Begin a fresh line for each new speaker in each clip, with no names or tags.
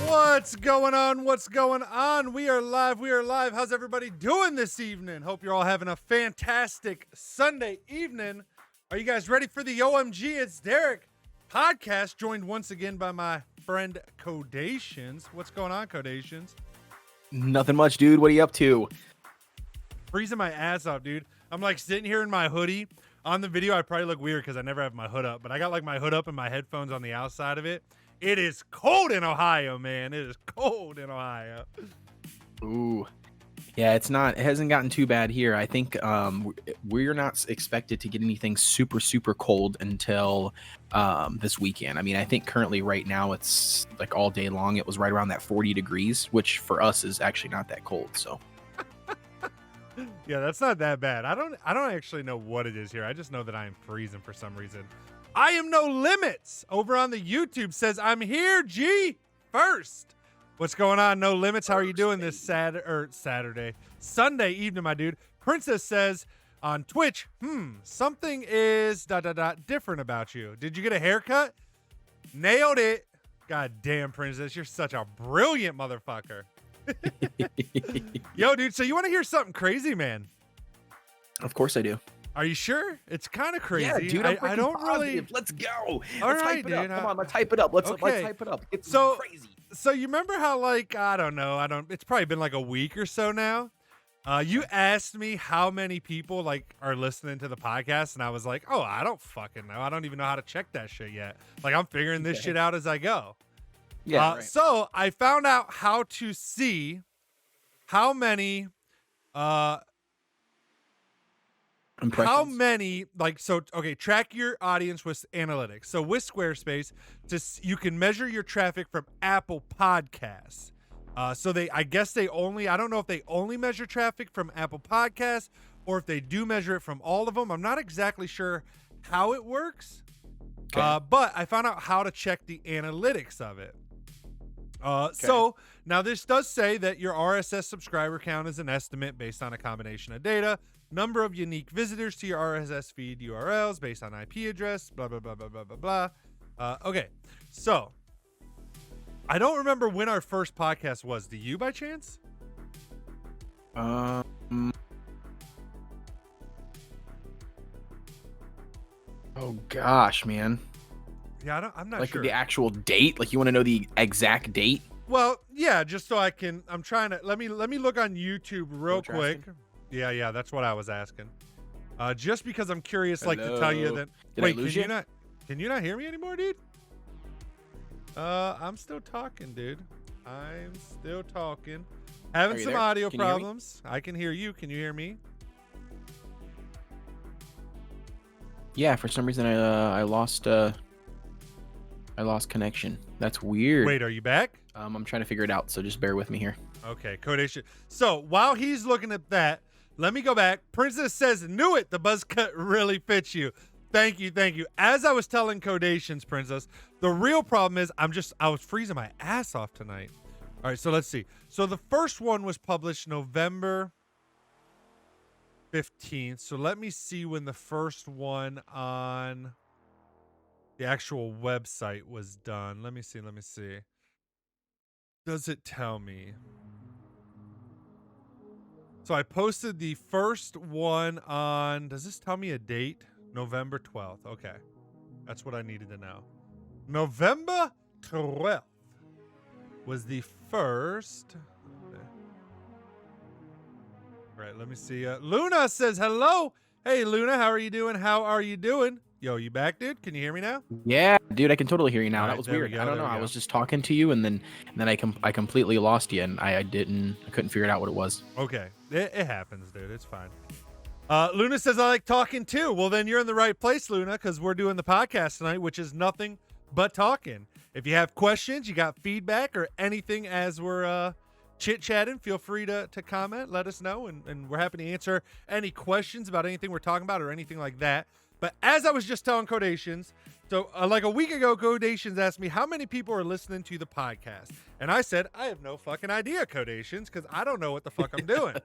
What's going on? What's going on? We are live. We are live. How's everybody doing this evening? Hope you're all having a fantastic Sunday evening. Are you guys ready for the OMG? It's Derek podcast, joined once again by my friend Codations. What's going on, Codations?
Nothing much, dude. What are you up to?
Freezing my ass off, dude. I'm like sitting here in my hoodie. On the video, I probably look weird because I never have my hood up, but I got like my hood up and my headphones on the outside of it. It is cold in Ohio, man. It is cold in Ohio.
Ooh. Yeah, it hasn't gotten too bad here. I think we're not expected to get anything super, super cold until this weekend. I mean, I think currently right now it's like all day long. It was right around that 40 degrees, which for us is actually not that cold. So
yeah, that's not that bad. I don't actually know what it is here. I just know that I am freezing for some reason. I am no limits over on the YouTube says I'm here, G first. What's going on? No limits. How are you doing this Sunday evening, my dude? Princess says on Twitch, something is different about you. Did you get a haircut? Nailed it. God damn, Princess, you're such a brilliant motherfucker. Yo, dude, so you want to hear something crazy, man?
Of course I do.
Are you sure? It's kind of crazy.
Yeah, dude,
I don't
positive.
Really.
Let's go.
Let's
hype it
dude.
up. Come on, let's hype it up. Let's hype it up. It's so crazy.
So you remember how, like, I don't know. It's probably been like a week or so now. You asked me how many people like are listening to the podcast, and I was like, oh, I don't fucking know. I don't even know how to check that shit yet. Like, I'm figuring this shit out as I go.
Yeah. Right.
So I found out how to see how many track your audience with analytics. So with Squarespace, you can measure your traffic from Apple Podcasts. I don't know if they only measure traffic from Apple Podcasts or if they do measure it from all of them. I'm not exactly sure how it works, but I found out how to check the analytics of it. So now this does say that your RSS subscriber count is an estimate based on a combination of data, number of unique visitors to your RSS feed URLs based on IP address, blah, blah, blah, blah, blah, blah, blah. Okay. So I don't remember when our first podcast was. Do you by chance?
Oh gosh, man.
Yeah, I'm not
like
sure.
The actual date? Like you want to know the exact date?
Well, yeah, just so I can. I'm trying to let me look on YouTube real quick. Yeah, that's what I was asking. Just because I'm curious, like to tell you that. Wait, can you not hear me anymore, dude? I'm still talking, dude. I'm still talking. Having some audio problems. I can hear you. Can you hear me?
Yeah, for some reason I lost connection. That's weird.
Wait, are you back?
I'm trying to figure it out, so just bear with me here.
Okay, Codation. So while he's looking at that, let me go back. Princess says, knew it. The buzz cut really fits you. Thank you. As I was telling Codations, Princess, the real problem is I was freezing my ass off tonight. All right, so let's see. So the first one was published November 15th. So let me see when the first one on the actual website was done. Let me see. Does it tell me? So I posted the first one on, does this tell me a date? November 12th. Okay. That's what I needed to know. November 12th was the first. Okay. All right, let me see. Luna says hello. Hey, Luna, how are you doing? Yo, you back, dude? Can you hear me now?
Yeah, dude, I can totally hear you now. That was weird.
We
I don't know. I was just talking to you, and then I completely lost you, and I couldn't figure out what it was.
Okay, it happens, dude. It's fine. Luna says I like talking too. Well, then you're in the right place, Luna, because we're doing the podcast tonight, which is nothing but talking. If you have questions, you got feedback, or anything as we're chit-chatting, feel free to comment. Let us know, and we're happy to answer any questions about anything we're talking about or anything like that. But as I was just telling Codations, so like a week ago, Codations asked me how many people are listening to the podcast. And I said, I have no fucking idea, Codations, because I don't know what the fuck I'm doing.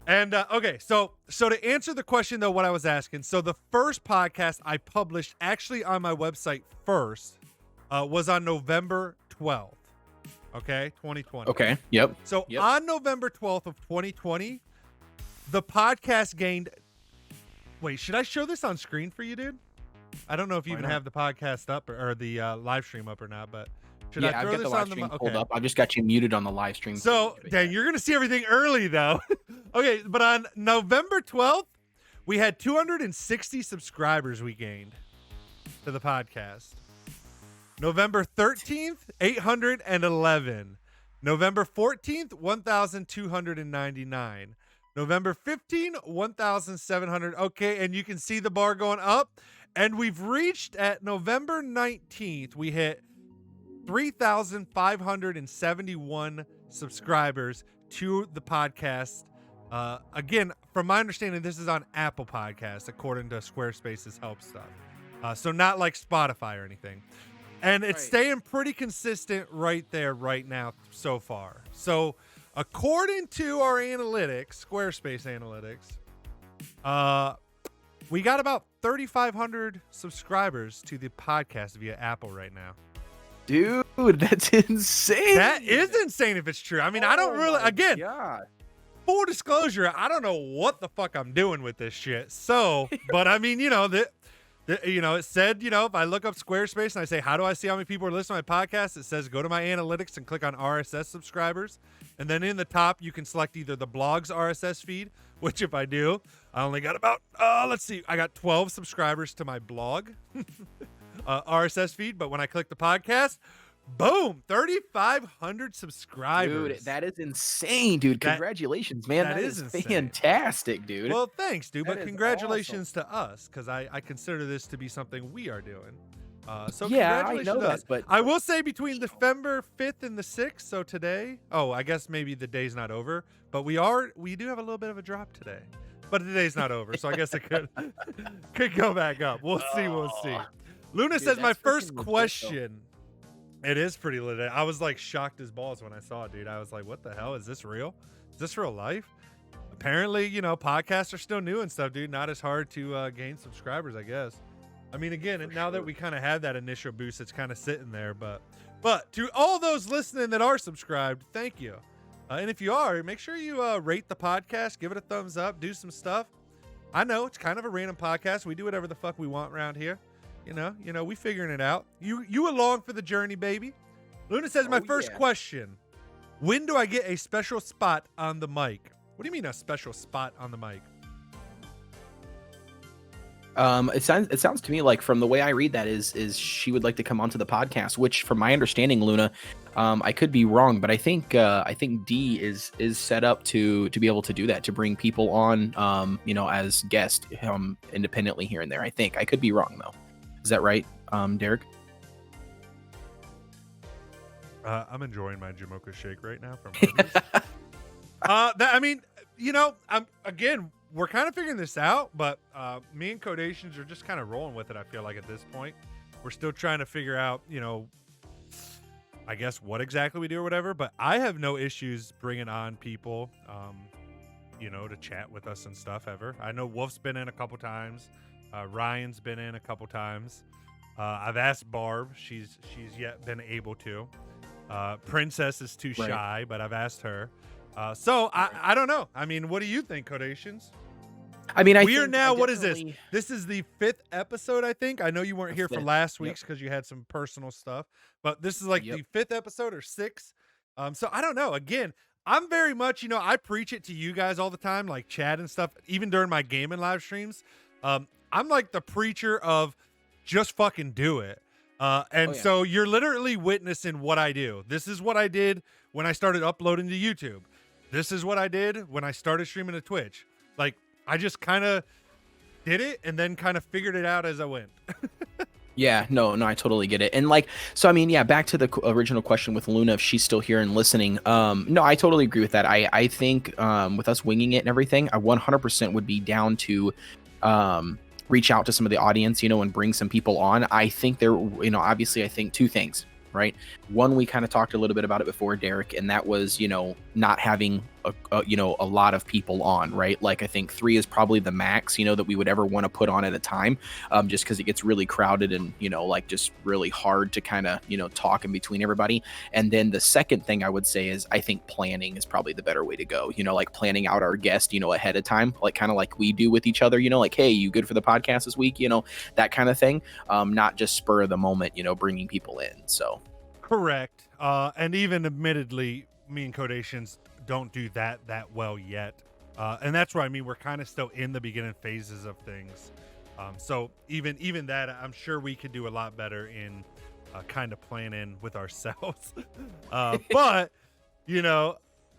And okay, so to answer the question, though, what I was asking, so the first podcast I published actually on my website first was on November 12th. Okay, 2020.
Okay. Yep.
So
Yep.
on November 12th of 2020, the podcast gained. Wait, should I show this on screen for you, dude? I don't know if you
Why
even
not?
have the podcast up or the live stream up or not, but should
Yeah,
I
I've
throw
got
this
the live
on the
stream
okay.
pulled up. I've just got you muted on the live stream.
So, dang, you're gonna see everything early though. Okay, but on November 12th, we had 260 subscribers we gained to the podcast. November 13th, 811. November 14th, 1,299. November 15th, 1,700. Okay, and you can see the bar going up. And we've reached at November 19th, we hit 3,571 subscribers to the podcast. Again, from my understanding, this is on Apple Podcasts, according to Squarespace's help stuff. So not like Spotify or anything. And it's staying pretty consistent right there right now so far. So according to our analytics, Squarespace analytics, we got about 3,500 subscribers to the podcast via Apple right now.
Dude, that's insane.
That is insane if it's true. I mean, I don't really, again,
God.
full disclosure, I don't know what the fuck I'm doing with this shit. So, but I mean, you know, it said, you know, if I look up Squarespace and I say, how do I see how many people are listening to my podcast? It says, go to my analytics and click on RSS subscribers. And then in the top, you can select either the blog's RSS feed, which if I do, I only got about, let's see, I got 12 subscribers to my blog RSS feed. But when I click the podcast, boom, 3,500 subscribers.
Dude, that is insane, dude. Congratulations, man. That is fantastic, dude.
Well, thanks, dude. But
That is
congratulations to us, because I consider this to be something we are doing. So
yeah, I
congratulations
know
to
that,
us.
but
I will say between November 5th and the 6th, so today, I guess maybe the day's not over, but we do have a little bit of a drop today. But the day's not over, so I guess it could go back up. We'll see. Luna says my first question. It is pretty lit. I was like shocked as balls when I saw it, dude. I was like, what the hell? Is this real? Is this real life? Apparently, you know, podcasts are still new and stuff, dude. Not as hard to gain subscribers, I guess. I mean, again, now that we kind of had that initial boost, it's kind of sitting there. But to all those listening that are subscribed, thank you. And if you are, make sure you rate the podcast, give it a thumbs up, do some stuff. I know it's kind of a random podcast. We do whatever the fuck we want around here. You know, we figuring it out. You along for the journey, baby. Luna says, my first question, when do I get a special spot on the mic? What do you mean a special spot on the mic?
It sounds to me like, from the way I read that, is she would like to come onto the podcast, which from my understanding, Luna, I could be wrong, but I think D is set up to be able to do that, to bring people on, you know, as guests, independently here and there. I think I could be wrong though. Is that right, Derek?
I'm enjoying my Jamocha shake right now from Arby's. I mean, you know, we're kind of figuring this out, but me and Codations are just kind of rolling with it. I feel like at this point, we're still trying to figure out, you know, I guess what exactly we do or whatever. But I have no issues bringing on people, you know, to chat with us and stuff ever. I know Wolf's been in a couple times. Ryan's been in a couple times. I've asked Barb. She's yet been able to. Princess is too shy, but I've asked her. So I don't know. I mean, what do you think, Codations?
I mean,
we are now. What is this? This is the 5th episode, I think. I know you weren't here for last week's because you had some personal stuff, but this is like the 5th episode or 6th. So I don't know. Again, I'm very much, you know, I preach it to you guys all the time, like Chad and stuff, even during my gaming live streams. I'm like the preacher of just fucking do it. So you're literally witnessing what I do. This is what I did when I started uploading to YouTube. This is what I did when I started streaming to Twitch. Like, I just kind of did it and then kind of figured it out as I went.
Yeah, no, I totally get it. And like, so I mean, yeah, back to the original question with Luna, if she's still here and listening. No, I totally agree with that. I think with us winging it and everything, I 100% would be down to reach out to some of the audience, you know, and bring some people on. I think there, you know, obviously I think two things, right? One, we kind of talked a little bit about it before, Derek, and that was, you know, not having a lot of people on, right? Like I think 3 is probably the max, that we would ever want to put on at a time, just because it gets really crowded and like just really hard to kind of talk in between everybody. And then the second thing I would say is I think planning is probably the better way to go. Like planning out our guest ahead of time, like kind of like we do with each other. Like, hey, you good for the podcast this week? That kind of thing. Not just spur of the moment. Bringing people in. So
correct. And even admittedly, me and Codations don't do that well yet. And that's where we're kind of still in the beginning phases of things. So even that, I'm sure we could do a lot better in kind of planning with ourselves. But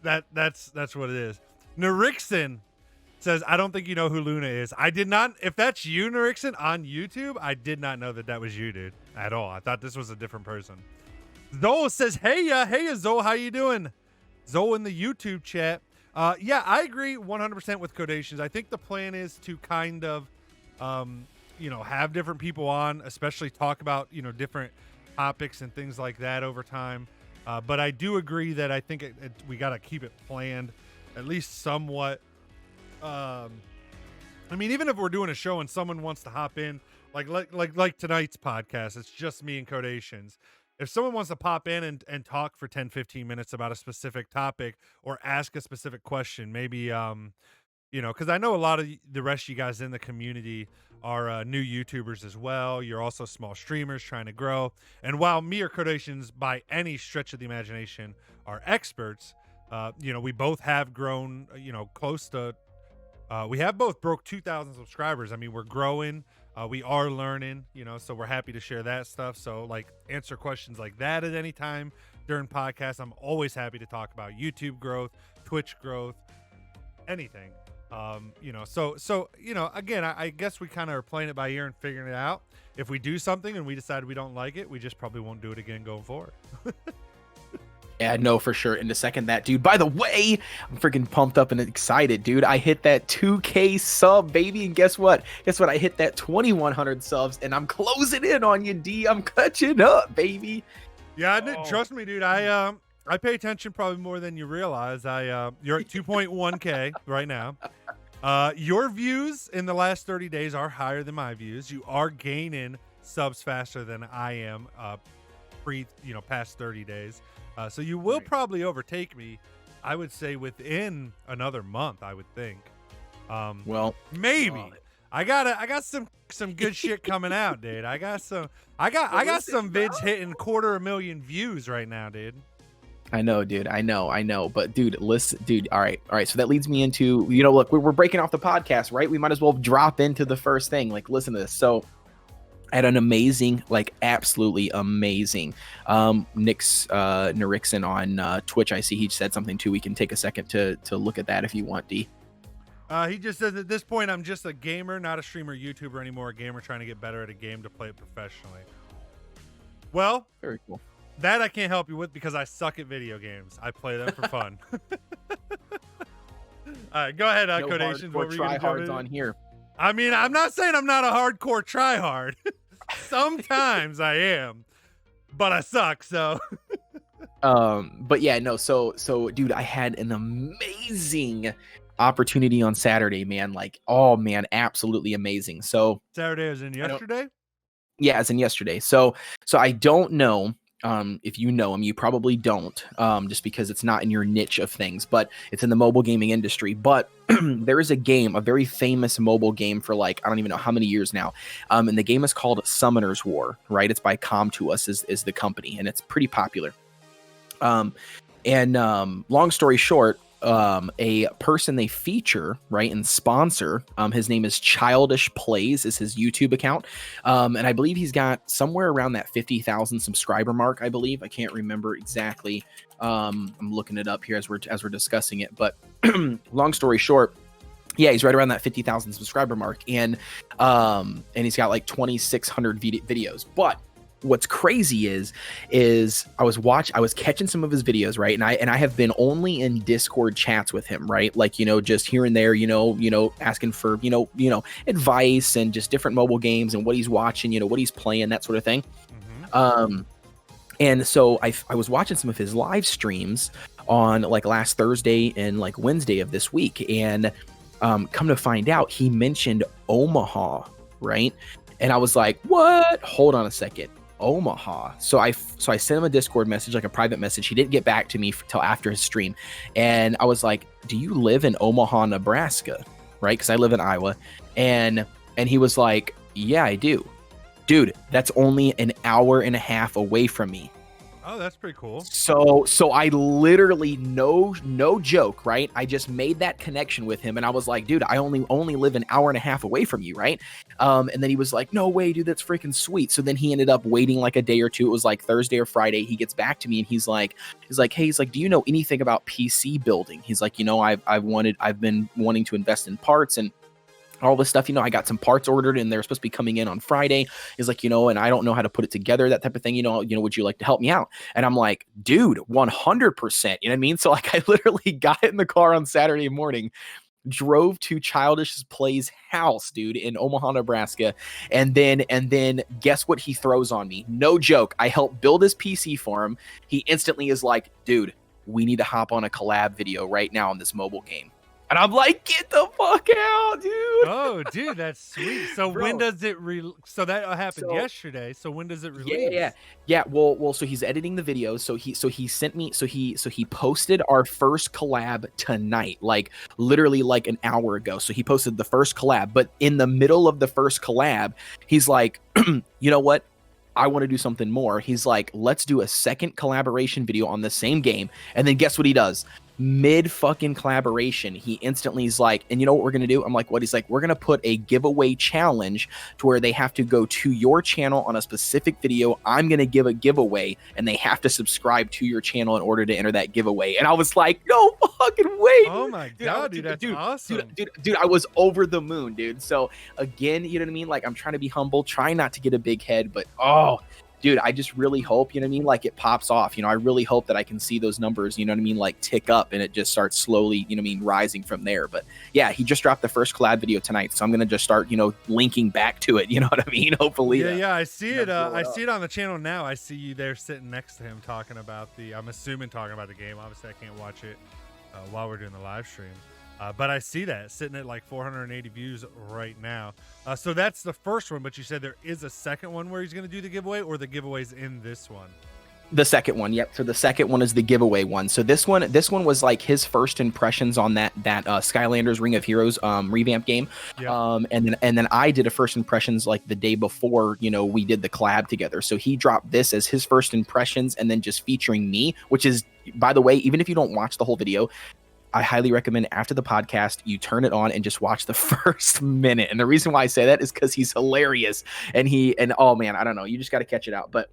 that's what it is. Nerixon says, I don't think you know who Luna is. I did not. If that's you, Nerixon, on YouTube, I did not know that was you, dude, at all. I thought this was a different person. Zoe says, hey, Zoe, how you doing? Zoe in the YouTube chat. Yeah, I agree 100% with Codations. I think the plan is to kind of, have different people on, especially talk about, different topics and things like that over time. But I do agree that I think we got to keep it planned, at least somewhat. Even if we're doing a show and someone wants to hop in, like tonight's podcast, it's just me and Codations. If someone wants to pop in and talk for 10, 15 minutes about a specific topic or ask a specific question, maybe, because I know a lot of the rest of you guys in the community are new YouTubers as well. You're also small streamers trying to grow. And while me or Codations, by any stretch of the imagination, are experts, we both have grown, close to, we have both broke 2,000 subscribers. We're growing. We are learning, so we're happy to share that stuff. So answer questions like that at any time during podcasts. I'm always happy to talk about YouTube growth, Twitch growth, anything. Again, I guess we kind of are playing it by ear and figuring it out. If we do something and we decide we don't like it, we just probably won't do it again going forward.
Yeah, no, for sure. And to second that, dude, by the way, I'm freaking pumped up and excited, dude. I hit that 2K sub, baby. And guess what? I hit that 2,100 subs and I'm closing in on you, D. I'm catching up, baby.
Yeah, trust me, dude. I pay attention probably more than you realize. You're at 2.1K right now. Your views in the last 30 days are higher than my views. You are gaining subs faster than I am past 30 days. So you will probably overtake me, I would say, within another month, I would think.
Well,
maybe. I got some good shit coming out, dude. I got some vids hitting 250,000 views right now, dude.
I know, dude. I know. But dude, listen, dude. All right. So that leads me into, look, we're breaking off the podcast, right? We might as well drop into the first thing. Listen to this. So I had an amazing, absolutely amazing, Nerixon on Twitch. I see he said something too. We can take a second to look at that if you want, D.
He just says, at this point, I'm just a gamer, not a streamer, YouTuber anymore. A gamer trying to get better at a game to play it professionally. Well,
very cool.
That I can't help you with because I suck at video games. I play them for fun. All right, go ahead, Codations. What were you going to
tryhards on here?
I'm not saying I'm not a hardcore tryhard. Sometimes I am, but I suck. So,
but yeah, no. So, dude, I had an amazing opportunity on Saturday, man. Absolutely amazing. So
Saturday as in yesterday?
Yeah, as in yesterday. So I don't know. If you know him, you probably don't, just because it's not in your niche of things, but it's in the mobile gaming industry. But there is a game, a very famous mobile game for I don't even know how many years now. And the game is called Summoner's War, right? It's by Com2Us is the company, and it's pretty popular. Long story short, a person they feature, right, and sponsor, his name is Childish Plays, is his YouTube account, and I believe he's got somewhere around that 50,000 subscriber mark. I believe, I can't remember exactly. I'm looking it up here as we're discussing it, but long story short, yeah, he's right around that 50,000 subscriber mark, and he's got 2,600 videos. But what's crazy is I was catching some of his videos, right? And I have been only in Discord chats with him, right? Just here and there, asking for, advice and just different mobile games and what he's watching, what he's playing, that sort of thing. Mm-hmm. And so I was watching some of his live streams on like last Thursday and like Wednesday of this week. And come to find out, he mentioned Omaha, right? And I was like, what? Hold on a second. Omaha. So I sent him a Discord message, like a private message. He didn't get back to me till after his stream. And I was like, do you live in Omaha, Nebraska? Right? Because I live in Iowa. And he was like, yeah, I do. Dude, that's only an hour and a half away from me.
Oh, that's pretty cool.
So I literally, no joke, right? I just made that connection with him, and I was like, dude, I only live an hour and a half away from you, right? And then he was like, no way, dude, that's freaking sweet. So then he ended up waiting like a day or two. It was like Thursday or Friday. He gets back to me and he's like, hey, do you know anything about PC building? He's like, I've been wanting to invest in parts and all this stuff, I got some parts ordered and they're supposed to be coming in on Friday. He's like, and I don't know how to put it together, that type of thing, would you like to help me out? And I'm like, dude, 100%, you know what I mean? So like, I literally got in the car on Saturday morning, drove to Childish Play's house, dude, in Omaha, Nebraska. And then guess what he throws on me? No joke. I helped build his PC for him. He instantly is like, dude, we need to hop on a collab video right now on this mobile game. And I'm like, get the fuck out, dude.
Oh, dude, that's sweet. So
Bro.
when does it so that happened yesterday. So when does it release?
Yeah. Well, so he's editing the videos. So he sent me, so he posted our first collab tonight, like literally like an hour ago. So he posted the first collab, but in the middle of the first collab, he's like, you know what? I want to do something more. He's like, let's do a second collaboration video on the same game. And then guess what he does? Mid fucking collaboration, he instantly is like, and you know what we're gonna do? I'm like, what? He's like, we're gonna put a giveaway challenge to where they have to go to your channel on a specific video. I'm gonna give a giveaway and they have to subscribe to your channel in order to enter that giveaway. And I was like, no fucking way.
Oh my god, dude, that's awesome.
Dude, I was over the moon, dude. So again, you know what I mean? Like, I'm trying to be humble, trying not to get a big head, but dude, I just really hope, you know what I mean, like it pops off. I really hope that I can see those numbers, you know what I mean, like tick up and it just starts slowly, you know what I mean, rising from there. But yeah, he just dropped the first collab video tonight, so I'm gonna just start, linking back to it. You know what I mean? Hopefully.
Yeah, I see it. I see it on the channel now. I see you there sitting next to him talking about I'm assuming talking about the game. Obviously, I can't watch it while we're doing the live stream. But I see that sitting at like 480 views right now. So that's the first one, but you said there is a second one where he's going to do the giveaway, or the giveaway's in this one?
The second one, yep. So the second one is the giveaway one. So this one was like his first impressions on that Skylanders Ring of Heroes revamp game. Yep. And then I did a first impressions like the day before, we did the collab together. So he dropped this as his first impressions and then just featuring me, which is, by the way, even if you don't watch the whole video, I highly recommend after the podcast, you turn it on and just watch the first minute. And the reason why I say that is because he's hilarious. And oh man, I don't know. You just got to catch it out. But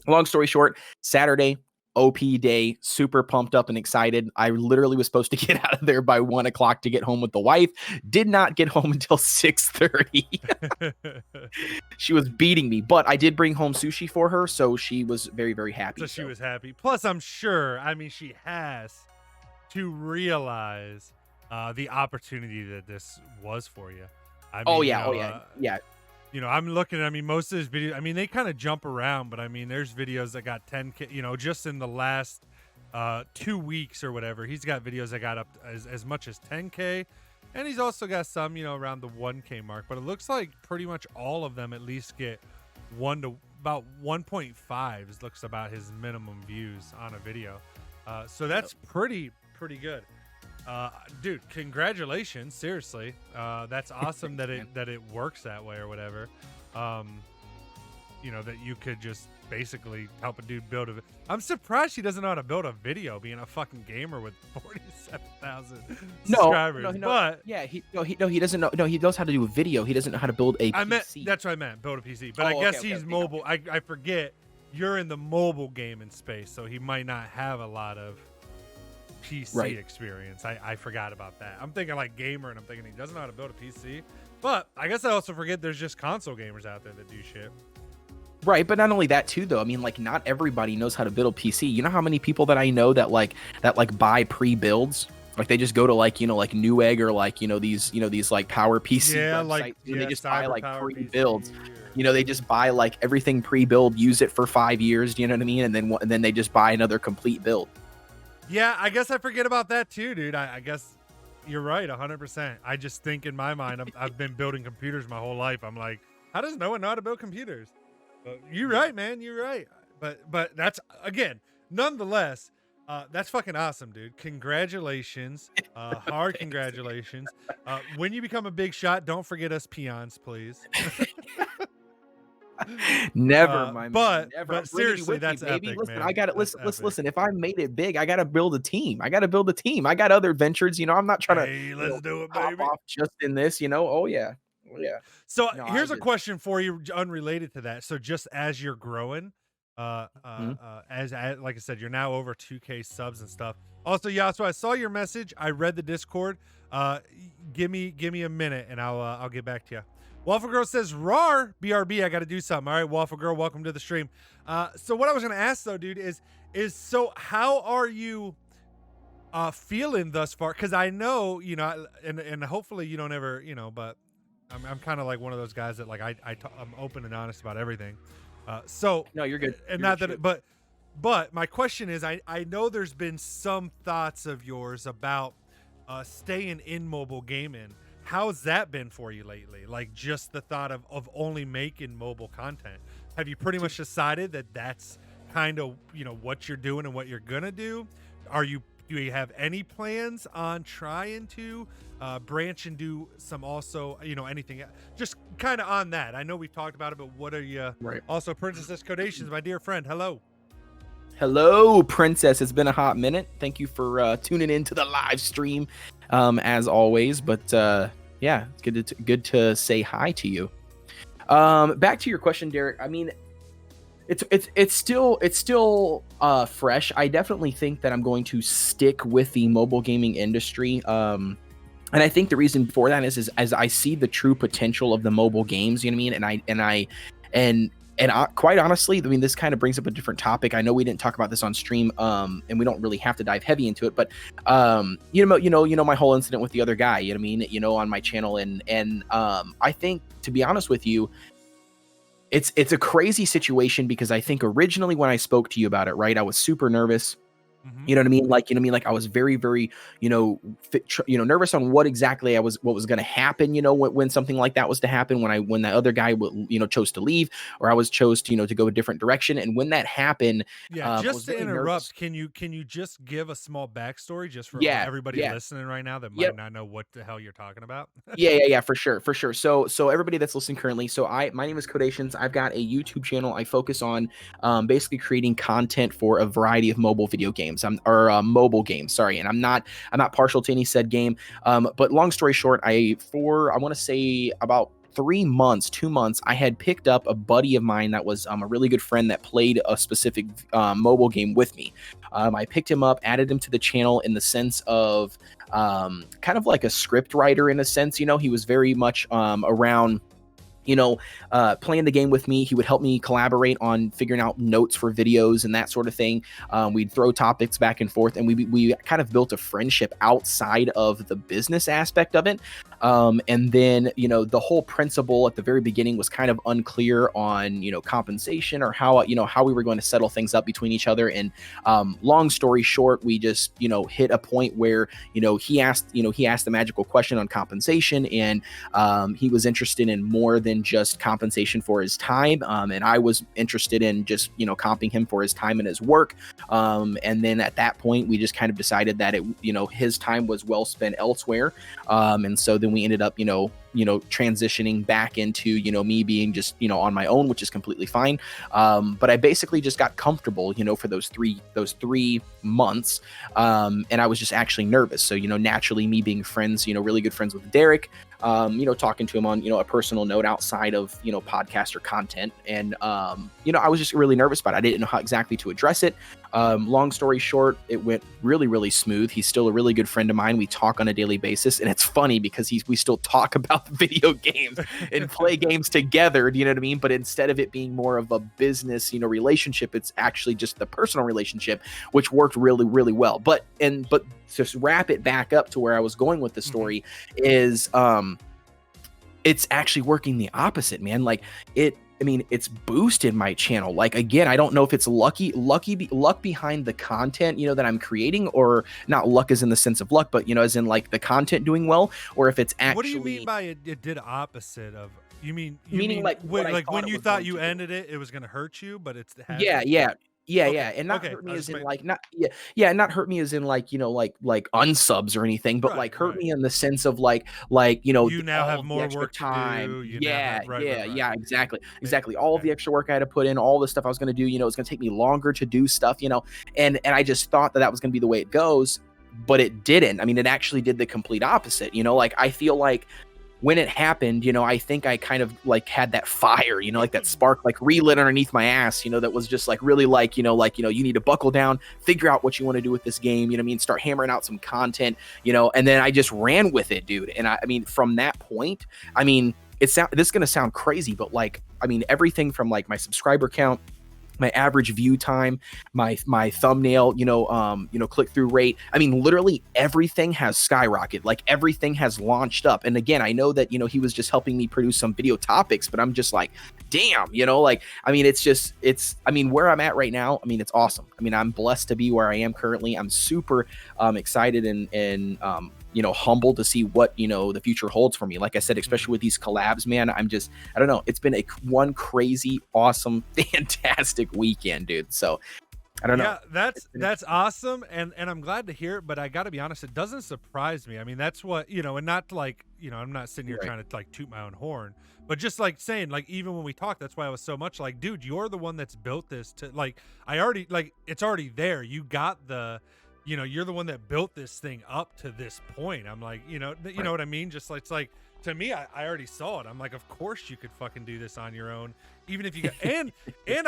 long story short, Saturday, OP day, super pumped up and excited. I literally was supposed to get out of there by 1 o'clock to get home with the wife. Did not get home until 6:30. She was beating me, but I did bring home sushi for her. So she was very, very happy.
So she was happy. Plus, I'm sure, she has to realize the opportunity that this was for you.
Yeah.
I'm looking at, most of his videos, they kind of jump around, but there's videos that got 10K, just in the last 2 weeks or whatever. He's got videos that got up as much as 10K, and he's also got some, around the 1K mark, but it looks like pretty much all of them at least get about 1.5 looks about his minimum views on a video. So that's pretty good. Dude, congratulations, seriously. That's awesome that it works that way or whatever. That you could just basically help a dude build I'm surprised he doesn't know how to build a video, being a fucking gamer with 47,000 subscribers. But
yeah, he doesn't know. No, he knows how to do a video. He doesn't know how to build a PC.
That's what I meant, build a PC. But I guess he's mobile. I forget you're in the mobile gaming space, so he might not have a lot of PC experience. I forgot about that. I'm thinking like gamer, and I'm thinking he doesn't know how to build a PC. But I guess I also forget there's just console gamers out there that do shit.
Right, but not only that too, though. Not everybody knows how to build a PC. You know how many people that I know that buy pre-builds? Like they just go to like Newegg or these like Power PC websites. They just buy like pre-builds. They just buy like everything pre-build, use it for 5 years. Do you know what I mean? And then they just buy another complete build.
Yeah, I guess I forget about that too, dude. I guess you're right, 100%. I just think in my mind, I've been building computers my whole life. I'm like, how does no one know how to build computers? You're
Yeah.
right, man. You're right. But that's again, nonetheless, that's fucking awesome, dude. Congratulations, hard congratulations. When you become a big shot, don't forget us peons, please.
Never, my man. Never. I'm
But
bringing you
seriously,
with me,
that's
baby.
epic,
Listen, I
man.
got it.
That's
Listen, listen,
epic.
listen. If I made it big, I got to build a team. I got to build a team. I got other ventures. I'm not trying to
Hey, let's do it,
pop
baby.
off just in this. Oh yeah, oh yeah.
So
No, I
here's a
just.
question for you, unrelated to that. So just as you're growing,
Mhm.
as like I said, you're now over 2K subs and stuff. Also, yeah. So I saw your message. I read the Discord. Give me a minute, and I'll get back to you. Waffle Girl says, "Rar, BRB. I got to do something." All right, Waffle Girl, welcome to the stream. So what I was gonna ask though, dude, is so how are you feeling thus far? Because I know and hopefully you don't ever but I'm kind of like one of those guys that like I'm open and honest about everything. So
No, you're good.
and
You're
not
good.
that but my question is I know there's been some thoughts of yours about staying in mobile gaming. How's that been for you lately? Like just the thought of only making mobile content. Have you pretty much decided that that's kind of what you're doing and what you're gonna do? Do you have any plans on trying to branch and do some also anything just kind of on that? I know we've talked about it, but what are you
Right.
also Princess Codations, my dear friend? Hello.
Hello, Princess. It's been a hot minute. Thank you for tuning in to the live stream, as always. But yeah, it's good to say hi to you. Back to your question, Derek. I mean, it's still fresh. I definitely think that I'm going to stick with the mobile gaming industry. And I think the reason for that is as I see the true potential of the mobile games, you know what I mean? And I, quite honestly, I mean, this kind of brings up a different topic. I know we didn't talk about this on stream, and we don't really have to dive heavy into it, but my whole incident with the other guy, you know what I mean? On my channel, and I think, to be honest with you, it's a crazy situation because I think originally when I spoke to you about it, right, I was super nervous.
Mm-hmm.
You know what I mean? Like I was very, very, nervous on what exactly what was going to happen, when something like that was to happen, when that other guy, chose to leave, or I was chose to go a different direction. And when that happened,
Yeah,
I
just
was
to
really
interrupt,
nervous.
can you just give a small backstory just for
Yeah.
everybody
Yeah.
listening right now that might
Yep.
not know what the hell you're talking about?
Yeah, for sure. So everybody that's listening currently, my name is Codations. I've got a YouTube channel. I focus on basically creating content for a variety of mobile video games. Mobile games. Sorry, and I'm not partial to any said game. But long story short, I want to say about 2 months, I had picked up a buddy of mine that was a really good friend that played a specific mobile game with me. I picked him up, added him to the channel in the sense of kind of like a script writer in a sense. He was very much around playing the game with me. He would help me collaborate on figuring out notes for videos and that sort of thing. We'd throw topics back and forth, and we kind of built a friendship outside of the business aspect of it. And then, the whole principle at the very beginning was kind of unclear on, compensation or how we were going to settle things up between each other. And long story short, we just, hit a point where, he asked the magical question on compensation, and he was interested in more than just compensation for his time. And I was interested in just, comping him for his time and his work. And then at that point, we just kind of decided that his time was well spent elsewhere. And so then we ended up, transitioning back into, me being just, on my own, which is completely fine. But I basically just got comfortable, for those three months. And I was just actually nervous. So, naturally me being friends, really good friends with Derek, talking to him on, a personal note outside of, podcaster content. And, I was just really nervous about it. I didn't know how exactly to address it. Long story short, it went really, really smooth. He's still a really good friend of mine. We talk on a daily basis, and it's funny because we still talk about video games and play games together. Do you know what I mean? But instead of it being more of a business, relationship, it's actually just the personal relationship, which worked really, really well. But to wrap it back up to where I was going with the story is, it's actually working the opposite, man. Like I mean, it's boosted my channel. Like, again, I don't know if it's luck behind the content, that I'm creating, or not luck as in the sense of luck, but, as in like the content doing well, or if it's actually.
What do you mean by it did opposite of? You mean
like what I
when
thought
you
was
thought
going
you
to do.
ended it, it was going to hurt you, but it
Yeah,
hasn't.
yeah. Yeah,
Okay,
yeah, and not
okay.
hurt
I
me
was
as
just
in
making.
like not yeah, not hurt me as in like like unsubs or anything, but
Right,
like hurt
right.
me in the sense of like
You now
all
have
of the
more
extra
work to
time.
do. You now
Yeah,
have right, right,
yeah,
right.
yeah, exactly,
It,
exactly. All of
okay.
the extra work I had to put in, all the stuff I was going to do, it's going to take me longer to do stuff, and I just thought that was going to be the way it goes, but it didn't. I mean, it actually did the complete opposite. Like I feel like when it happened, I think I kind of like had that fire, like that spark, like relit underneath my ass, that was just like really like, you need to buckle down, figure out what you want to do with this game, start hammering out some content, and then I just ran with it, dude. And I mean, from that point, I mean, this is going to sound crazy, but like, I mean, everything from like my subscriber count, my average view time, my thumbnail, click through rate. I mean, literally everything has skyrocketed. Like everything has launched up. And again, I know that, he was just helping me produce some video topics, but I'm just like, damn, like, I mean, I mean, where I'm at right now, I mean, it's awesome. I mean, I'm blessed to be where I am currently. I'm super excited and humbled to see what, the future holds for me. Like I said, especially with these collabs, man, I don't know. It's been one crazy, awesome, fantastic weekend, dude. So I don't know.
Yeah, that's awesome, and I'm glad to hear it. But I got to be honest, it doesn't surprise me. I mean, that's what and not like I'm not sitting here
Right.
trying to like toot my own horn, but just like saying, like, even when we talk, that's why I was so much like, dude, you're the one that's built this to like. I already like it's already there. You got the. You're the one that built this thing up to this point. I'm like, you know
Right.
what I mean? Just like, it's like, to me, I already saw it. I'm like, of course you could fucking do this on your own, even if you got, and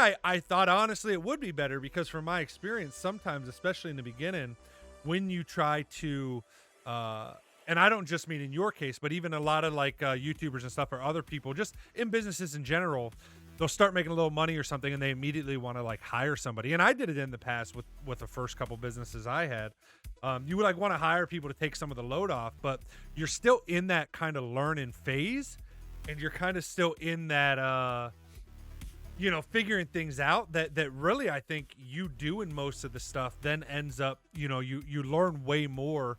I thought honestly it would be better because from my experience, sometimes, especially in the beginning, when you try to, and I don't just mean in your case, but even a lot of like YouTubers and stuff or other people, just in businesses in general, they'll start making a little money or something and they immediately want to like hire somebody. And I did it in the past with the first couple businesses I had. You would like want to hire people to take some of the load off, but you're still in that kind of learning phase and you're kind of still in that, figuring things out that really I think you doing most of the stuff then ends up, you learn way more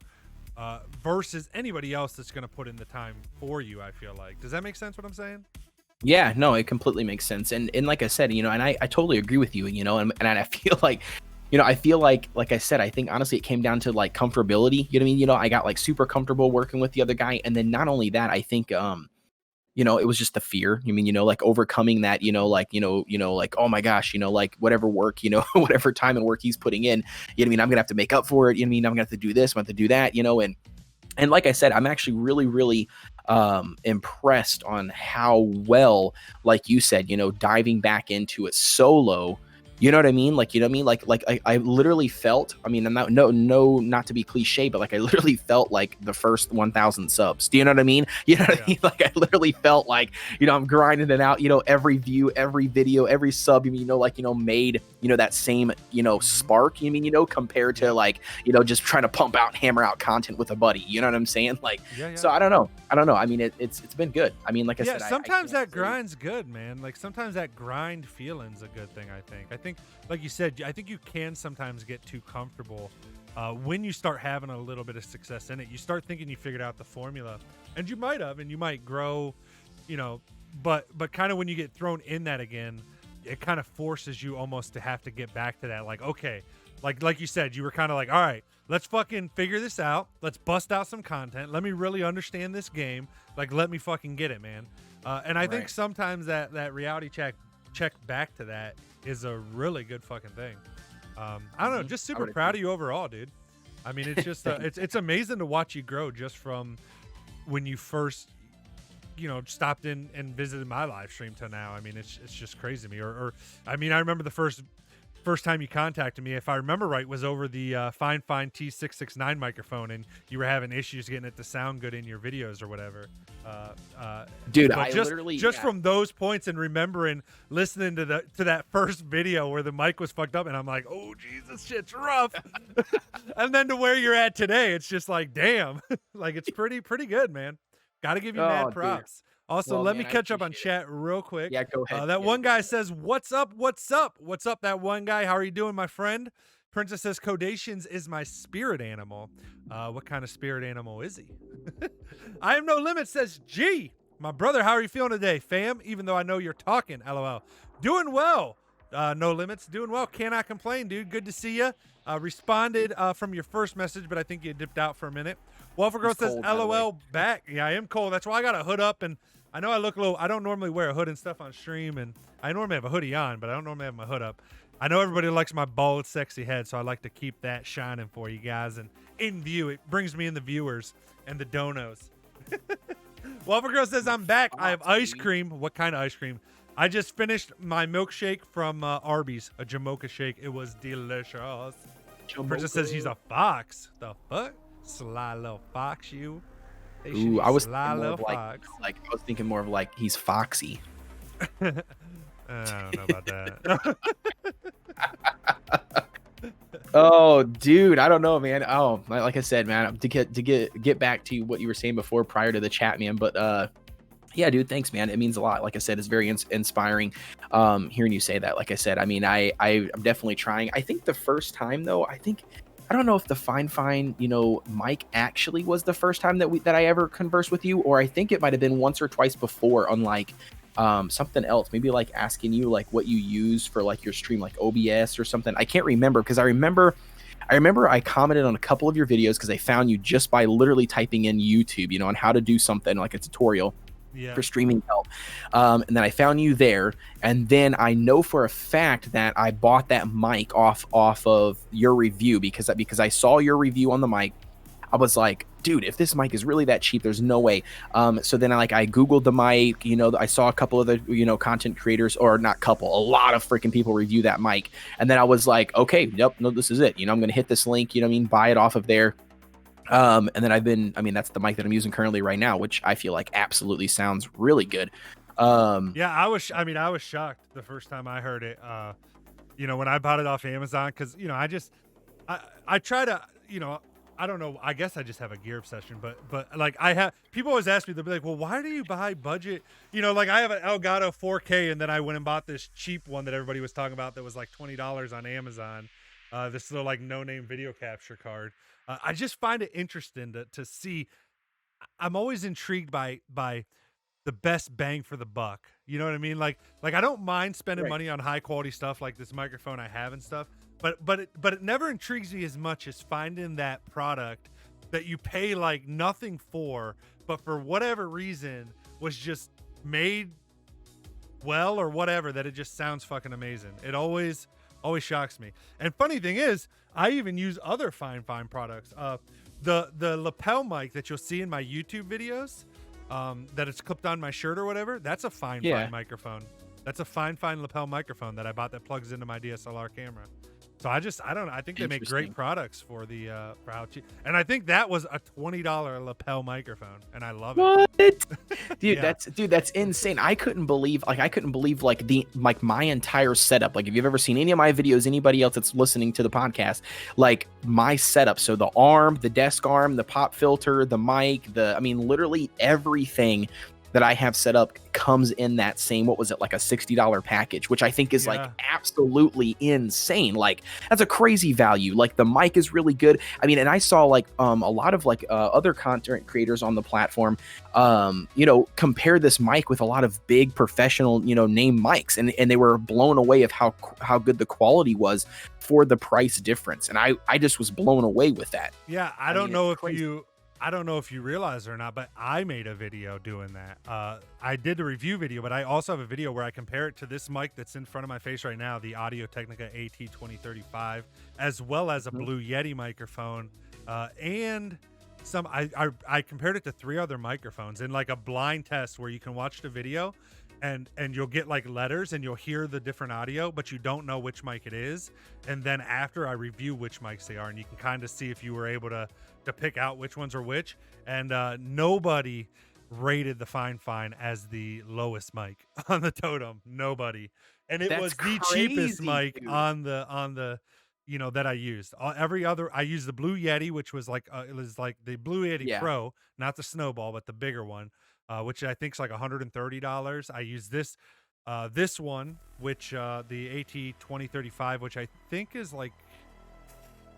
versus anybody else that's going to put in the time for you. I feel like, does that make sense what I'm saying?
Yeah, no, it completely makes sense. And like I said, and I totally agree with you, and I feel like, I feel like I said, I think honestly it came down to like comfortability. You know what I mean? I got like super comfortable working with the other guy. And then not only that, I think it was just the fear. I mean, like overcoming that, like, oh my gosh, like whatever work, whatever time and work he's putting in, I'm gonna have to make up for it. I'm gonna have to do this, I'm gonna have to do that, and like I said, I'm actually really, really impressed on how well, like you said, diving back into it solo. You know what I mean? Like, I literally felt, I mean, I'm not to be cliche, but like, I literally felt like the first 1,000 subs. Do you know what I mean? You know what I mean? Like, I literally felt like, I'm grinding it out, every view, every video, every sub, made, that same, spark, compared to like, just trying to pump out, hammer out content with a buddy. You know what I'm saying? Like, so I don't know. I mean, it's been good. I mean, like I said,
sometimes that grind's good, man. Like sometimes that grind feeling's a good thing. I think, like you said, I think you can sometimes get too comfortable when you start having a little bit of success in it. You start thinking you figured out the formula, and you might have, and you might grow, but kind of when you get thrown in that again, it kind of forces you almost to have to get back to that. Like, okay, like you said, you were kind of like, all right, let's fucking figure this out. Let's bust out some content. Let me really understand this game. Like, let me fucking get it, man. And I think sometimes that reality check back to that is a really good fucking thing. I don't know, just super proud of you overall, dude. I mean, it's just it's amazing to watch you grow just from when you first stopped in and visited my live stream to now. I mean, it's just crazy to me. Or I mean, I remember the first time you contacted me, if I remember right, was over the Fine T669 microphone, and you were having issues getting it to sound good in your videos or whatever.
Dude,
I literally from those points and remembering listening to that first video where the mic was fucked up, and I'm like, oh Jesus, shit's rough. And then to where you're at today, it's just like, damn, like it's pretty good, man. Got to give you mad props. Also,
Well,
let me
man, I
catch up on
appreciate it.
chat real quick.
Yeah, go ahead.
That
Yeah,
one
go
guy
ahead.
says, "What's up? What's up? What's up?" That one guy. How are you doing, my friend? Princess says, "Codations is my spirit animal." What kind of spirit animal is he? I have no limit. Says, "G, my brother. How are you feeling today, fam? Even though I know you're talking. LOL. Doing well. No limits. Doing well. Cannot complain, dude. Good to see you. Responded from your first message, but I think you dipped out for a minute. Waffle Girl
He's
says,
cold, by the way.
"LOL back." Yeah, I am cold. That's why I got a hood up, and I know I look a little. I don't normally wear a hood and stuff on stream, and I normally have a hoodie on, but I don't normally have my hood up. I know everybody likes my bald, sexy head, so I like to keep that shining for you guys and in view. It brings me in the viewers and the donos. Waffle Girl says, "I'm back. I have ice cream." What kind of ice cream? I just finished my milkshake from Arby's, a Jamocha shake. It was delicious. Princess says he's a fox. The fuck? Sly little fox, you. Hey,
Ooh, I was
sly
thinking more
little
of
fox.
like I was thinking more of like he's foxy.
I don't know about that.
Oh, dude, I don't know, man. Oh, like I said, man, to get back to what you were saying before prior to the chat, man. But yeah, dude, thanks, man. It means a lot. Like I said, it's very inspiring hearing you say that. Like I said, I mean, I'm definitely trying. I think the first time though, I don't know if the fine, mic actually was the first time that I ever conversed with you, or I think it might have been once or twice before on like something else, maybe like asking you like what you use for like your stream, like OBS or something. I can't remember because I remember I commented on a couple of your videos because I found you just by literally typing in YouTube, on how to do something like a tutorial for streaming help. And then I found you there. And then I know for a fact that I bought that mic off of your review because I saw your review on the mic. I was like, dude, if this mic is really that cheap, there's no way. So then I Googled the mic, I saw a couple of the, content creators, or not couple, a lot of freaking people review that mic. And then I was like, okay, yep, no, this is it. I'm going to hit this link, buy it off of there. And then that's the mic that I'm using currently right now, which I feel like absolutely sounds really good.
Yeah, I was shocked the first time I heard it. When I bought it off Amazon, because I try to, I don't know. I guess I just have a gear obsession, but like people always ask me, they'll be like, "Well, why do you buy budget?" Like I have an Elgato 4K, and then I went and bought this cheap one that everybody was talking about that was like $20 on Amazon. This little like no-name video capture card. I just find it interesting to see. I'm always intrigued by the best bang for the buck. You know what I mean? Like I don't mind spending money on high quality stuff like this microphone I have and stuff. But it never intrigues me as much as finding that product that you pay like nothing for, but for whatever reason was just made well or whatever, that it just sounds fucking amazing. It always shocks me. And funny thing is, I even use other fine products. The lapel mic that you'll see in my YouTube videos, that it's clipped on my shirt or whatever, that's a fine microphone. That's a fine lapel microphone that I bought that plugs into my DSLR camera. So I don't know. I think they make great products for the for how cheap. And I think that was a $20 lapel microphone, and I love
it. Dude, that's insane. I couldn't believe like my entire setup. Like if you've ever seen any of my videos, anybody else that's listening to the podcast, like my setup. So the arm, the desk arm, the pop filter, the mic, literally everything that I have set up comes in that same, what was it, like a $60 package, which I think is like absolutely insane. Like that's a crazy value. Like the mic is really good. And I saw like a lot of like other content creators on the platform, compare this mic with a lot of big professional, name mics, and they were blown away of how good the quality was for the price difference. And I just was blown away with that.
Yeah, I don't know if you realize it or not, but I made a video doing that. I did the review video, but I also have a video where I compare it to this mic that's in front of my face right now, the Audio Technica AT2035, as well as a Blue Yeti microphone, and some. I compared it to 3 other microphones in like a blind test where you can watch the video, and you'll get like letters and you'll hear the different audio, but you don't know which mic it is. And then after I review which mics they are, and you can kind of see if you were able to pick out which ones are which. And nobody rated the Fine as the lowest mic on the totem. Nobody. And it was the cheapest mic, dude, on the that I used. Every other, I used the Blue Yeti, which was like it was like the Blue Yeti Pro, not the Snowball, but the bigger one. which I think is like $130. I use this one, which the AT2035, which I think is like,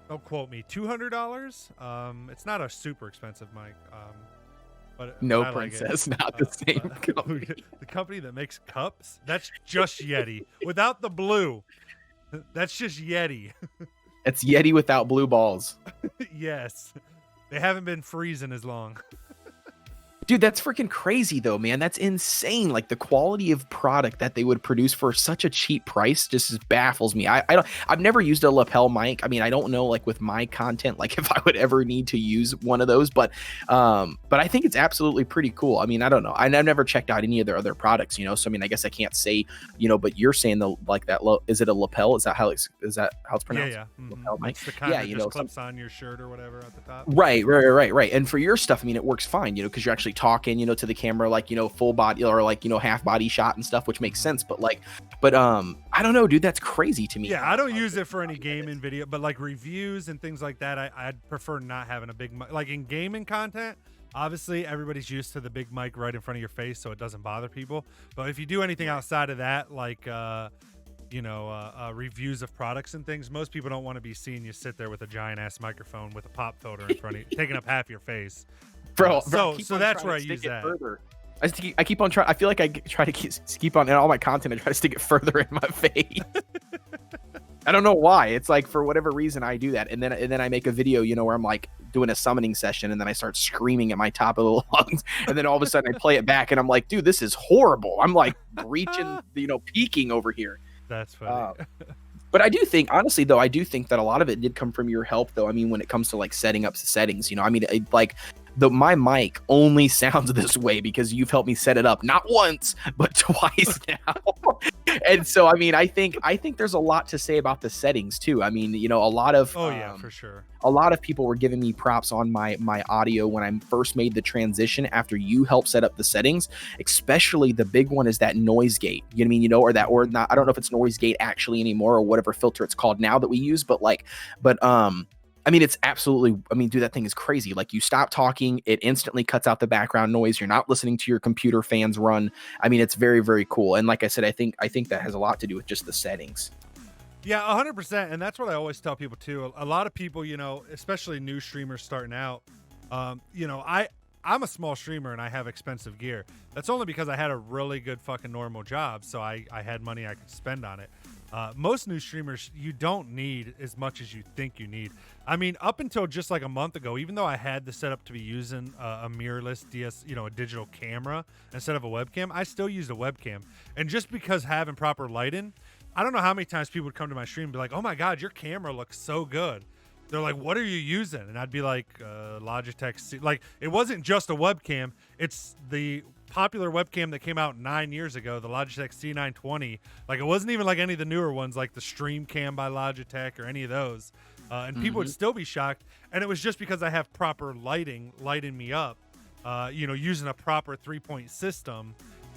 don't quote me, $200. It's not a super expensive mic.
No,
I like it.
princess, not the same company.
The company that makes cups, that's just Yeti without the blue. That's just Yeti.
It's Yeti without blue balls.
Yes, they haven't been freezing as long.
Dude, that's freaking crazy though, man. That's insane. Like the quality of product that they would produce for such a cheap price just baffles me. I've never used a lapel mic. I mean, I don't know like with my content, like if I would ever need to use one of those, but I think it's absolutely pretty cool. I mean, I don't know. I've never checked out any of their other products, you know. So I mean, I guess I can't say, you know, but you're saying is it a lapel? Is that how it's pronounced?
Yeah.
Lapel mic.
It's the kind that
you
just
know,
clips on your shirt or whatever at the top.
Right. And for your stuff, I mean, it works fine, you know, because you're actually talking, you know, to the camera, like, you know, full body or like, you know, half body shot and stuff, which makes sense. But I don't know, dude, that's crazy to me.
Yeah, I don't use it for any gaming video, but like reviews and things like that, I'd prefer not having a big mic. Like in gaming content, obviously everybody's used to the big mic right in front of your face, so it doesn't bother people. But if you do anything outside of that, like reviews of products and things, most people don't want to be seeing you sit there with a giant ass microphone with a pop filter in front of you, taking up half your face.
Bro,
so that's where I use that.
Further. I keep on trying. I feel like I try to keep on in all my content. I try to stick it further in my face. I don't know why. It's like for whatever reason I do that, and then I make a video, you know, where I'm like doing a summoning session, and then I start screaming at my top of the lungs, and then all of a sudden I play it back, and I'm like, dude, this is horrible. I'm like reaching, you know, peaking over here.
That's funny.
But I do think, honestly, though, I do think that a lot of it did come from your help, though. I mean, when it comes to like setting up the settings, you know, I mean, my mic only sounds this way because you've helped me set it up not once but twice now. And so I mean, I think there's a lot to say about the settings too. I mean, you know, a lot of
for sure,
a lot of people were giving me props on my audio when I first made the transition after you helped set up the settings. Especially the big one is that noise gate, you know what I mean, you know, or not, I don't know if it's noise gate actually anymore or whatever filter it's called now that we use, but I mean, it's absolutely, I mean, dude, that thing is crazy. Like you stop talking, it instantly cuts out the background noise. You're not listening to your computer fans run. I mean, it's very, very cool. And like I said, I think that has a lot to do with just the settings.
Yeah, 100%. And that's what I always tell people too. A lot of people, you know, especially new streamers starting out, you know, I'm a small streamer and I have expensive gear. That's only because I had a really good fucking normal job. So I had money I could spend on it. Most new streamers, you don't need as much as you think you need. I mean, up until just like a month ago, even though I had the setup to be using a mirrorless a digital camera instead of a webcam, I still used a webcam. And just because having proper lighting, I don't know how many times people would come to my stream and be like, "Oh my God, your camera looks so good." They're like, "What are you using?" And I'd be like, Logitech. Like, it wasn't just a webcam. It's the popular webcam that came out 9 years ago, the Logitech C920. Like, it wasn't even like any of the newer ones, like the Stream Cam by Logitech or any of those. And people would still be shocked. And it was just because I have proper lighting me up, using a proper 3-point system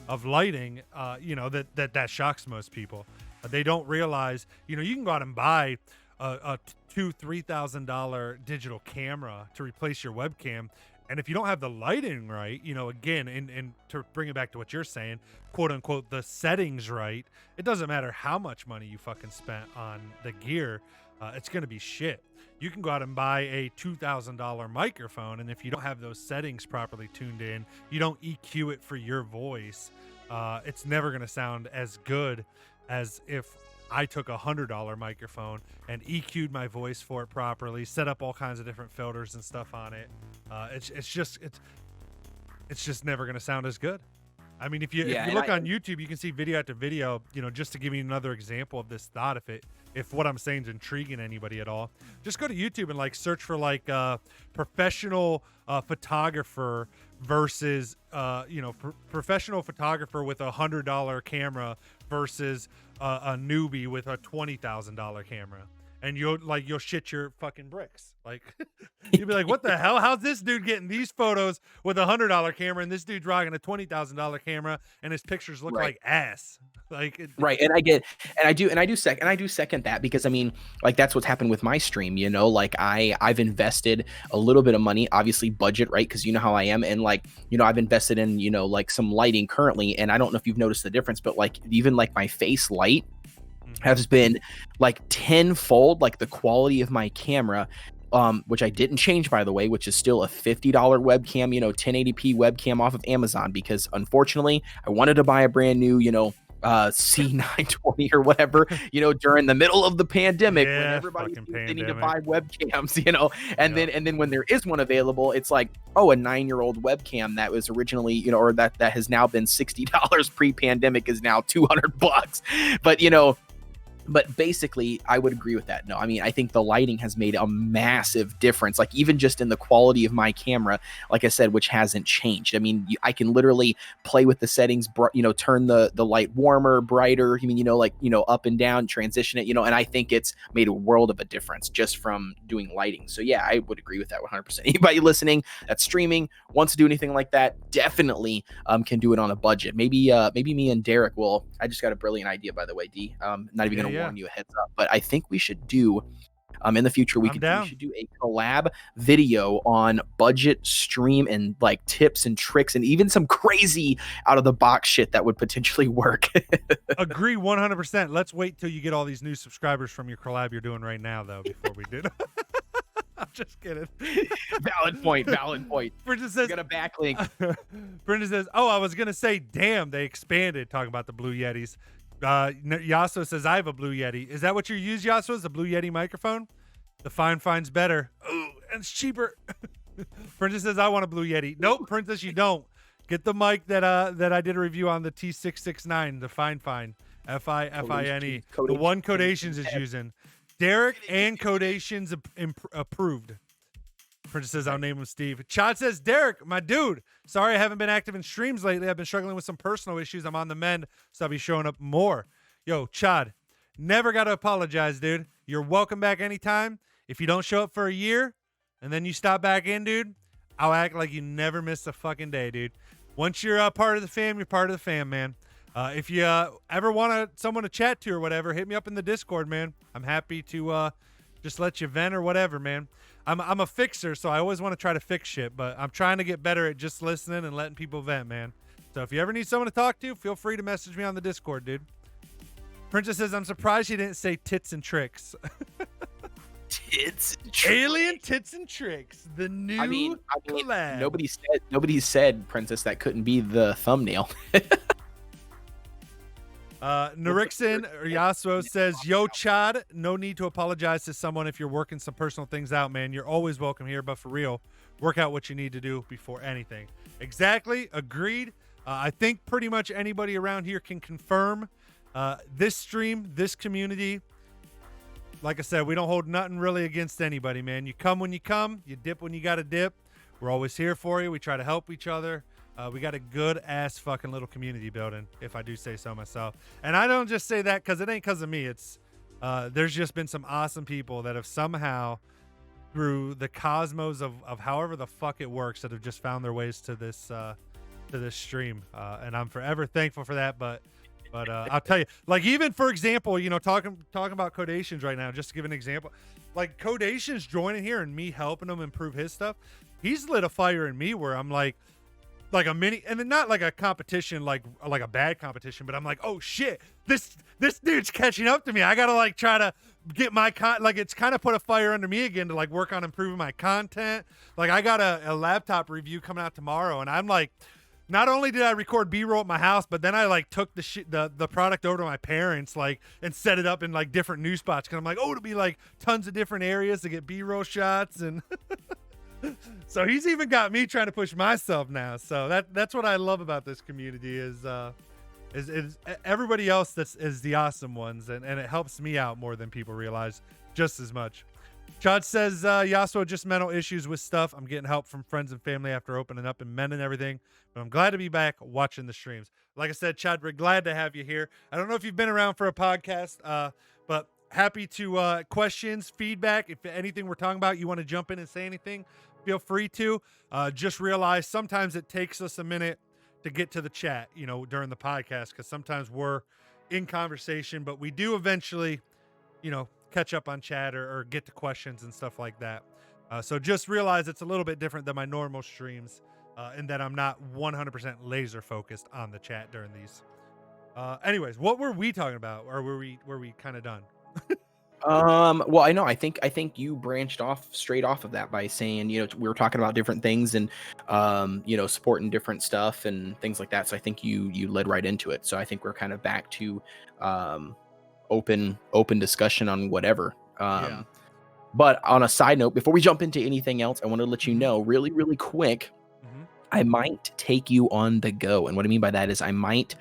of lighting, that shocks most people. They don't realize, you can go out and buy a $2,000-$3,000 digital camera to replace your webcam. And if you don't have the lighting right, again, and to bring it back to what you're saying, quote unquote, the settings right, it doesn't matter how much money you fucking spent on the gear, it's going to be shit. You can go out and buy a $2,000 microphone, and if you don't have those settings properly tuned in, you don't EQ it for your voice, it's never going to sound as good as if I took a $100 microphone and EQ'd my voice for it properly, set up all kinds of different filters and stuff on it. It's just never going to sound as good. I mean, if you look on YouTube, you can see video after video, just to give you another example of this thought, if what I'm saying is intriguing anybody at all, just go to YouTube and search for professional photographer versus professional photographer with $100 camera versus a newbie with a $20,000 camera, and you'll shit your fucking bricks. Like you'll be like, what the hell? How's this dude getting these photos with $100 camera, and this dude's rocking a $20,000 camera, and his pictures look
Right.
like ass? Like
Right. And I do second that, because I mean, like, that's what's happened with my stream, like I've invested a little bit of money, obviously budget, right? Because you know how I am. And like, I've invested in, like some lighting currently. And I don't know if you've noticed the difference, but like even like my face light has been like tenfold, like the quality of my camera, which I didn't change, by the way, which is still a $50 webcam, 1080p webcam off of Amazon, because unfortunately I wanted to buy a brand new, C920 or whatever, during the middle of the pandemic, when everybody's needing to buy webcams, and then when there is one available, it's like, oh, a 9-year-old webcam that was originally, or that has now been $60 pre-pandemic is now $200. But basically, I would agree with that. No, I mean, I think the lighting has made a massive difference, like even just in the quality of my camera, like I said, which hasn't changed. I mean, I can literally play with the settings, turn the light warmer, brighter, up and down, transition it, and I think it's made a world of a difference just from doing lighting. So yeah, I would agree with that 100%. Anybody listening that's streaming, wants to do anything like that, definitely can do it on a budget. Maybe me and Derek will. I just got a brilliant idea, by the way, D. Not even gonna warn you a heads up, but I think we should do in the future we should do a collab video on budget stream and like tips and tricks and even some crazy out of the box shit that would potentially work.
Agree 100%. Let's wait till you get all these new subscribers from your collab you're doing right now, though, before we do it. I'm just kidding.
Valid point.
Brenda says,
got a backlink.
Brenda says, oh, I was gonna say, damn, they expanded, talking about the Blue Yetis. Yasso says, I have a Blue Yeti. Is that what you use, Yasso? Is the Blue Yeti microphone? The fine's better. Ooh, and it's cheaper. Princess says, I want a Blue Yeti. Nope, Princess, you don't. Get the mic that I did a review on, the T669, the fine. Fine. The one Codations is using. Derek and Codations approved. Princess says, I'll name him Steve. Chad says, Derek, my dude, sorry I haven't been active in streams lately. I've been struggling with some personal issues. I'm on the mend, so I'll be showing up more. Yo, Chad, never got to apologize, dude. You're welcome back anytime. If you don't show up for a year and then you stop back in, dude, I'll act like you never missed a fucking day, dude. Once you're a part of the fam, you're part of the fam, man. If you ever want someone to chat to or whatever, hit me up in the Discord, man. I'm happy to just let you vent or whatever, man. I'm a fixer, so I always want to try to fix shit, but I'm trying to get better at just listening and letting people vent, man. So if you ever need someone to talk to, feel free to message me on the Discord, dude. Princess says, I'm surprised she didn't say tits and tricks.
Tits and tricks.
Alien tits and tricks. The new collab.
Nobody said, Princess, that couldn't be the thumbnail.
Narixon or Yasuo says, yo, Chad, no need to apologize to someone if you're working some personal things out, man. You're always welcome here, but for real, work out what you need to do before anything. Exactly. Agreed. I think pretty much anybody around here can confirm this stream, this community. Like I said, we don't hold nothing really against anybody, man. You come when you come, you dip when you got to dip. We're always here for you. We try to help each other. We got a good ass fucking little community building, if I do say so myself. And I don't just say that because it ain't because of me. It's there's just been some awesome people that have somehow, through the cosmos of however the fuck it works, that have just found their ways to this stream. And I'm forever thankful for that. But I'll tell you, like, even for example, talking about Codations right now, just to give an example, like Codations joining here and me helping him improve his stuff, he's lit a fire in me where I'm like a mini, and not like a competition, like a bad competition, but I'm like, oh shit, this dude's catching up to me. I gotta like try to get my like, it's kind of put a fire under me again to like work on improving my content. Like I got a laptop review coming out tomorrow, and I'm like, not only did I record B-roll at my house, but then I like took the product over to my parents, like, and set it up in like different news spots. Cause I'm like, oh, it'll be like tons of different areas to get B-roll shots. And so he's even got me trying to push myself now. So that's what I love about this community is everybody else is the awesome ones. And it helps me out more than people realize, just as much. Chad says, Yasuo, just mental issues with stuff. I'm getting help from friends and family after opening up and mending everything. But I'm glad to be back watching the streams. Like I said, Chad, we're glad to have you here. I don't know if you've been around for a podcast, but happy to questions, feedback. If anything we're talking about, you want to jump in and say anything, feel free to. Just realize sometimes it takes us a minute to get to the chat, during the podcast, because sometimes we're in conversation, but we do eventually, catch up on chat or get to questions and stuff like that. So just realize it's a little bit different than my normal streams, in that I'm not 100% laser focused on the chat during these. Anyways, what were we talking about, or were we kind of done?
Well, I think you branched off straight off of that by saying, we were talking about different things and, supporting different stuff and things like that. So I think you led right into it. So I think we're kind of back to, open discussion on whatever.
Yeah.
But on a side note, before we jump into anything else, I want to let you know really, really quick, I might take you on the go. And what I mean by that is I might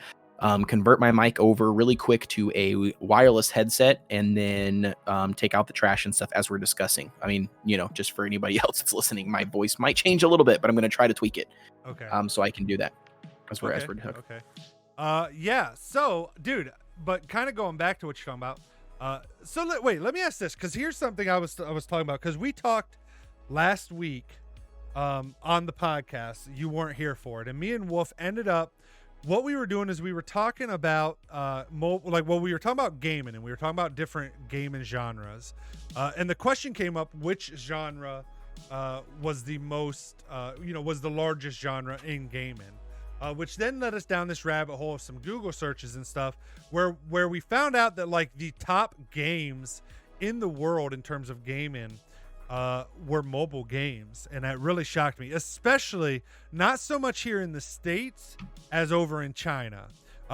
convert my mic over really quick to a wireless headset and then take out the trash and stuff as we're discussing. I mean, just for anybody else that's listening, my voice might change a little bit, but I'm going to try to tweak it.
Okay.
So I can do that as we're
Okay. Yeah. So, dude, but kind of going back to what you're talking about. Let me ask this, because here's something I was talking about, because we talked last week on the podcast. You weren't here for it, and me and Wolf ended up. What we were doing is we were talking about we were talking about gaming, and we were talking about different gaming genres, and the question came up, which genre was the most was the largest genre in gaming, which then led us down this rabbit hole of some Google searches and stuff, where we found out that like the top games in the world in terms of gaming were mobile games, and that really shocked me, especially not so much here in the States as over in China,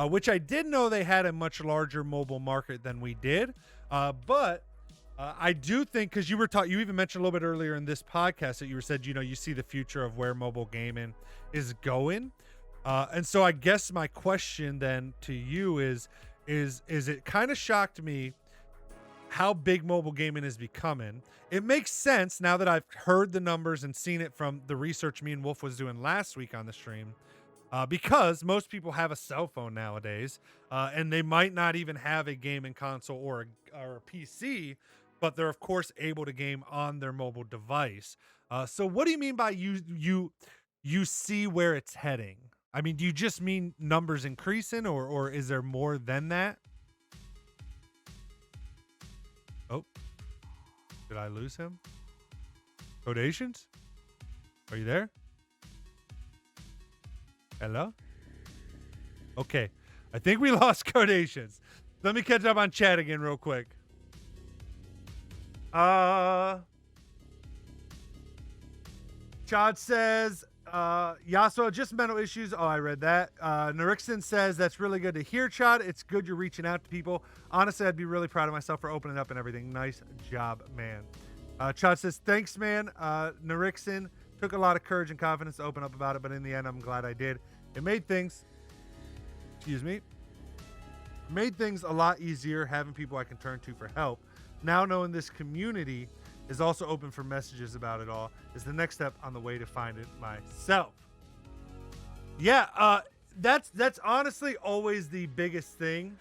which I did know they had a much larger mobile market than we did, but I do think, because you even mentioned a little bit earlier in this podcast that you said you see the future of where mobile gaming is going, and so I guess my question then to you is it kind of shocked me how big mobile gaming is becoming. It makes sense now that I've heard the numbers and seen it from the research me and Wolf was doing last week on the stream, because most people have a cell phone nowadays, and they might not even have a gaming console or a PC, but they're of course able to game on their mobile device. So what do you mean by you see where it's heading? I mean, do you just mean numbers increasing, or is there more than that? Oh, did I lose him? Codations? Are you there? Hello? Okay. I think we lost Codations. Let me catch up on chat again real quick. Chad says, Yasuo, just mental issues. Oh, I read that. Narixon says, that's really good to hear, Chad. It's good you're reaching out to people. Honestly, I'd be really proud of myself for opening up and everything. Nice job, man. Chad says, thanks, man. Narixon, took a lot of courage and confidence to open up about it, but in the end, I'm glad I did. It made things, made things a lot easier having people I can turn to for help. Now knowing this community is also open for messages about it all is the next step on the way to find it myself. Yeah, that's honestly always the biggest thing.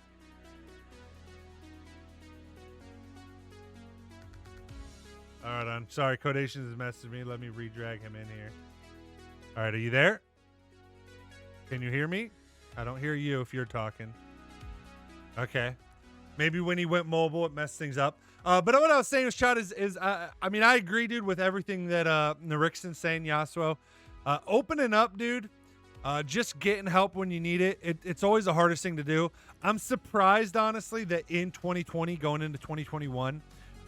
All right, I'm sorry, Codations has messaged me. Let me re-drag him in here. All right, are you there? Can you hear me? I don't hear you if you're talking. Okay. Maybe when he went mobile, it messed things up. But what I was saying was, Chad, I mean, I agree, dude, with everything that Narixon's saying, Yasuo. Opening up, dude, just getting help when you need it. It's always the hardest thing to do. I'm surprised, honestly, that in 2020, going into 2021,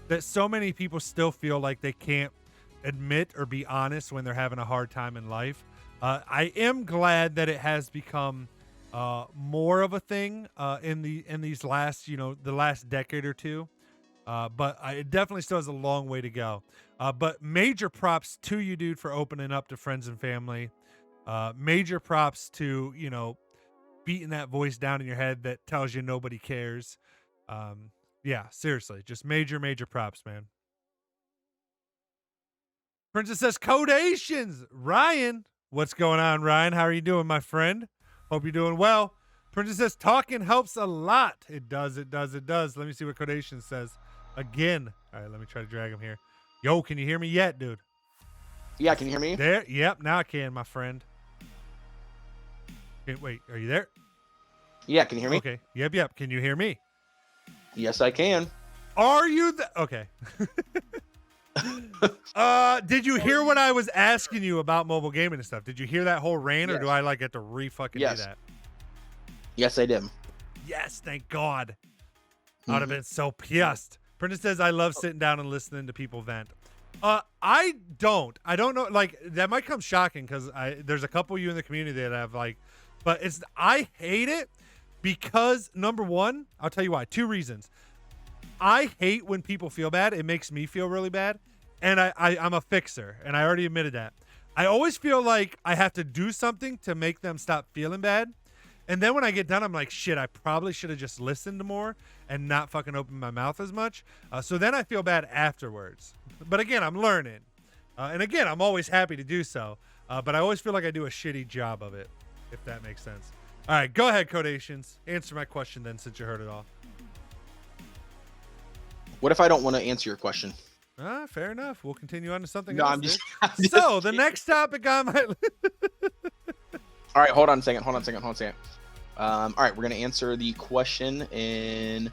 that so many people still feel like they can't admit or be honest when they're having a hard time in life. I am glad that it has become more of a thing in these last, the last decade or two. But it definitely still has a long way to go. But major props to you, dude, for opening up to friends and family. Major props to, beating that voice down in your head that tells you nobody cares. Yeah, seriously, just major props, man. Princess says, Codations! Ryan! What's going on, Ryan? How are you doing, my friend? Hope you're doing well. Princess says talking helps a lot. It does. Let me see what Codation says. Again. All right, let me try to drag him here. Yo, can you hear me yet, dude?
Yeah, can you hear me?
There? Yep, now I can, my friend. Wait, are you there?
Yeah, can you hear me?
Okay. Yep. Can you hear me?
Yes, I can.
Are you okay. Did you hear what I was asking you about mobile gaming and stuff? Did you hear that whole rant, or do I like get to re-fucking do that?
Yes, I did.
Yes, thank God. I would have been so pissed. Princess says, I love sitting down and listening to people vent. I don't know. Like, that might come shocking because there's a couple of you in the community that have but I hate it because, number one, I'll tell you why. 2 reasons. I hate when people feel bad. It makes me feel really bad. And I'm a fixer, and I already admitted that. I always feel like I have to do something to make them stop feeling bad. And then when I get done, I'm like, shit, I probably should have just listened more and not fucking opened my mouth as much. So then I feel bad afterwards. But again, I'm learning. And again, I'm always happy to do so. But I always feel like I do a shitty job of it, if that makes sense. All right, go ahead, Codations. Answer my question then, since you heard it all.
What if I don't want to answer your question?
Fair enough. We'll continue on to something
No,
else.
I'm just
So the next topic on my
All right, hold on a second. All right, we're going to answer the question in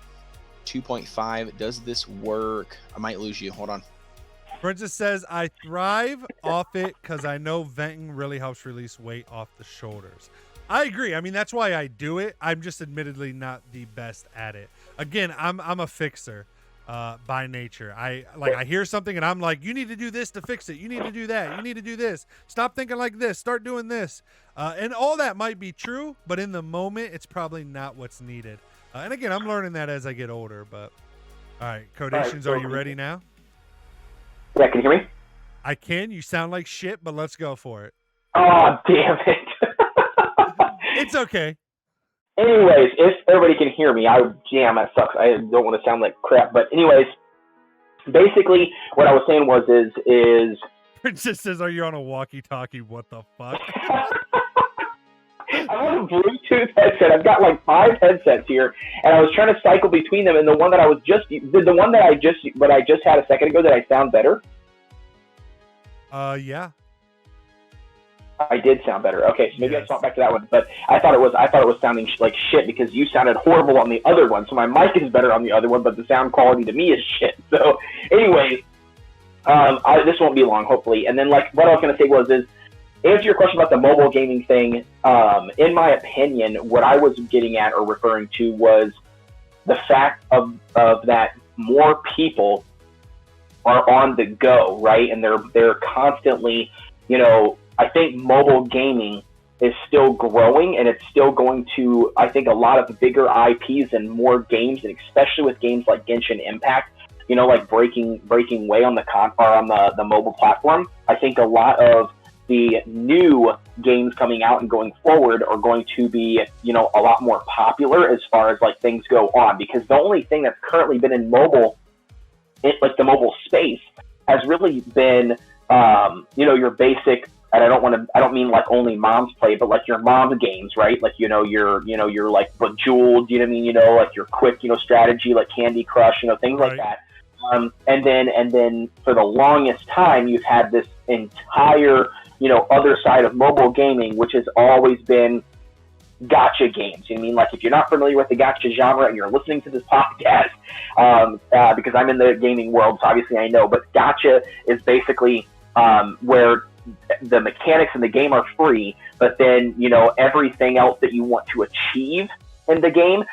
2.5. Does this work? I might lose you. Hold on.
Princess says, I thrive off it because I know venting really helps release weight off the shoulders. I agree. I mean, that's why I do it. I'm just admittedly not the best at it. Again, I'm a fixer by nature. I hear something and I'm like, you need to do this to fix it. You need to do that. You need to do this. Stop thinking like this. Start doing this. And all that might be true, but in the moment, it's probably not what's needed. And again, I'm learning that as I get older. But all right, Codations, are you ready now?
Yeah, can you hear me?
I can. You sound like shit, but let's go for it.
Oh, damn it.
It's okay.
Anyways, if everybody can hear me, damn, that sucks. I don't want to sound like crap. But anyways, basically what I was saying is
Princess says, are you on a walkie-talkie? What the fuck?
I'm on a Bluetooth headset. I've got like 5 headsets here, and I was trying to cycle between them. And the one that I just had a second ago, did I sound better?
Yeah.
I did sound better. Okay, so maybe
yes.
I swap back to that one. But I thought it was sounding like shit because you sounded horrible on the other one. So my mic is better on the other one, but the sound quality to me is shit. So, anyways, this won't be long, hopefully. And then, like, what I was going to say is answer your question about the mobile gaming thing. In my opinion, what I was getting at or referring to was the fact of that more people are on the go, right? And they're constantly, I think mobile gaming is still growing, and it's still going to, I think, a lot of bigger IPs and more games, and especially with games like Genshin Impact, like breaking way on the mobile platform. I think a lot of the new games coming out and going forward are going to be, a lot more popular as far as like things go on, because the only thing that's currently been in mobile, like the mobile space, has really been, your basic. And I don't mean like only moms play, but like your mom games, right? Like, you're like Bejeweled, you know what I mean? Like your quick, strategy, like Candy Crush, things
right.
like that. And then for the longest time, you've had this entire, other side of mobile gaming, which has always been gacha games. You know what I mean? Like, if you're not familiar with the gacha genre and you're listening to this podcast, because I'm in the gaming world, so obviously I know, but gacha is basically where the mechanics in the game are free, but then, everything else that you want to achieve in the game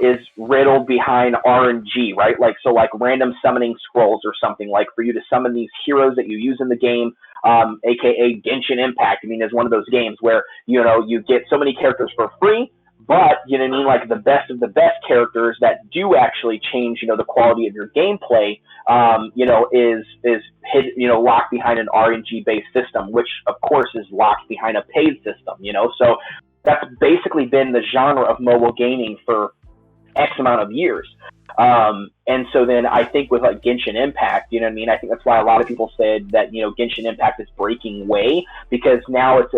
is riddled behind RNG, right? Like, so like random summoning scrolls or something, like for you to summon these heroes that you use in the game, aka Genshin Impact, is one of those games where, you get so many characters for free, but, like the best of the best characters that do actually change, the quality of your gameplay, is hid, locked behind an RNG-based system, which of course is locked behind a paid system, so that's basically been the genre of mobile gaming for X amount of years. And so then I think with like Genshin Impact, I think that's why a lot of people said that, Genshin Impact is breaking way, because now it's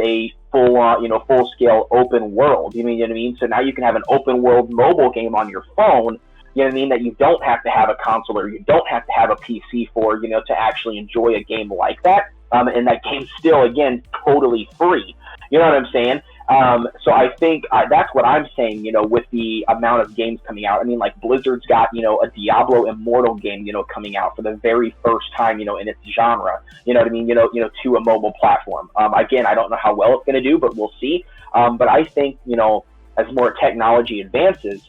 full scale open world. You know what I mean? So now you can have an open world mobile game on your phone. You know what I mean? That you don't have to have a console or you don't have to have a PC for, to actually enjoy a game like that. And that game's still, again, totally free. You know what I'm saying? So I think that's what I'm saying, with the amount of games coming out. I mean, like Blizzard's got, a Diablo Immortal game, coming out for the very first time, in its genre, you know what I mean? To a mobile platform. Again, I don't know how well it's going to do, but we'll see. But I think, as more technology advances,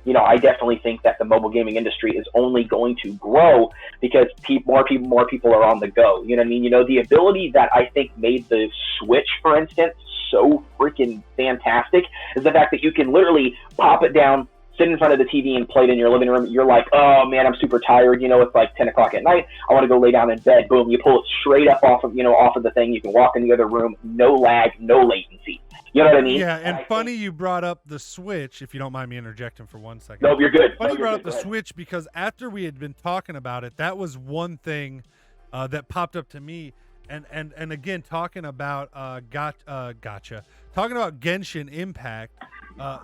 I definitely think that the mobile gaming industry is only going to grow because more people are on the go. You know what I mean? The ability that I think made the Switch, for instance, so freaking fantastic is the fact that you can literally pop it down, sit in front of the TV and play it in your living room. You're like, oh man, I'm super tired. It's like 10 o'clock at night. I want to go lay down in bed. Boom, you pull it straight up off of the thing. You can walk in the other room, no lag, no latency. You know what I mean?
Yeah, and funny you brought up the Switch, if you don't mind me interjecting for 1 second.
No, you're good.
Funny you brought up the Switch because after we had been talking about it, that was one thing that popped up to me. And again, talking about talking about Genshin Impact,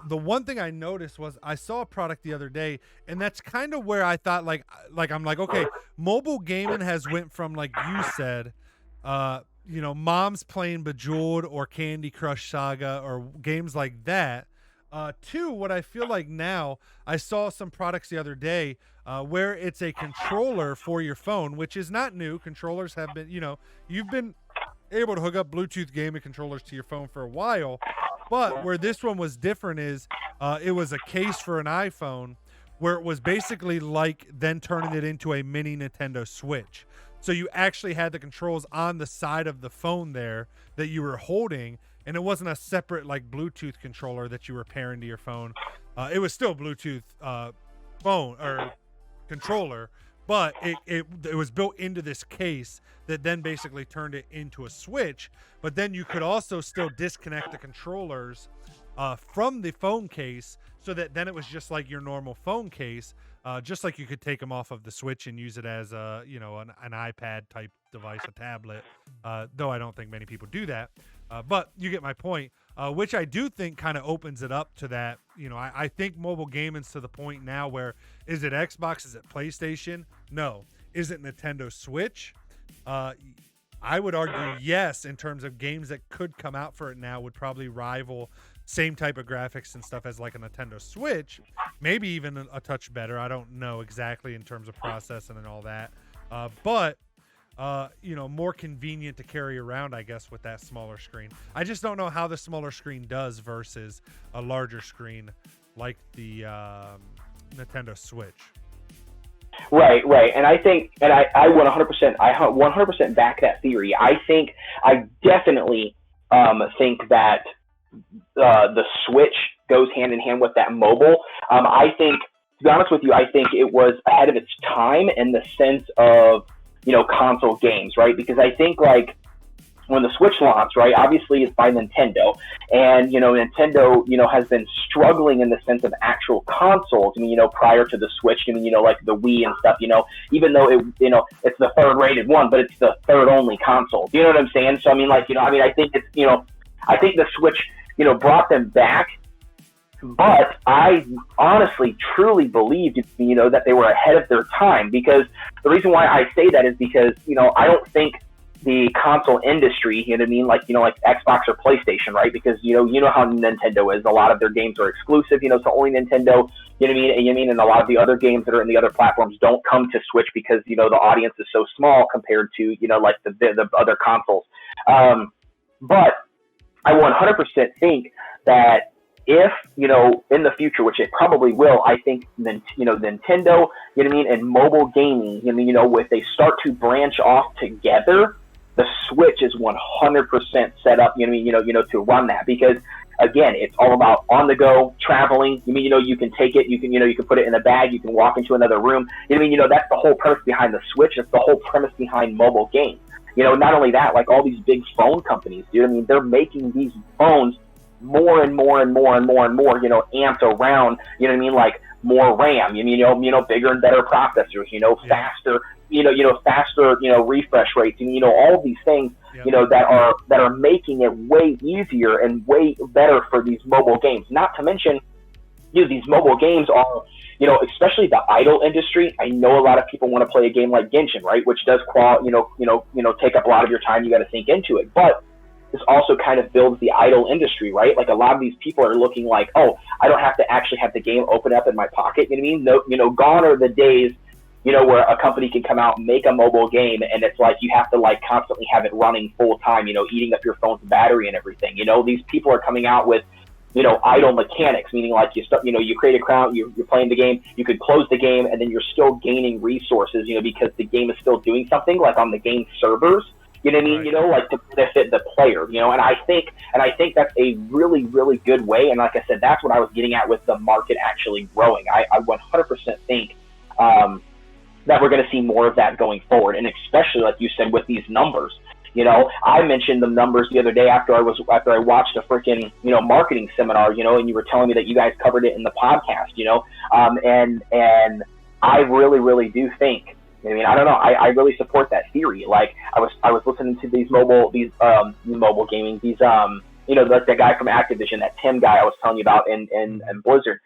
the one thing I noticed was I saw a product the other day, and that's kind of where I thought like I'm like, okay, mobile gaming has went from, like you said, moms playing Bejeweled or Candy Crush Saga or games like that, to what I feel like now. I saw some products the other day where it's a controller for your phone, which is not new. Controllers have been, you've been able to hook up Bluetooth gaming controllers to your phone for a while, but where this one was different is it was a case for an iPhone where it was basically like then turning it into a mini Nintendo Switch. So you actually had the controls on the side of the phone there that you were holding, and it wasn't a separate like Bluetooth controller that you were pairing to your phone. It was still Bluetooth phone or controller, but it was built into this case that then basically turned it into a Switch. But then you could also still disconnect the controllers from the phone case, so that then it was just like your normal phone case. Just like you could take them off of the Switch and use it as an iPad type device, a tablet, though I don't think many people do that. But you get my point, which I do think kind of opens it up to that. I think mobile gaming's to the point now where, is it Xbox? Is it PlayStation? No. Is it Nintendo Switch? I would argue yes, in terms of games that could come out for it now would probably rival same type of graphics and stuff as like a Nintendo Switch, maybe even a touch better. I don't know exactly in terms of processing and all that, but more convenient to carry around, I guess, with that smaller screen. I just don't know how the smaller screen does versus a larger screen like the Nintendo Switch.
Right. And I think, and I 100% back that theory. I definitely think that the Switch goes hand in hand with that mobile. I think, to be honest with you, I think it was ahead of its time in the sense of, console games, right? Because I think, like, when the Switch launched, right, obviously it's by Nintendo, and, Nintendo, has been struggling in the sense of actual consoles. I mean, prior to the Switch, like the Wii and stuff, even though it's the third rated one, but it's the third only console. Do you know what I'm saying? So, I mean, like, I think it's, I think the Switch, brought them back, but I honestly, truly believed, that they were ahead of their time, because the reason why I say that is because, I don't think the console industry, like Xbox or PlayStation, right? Because, how Nintendo is. A lot of their games are exclusive, so only Nintendo, and a lot of the other games that are in the other platforms don't come to Switch because, the audience is so small compared to, like the other consoles. But I 100% think that if, in the future, which it probably will, I think, Nintendo, and mobile gaming, if they start to branch off together, the Switch is 100% set up, to run that, because again, it's all about on the go traveling. You can take it, you can put it in a bag, you can walk into another room. That's the whole premise behind the Switch. It's the whole premise behind mobile games. Not only that, like all these big phone companies, dude, they're making these phones more and more, amped around, like more RAM, bigger and better processors, faster, faster, refresh rates, and, all of these things. you know, that are making it way easier and way better for these mobile games. Not to mention, you know, these mobile games are, you know, especially the idle industry. I know a lot of people want to play a game like Genshin, right, which does take up a lot of your time. You got to think into it, but this also kind of builds the idle industry, right? Like a lot of these people are looking like, oh, I don't have to actually have the game open up in my pocket. You know what I mean? No, you know, gone are the days, you know, where a company can come out and make a mobile game and it's like you have to like constantly have it running full time, you know, eating up your phone's battery and everything. You know, these people are coming out with, you know, idle mechanics, meaning like you start, you know, you create a account, you're playing the game, you could close the game and then you're still gaining resources, you know, because the game is still doing something like on the game servers. You know what I mean?
Right.
You know, like to benefit the player, you know, and I think that's a really, really good way. And like I said, that's what I was getting at with the market actually growing. I 100% think that we're going to see more of that going forward. And especially, like you said, with these numbers, you know, I mentioned the numbers the other day after I watched a freaking, you know, marketing seminar, you know, and you were telling me that you guys covered it in the podcast, you know, and I really, really do think, I mean, I don't know. I really support that theory. Like I was listening to these mobile gaming, you know, like the guy from Activision, that Tim guy I was telling you about in Blizzard,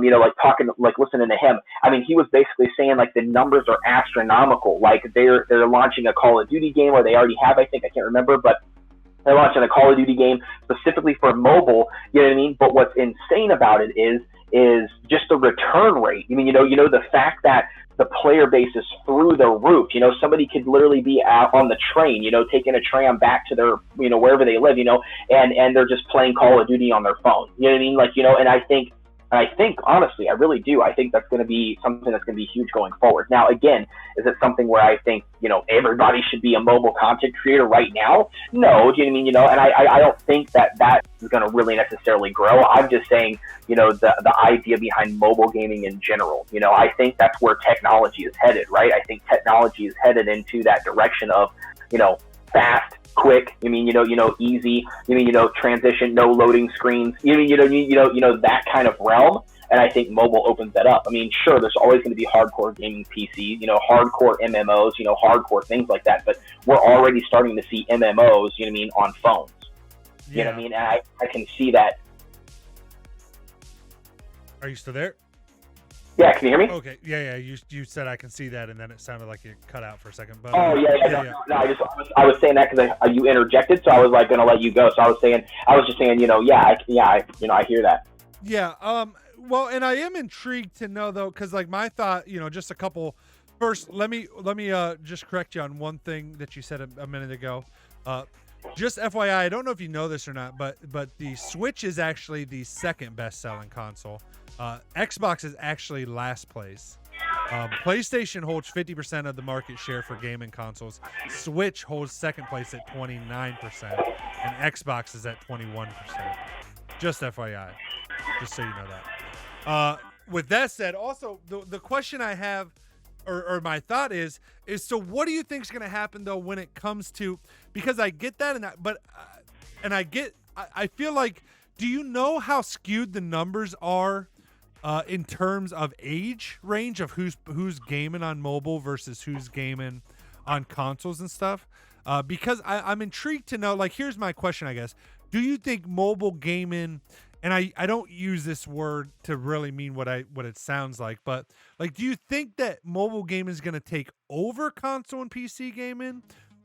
you know, like talking, like listening to him. I mean, he was basically saying like the numbers are astronomical. Like they're launching a Call of Duty game, or they already have, I think, I can't remember, but they're launching a Call of Duty game specifically for mobile. You know what I mean? But what's insane about it is just the return rate. I mean, you know the fact that the player base is through the roof. You know, somebody could literally be out on the train, you know, taking a tram back to their, you know, wherever they live, you know, and they're just playing Call of Duty on their phone. You know what I mean? Like, you know, and I think honestly, I really do. I think that's going to be something that's going to be huge going forward. Now, again, is it something where I think, you know, everybody should be a mobile content creator right now? No, do you know what I mean? You know, and I don't think that is going to really necessarily grow. I'm just saying, you know, the idea behind mobile gaming in general, you know, I think that's where technology is headed, right? I think technology is headed into that direction of, you know, fast, quick, you know, easy, you know, transition, no loading screens, you know, that kind of realm. And I think mobile opens that up. I mean, sure, there's always going to be hardcore gaming PCs, you know, hardcore MMOs, you know, hardcore things like that. But we're already starting to see MMOs, you know what I mean, on phones. You know what I mean? And I can see that.
Are you still there?
Yeah, can you hear me?
Okay, yeah. You said I can see that, and then it sounded like you cut out for a second. But
No, I was saying that because you interjected, so I was like going to let you go. So I was just saying, you know, I hear that.
Yeah. Well, and I am intrigued to know though, because like my thought, you know, just a couple. First, let me just correct you on one thing that you said a minute ago. Just FYI, I don't know if you know this or not, but the Switch is actually the second best-selling console. Xbox is actually last place. PlayStation holds 50% of the market share for gaming consoles. Switch holds second place at 29%, and Xbox is at 21%. Just FYI, just so you know that. With that said, also the question I have, or my thought is so what do you think is going to happen though when it comes to, because I get that I feel like, do you know how skewed the numbers are in terms of age range of who's gaming on mobile versus who's gaming on consoles and stuff? Because I'm intrigued to know, like, here's my question, I guess. Do you think mobile gaming, and I don't use this word to really mean what it sounds like, but like, do you think that mobile gaming is going to take over console and PC gaming,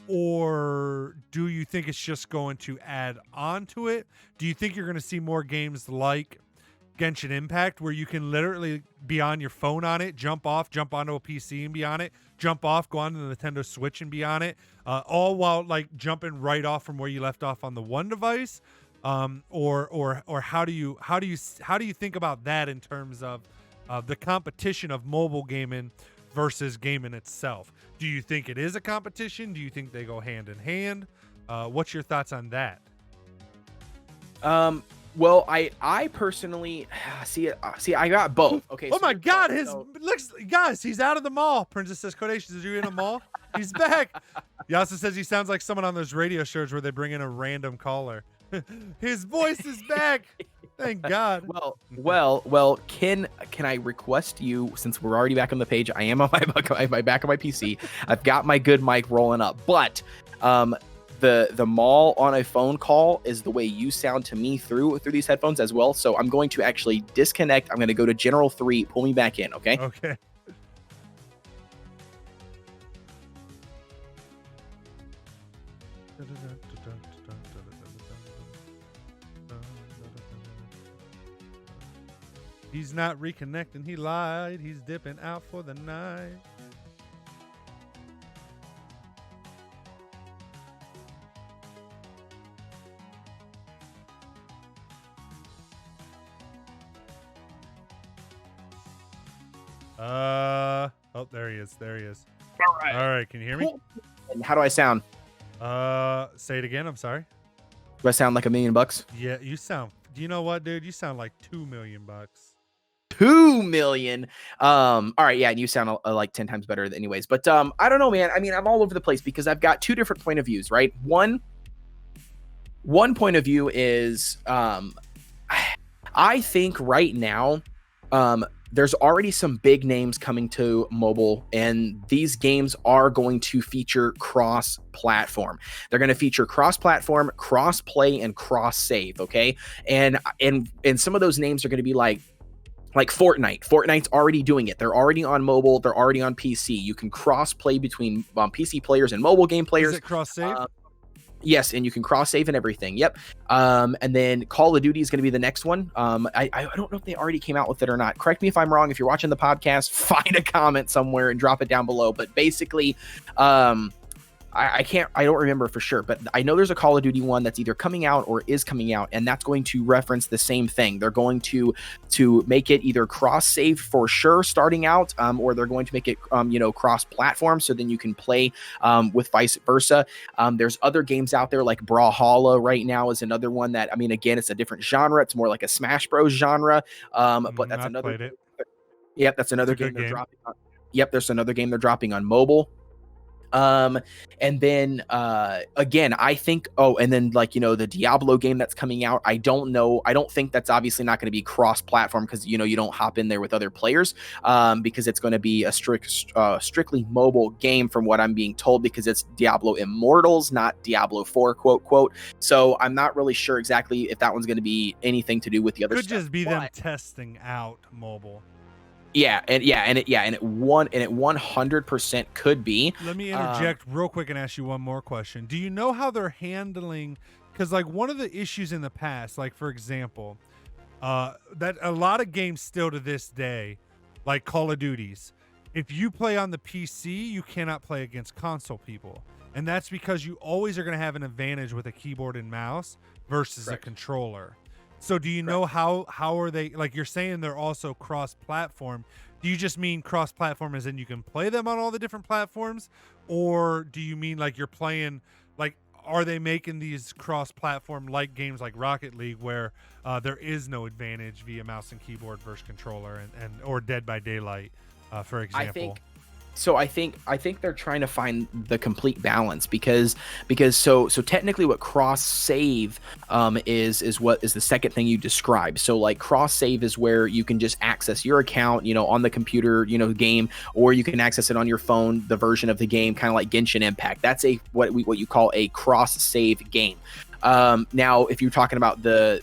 or do you think it's just going to add on to it? Do you think you're going to see more games like Genshin Impact, where you can literally be on your phone on it, jump onto a PC and be on it, jump off, go on to the Nintendo Switch and be on it, all while like jumping right off from where you left off on the one device? Or how do you think about that in terms of the competition of mobile gaming versus gaming itself? Do you think it is a competition? Do you think they go hand in hand? What's your thoughts on that?
Well, I personally see I got both. Okay.
Oh my God! Guys, he's out of the mall. Princess says, "Codacious, is you in a mall?" He's back. He also says he sounds like someone on those radio shows where they bring in a random caller. His voice is back. Thank God.
Well, can I request you, since we're already back on the page, I am on my back on my PC. I've got my good mic rolling up, but the mall on a phone call is the way you sound to me through these headphones as well. So I'm going to actually disconnect. I'm going to go to General 3, pull me back in, okay?
Okay. He's not reconnecting. He lied. He's dipping out for the night. Oh, there he is. There he is. All right. Can you hear me?
Cool. And how do I sound?
Say it again. I'm sorry.
Do I sound like $1 million?
Yeah, you sound. Do you know what, dude? You sound like $2 million.
2 million. All right, yeah, and you sound like 10 times better anyways. But I don't know, man. I mean, I'm all over the place because I've got two different point of views, right? One point of view is I think right now there's already some big names coming to mobile, and these games are going to feature cross-platform. They're going to feature cross-platform, cross-play, and cross-save, okay? And some of those names are going to be like Fortnite. Fortnite's already doing it. They're already on mobile. They're already on PC. You can cross-play between PC players and mobile game players.
Is it cross-save?
Yes, and you can cross-save and everything. Yep. And then Call of Duty is going to be the next one. I don't know if they already came out with it or not. Correct me if I'm wrong. If you're watching the podcast, find a comment somewhere and drop it down below. But basically, I don't remember for sure, but I know there's a Call of Duty one that's either coming out or is coming out, and that's going to reference the same thing. They're going to make it either cross-save for sure starting out, or they're going to make it cross-platform, so then you can play with vice versa. There's other games out there like Brawlhalla right now is another one that, I mean, again, it's a different genre. It's more like a Smash Bros genre, but that's another. Yep, that's another game they're dropping on. Yep, there's another game they're dropping on mobile. And then again, I think and then the Diablo game that's coming out, I don't know, I don't think that's obviously not going to be cross-platform because you don't hop in there with other players, because it's going to be a strictly mobile game from what I'm being told, because it's Diablo Immortals, not Diablo 4, quote. So I'm not really sure exactly if that one's going to be anything to do with the other
Could
stuff.
just be them testing out mobile.
And it 100% could be.
Let me interject real quick and ask you one more question. Do you know how they're handling? Because one of the issues in the past, for example, that a lot of games still to this day, like Call of Duties, if you play on the PC, you cannot play against console people, and that's because you always are going to have an advantage with a keyboard and mouse versus a controller. So do you know how are they, you're saying they're also cross-platform? Do you just mean cross-platform as in you can play them on all the different platforms? Or do you mean you're playing, are they making these cross-platform games like Rocket League where there is no advantage via mouse and keyboard versus controller or Dead by Daylight, for example?
I think they're trying to find the complete balance because so technically what cross save is what is the second thing you described. So cross save is where you can just access your account, on the computer, game, or you can access it on your phone, the version of the game, kind of like Genshin Impact. That's what you call a cross save game. Now if you're talking about the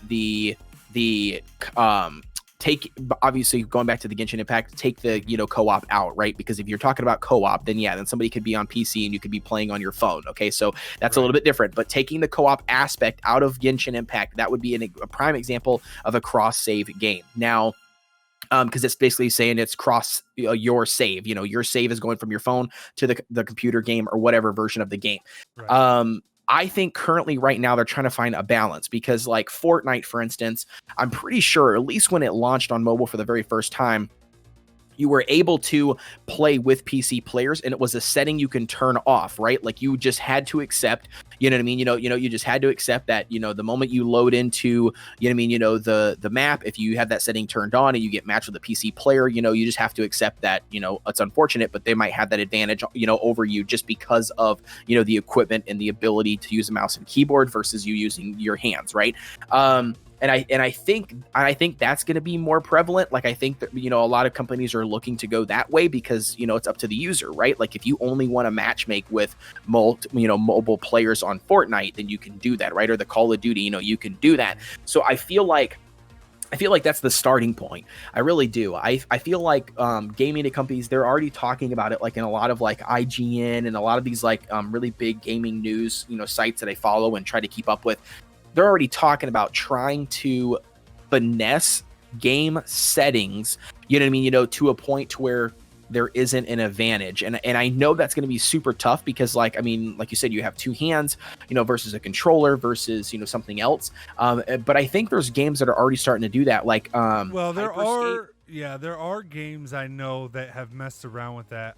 take, obviously going back to the Genshin Impact, take the co-op out, right? Because if you're talking about co-op, then somebody could be on PC and you could be playing on your phone. Okay, so that's a little bit different. But taking the co-op aspect out of Genshin Impact, that would be a prime example of a cross-save game. Now, because it's basically saying it's cross your save. Your save is going from your phone to the computer game or whatever version of the game. Right. I think currently right now they're trying to find a balance because Fortnite, for instance, I'm pretty sure, at least when it launched on mobile for the very first time, you were able to play with PC players, and it was a setting you can turn off, right? You just had to accept, you know what I mean? You just had to accept that, the moment you load into, the map, if you have that setting turned on and you get matched with a PC player, you just have to accept that, it's unfortunate, but they might have that advantage, over you just because of, the equipment and the ability to use a mouse and keyboard versus you using your hands, right? And I think that's going to be more prevalent. Like I think that, you know, a lot of companies are looking to go that way because, you know, it's up to the user, right? Like if you only want to matchmake with mobile players on Fortnite, then you can do that, right? Or the Call of Duty, you know, you can do that. So I feel like that's the starting point. I really do. I feel like gaming companies, they're already talking about it, like in a lot of like IGN and a lot of these like really big gaming news, you know, sites that I follow and try to keep up with. They're already talking about trying to finesse game settings, you know what I mean, you know, to a point to where there isn't an advantage. And I know that's going to be super tough because, like, I mean, like you said, you have two hands, you know, versus a controller versus, you know, something else. But I think there's games that are already starting to do that. Like,
well, there are games I know that have messed around with that.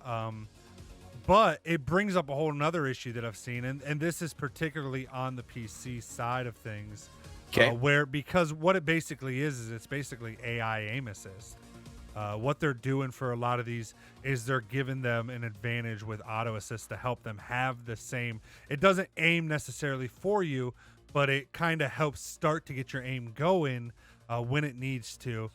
But it brings up a whole nother issue that I've seen, and this is particularly on the PC side of things.
Okay.
Because what it basically is it's basically AI aim assist. What they're doing for a lot of these is they're giving them an advantage with auto assist to help them have the same. It doesn't aim necessarily for you, but it kind of helps start to get your aim going when it needs to.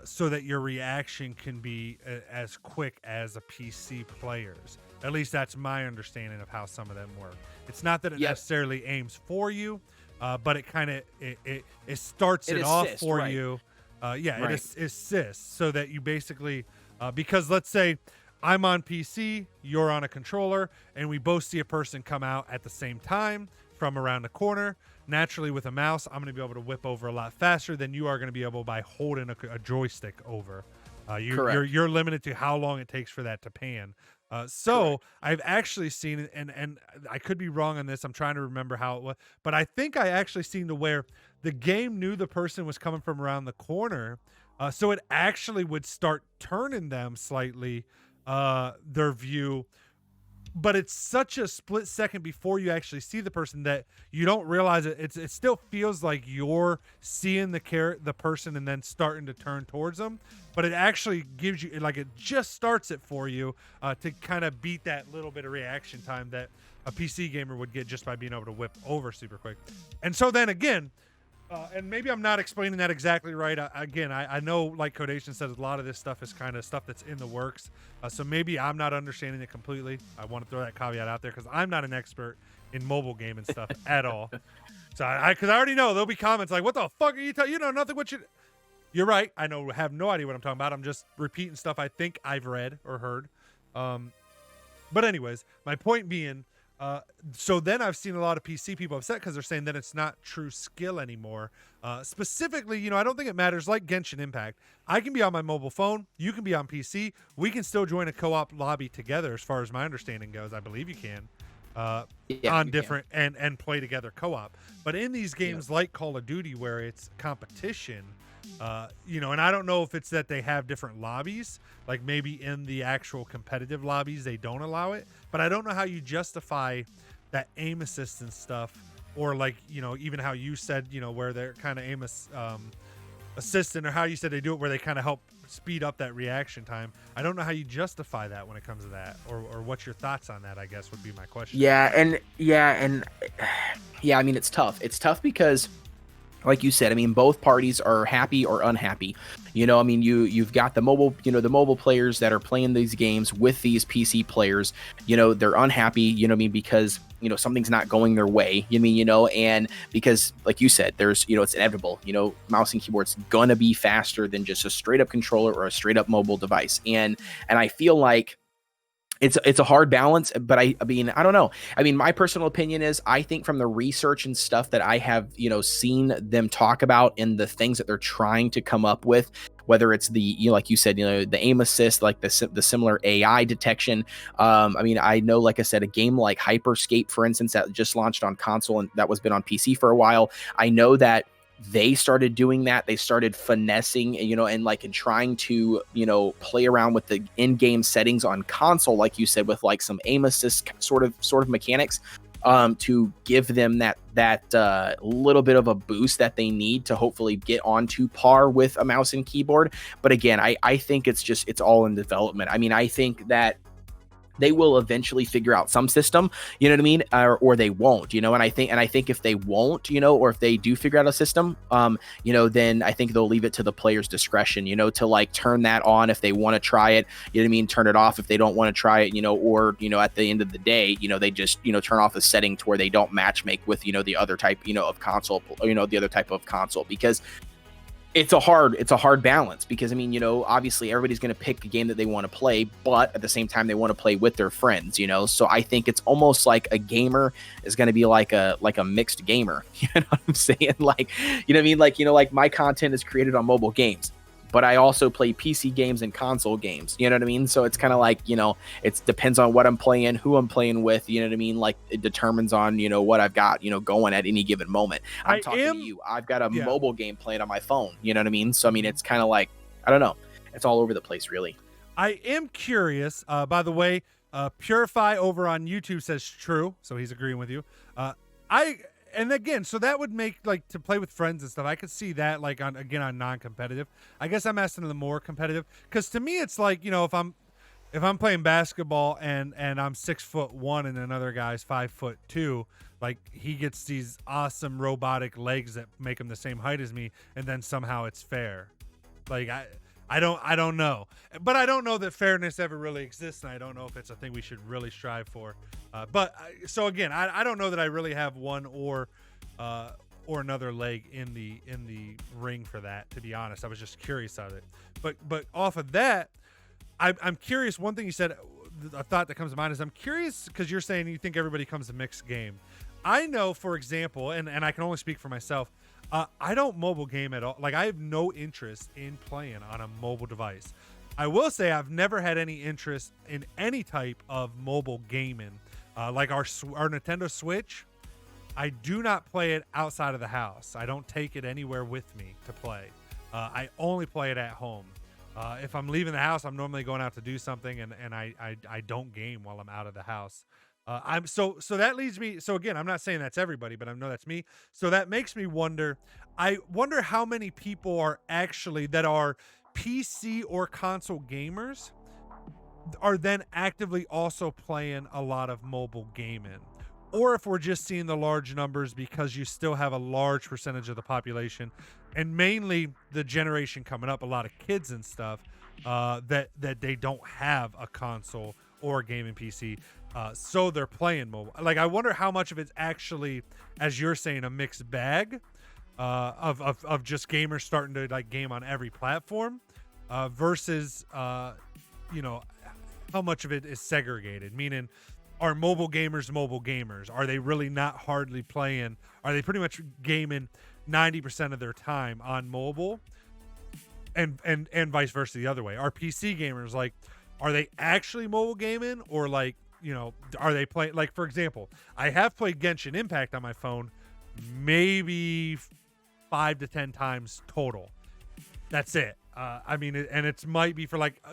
So that your reaction can be as quick as a PC player's. At least that's my understanding of how some of them work. It's not that it necessarily aims for you, but it kind of it starts it off for
right.
you. It assists so that you basically because let's say I'm on PC, you're on a controller, and we both see a person come out at the same time from around the corner. Naturally, with a mouse, I'm going to be able to whip over a lot faster than you are going to be able by holding a joystick over. You're limited to how long it takes for that to pan. So I've actually seen it, and I could be wrong on this. I'm trying to remember how it was, but I think I actually seen to where the game knew the person was coming from around the corner, so it actually would start turning them slightly, their view. But it's such a split second before you actually see the person that you don't realize it. It still feels like you're seeing the person and then starting to turn towards them. But it actually gives you, like, it just starts it for you to kind of beat that little bit of reaction time that a PC gamer would get just by being able to whip over super quick. And so then again, and maybe I'm not explaining that exactly right. I know, like Codation says, a lot of this stuff is kind of stuff that's in the works. So maybe I'm not understanding it completely. I want to throw that caveat out there because I'm not an expert in mobile gaming stuff at all. So because I already know there'll be comments like, "What the fuck are you talking? You know nothing. What you?" You're right. I have no idea what I'm talking about. I'm just repeating stuff I think I've read or heard. But anyways, my point being. So then I've seen a lot of PC people upset because they're saying that it's not true skill anymore. Specifically, you know, I don't think it matters. Like Genshin Impact, I can be on my mobile phone, you can be on PC, we can still join a co-op lobby together. As far as my understanding goes, I believe you can on different and play together co-op. But in these games like Call of Duty, where it's competition. You know, and I don't know if it's that they have different lobbies, like maybe in the actual competitive lobbies they don't allow it, but I don't know how you justify that aim assist and stuff, or like, you know, even how you said, you know, where they're kind of aim assistant, or how you said they do it where they kind of help speed up that reaction time. I don't know how you justify that when it comes to that, or what's your thoughts on that, I guess would be my question.
I mean, it's tough because, like you said, I mean, both parties are happy or unhappy. You know, I mean, you've got the mobile players that are playing these games with these PC players. You know, they're unhappy, you know what I mean, because, you know, something's not going their way. You mean, you know, and because, like you said, there's, you know, it's inevitable. You know, mouse and keyboard's gonna be faster than just a straight up controller or a straight up mobile device. And I feel like it's a hard balance, but I mean, I don't know. I mean, my personal opinion is I think from the research and stuff that I have, you know, seen them talk about and the things that they're trying to come up with, whether it's the, you know, like you said, you know, the aim assist, like the similar AI detection. I mean, I know, like I said, a game like Hyperscape, for instance, that just launched on console and that was been on PC for a while. I know that they started doing that. They started finessing, you know, and trying to, you know, play around with the in-game settings on console, like you said, with like some aim assist sort of mechanics, to give them that little bit of a boost that they need to hopefully get onto par with a mouse and keyboard. But again, I think it's all in development. I mean, I think that they will eventually figure out some system, you know what I mean? Or they won't, you know, and I think if they won't, you know, or if they do figure out a system, you know, then I think they'll leave it to the player's discretion, you know, to like turn that on if they want to try it, you know what I mean? Turn it off if they don't want to try it, you know, or, you know, at the end of the day, you know, they just, you know, turn off a setting to where they don't match make with, you know, the other type, you know, of console, you know, the other type of console, because it's a hard balance, because I mean, you know, obviously everybody's going to pick the game that they want to play, but at the same time they want to play with their friends, you know. So I think it's almost like a gamer is going to be like a mixed gamer. You know what I'm saying? Like, you know what I mean? Like, you know, like my content is created on mobile games, but I also play PC games and console games. You know what I mean? So it's kind of like, you know, it depends on what I'm playing, who I'm playing with. You know what I mean? Like it determines on, you know, what I've got, you know, going at any given moment. I'm talking to you. I've got a mobile game playing on my phone. You know what I mean? So I mean, it's kind of like, I don't know. It's all over the place, really.
I am curious. By the way, Purify over on YouTube says true, so he's agreeing with you. And again, so that would make like to play with friends and stuff. I could see that like on non-competitive. I guess I'm asking the more competitive, because to me it's like, you know, if I'm playing basketball and I'm 6'1" and another guy's 5'2", like he gets these awesome robotic legs that make him the same height as me, and then somehow it's fair. Like I don't know, but I don't know that fairness ever really exists, and I don't know if it's a thing we should really strive for. So again, I don't know that I really have one or another leg in the ring for that, to be honest. I was just curious of it. But off of that, I'm curious. One thing you said, a thought that comes to mind is I'm curious because you're saying you think everybody comes to mixed game. I know, for example, and I can only speak for myself. I don't mobile game at all. Like I have no interest in playing on a mobile device. I will say I've never had any interest in any type of mobile gaming. Like our Nintendo Switch, I do not play it outside of the house. I don't take it anywhere with me to play. I only play it at home. If I'm leaving the house, I'm normally going out to do something, and I don't game while I'm out of the house. So that leads me. So again, I'm not saying that's everybody, but I know that's me. So that makes me wonder. I wonder how many people are actually that are PC or console gamers are then actively also playing a lot of mobile gaming, or if we're just seeing the large numbers because you still have a large percentage of the population, and mainly the generation coming up, a lot of kids and stuff, that they don't have a console or a gaming PC, so they're playing mobile. Like I wonder how much of it's actually, as you're saying, a mixed bag of just gamers starting to like game on every platform, versus you know, how much of it is segregated, meaning are mobile gamers? Are they really not hardly playing? Are they pretty much gaming 90% of their time on mobile, and vice versa the other way? Are PC gamers, like, are they actually mobile gaming, or like, you know, are they playing, like, for example, I have played Genshin Impact on my phone maybe 5 to 10 times total. That's it. I mean, and it might be for like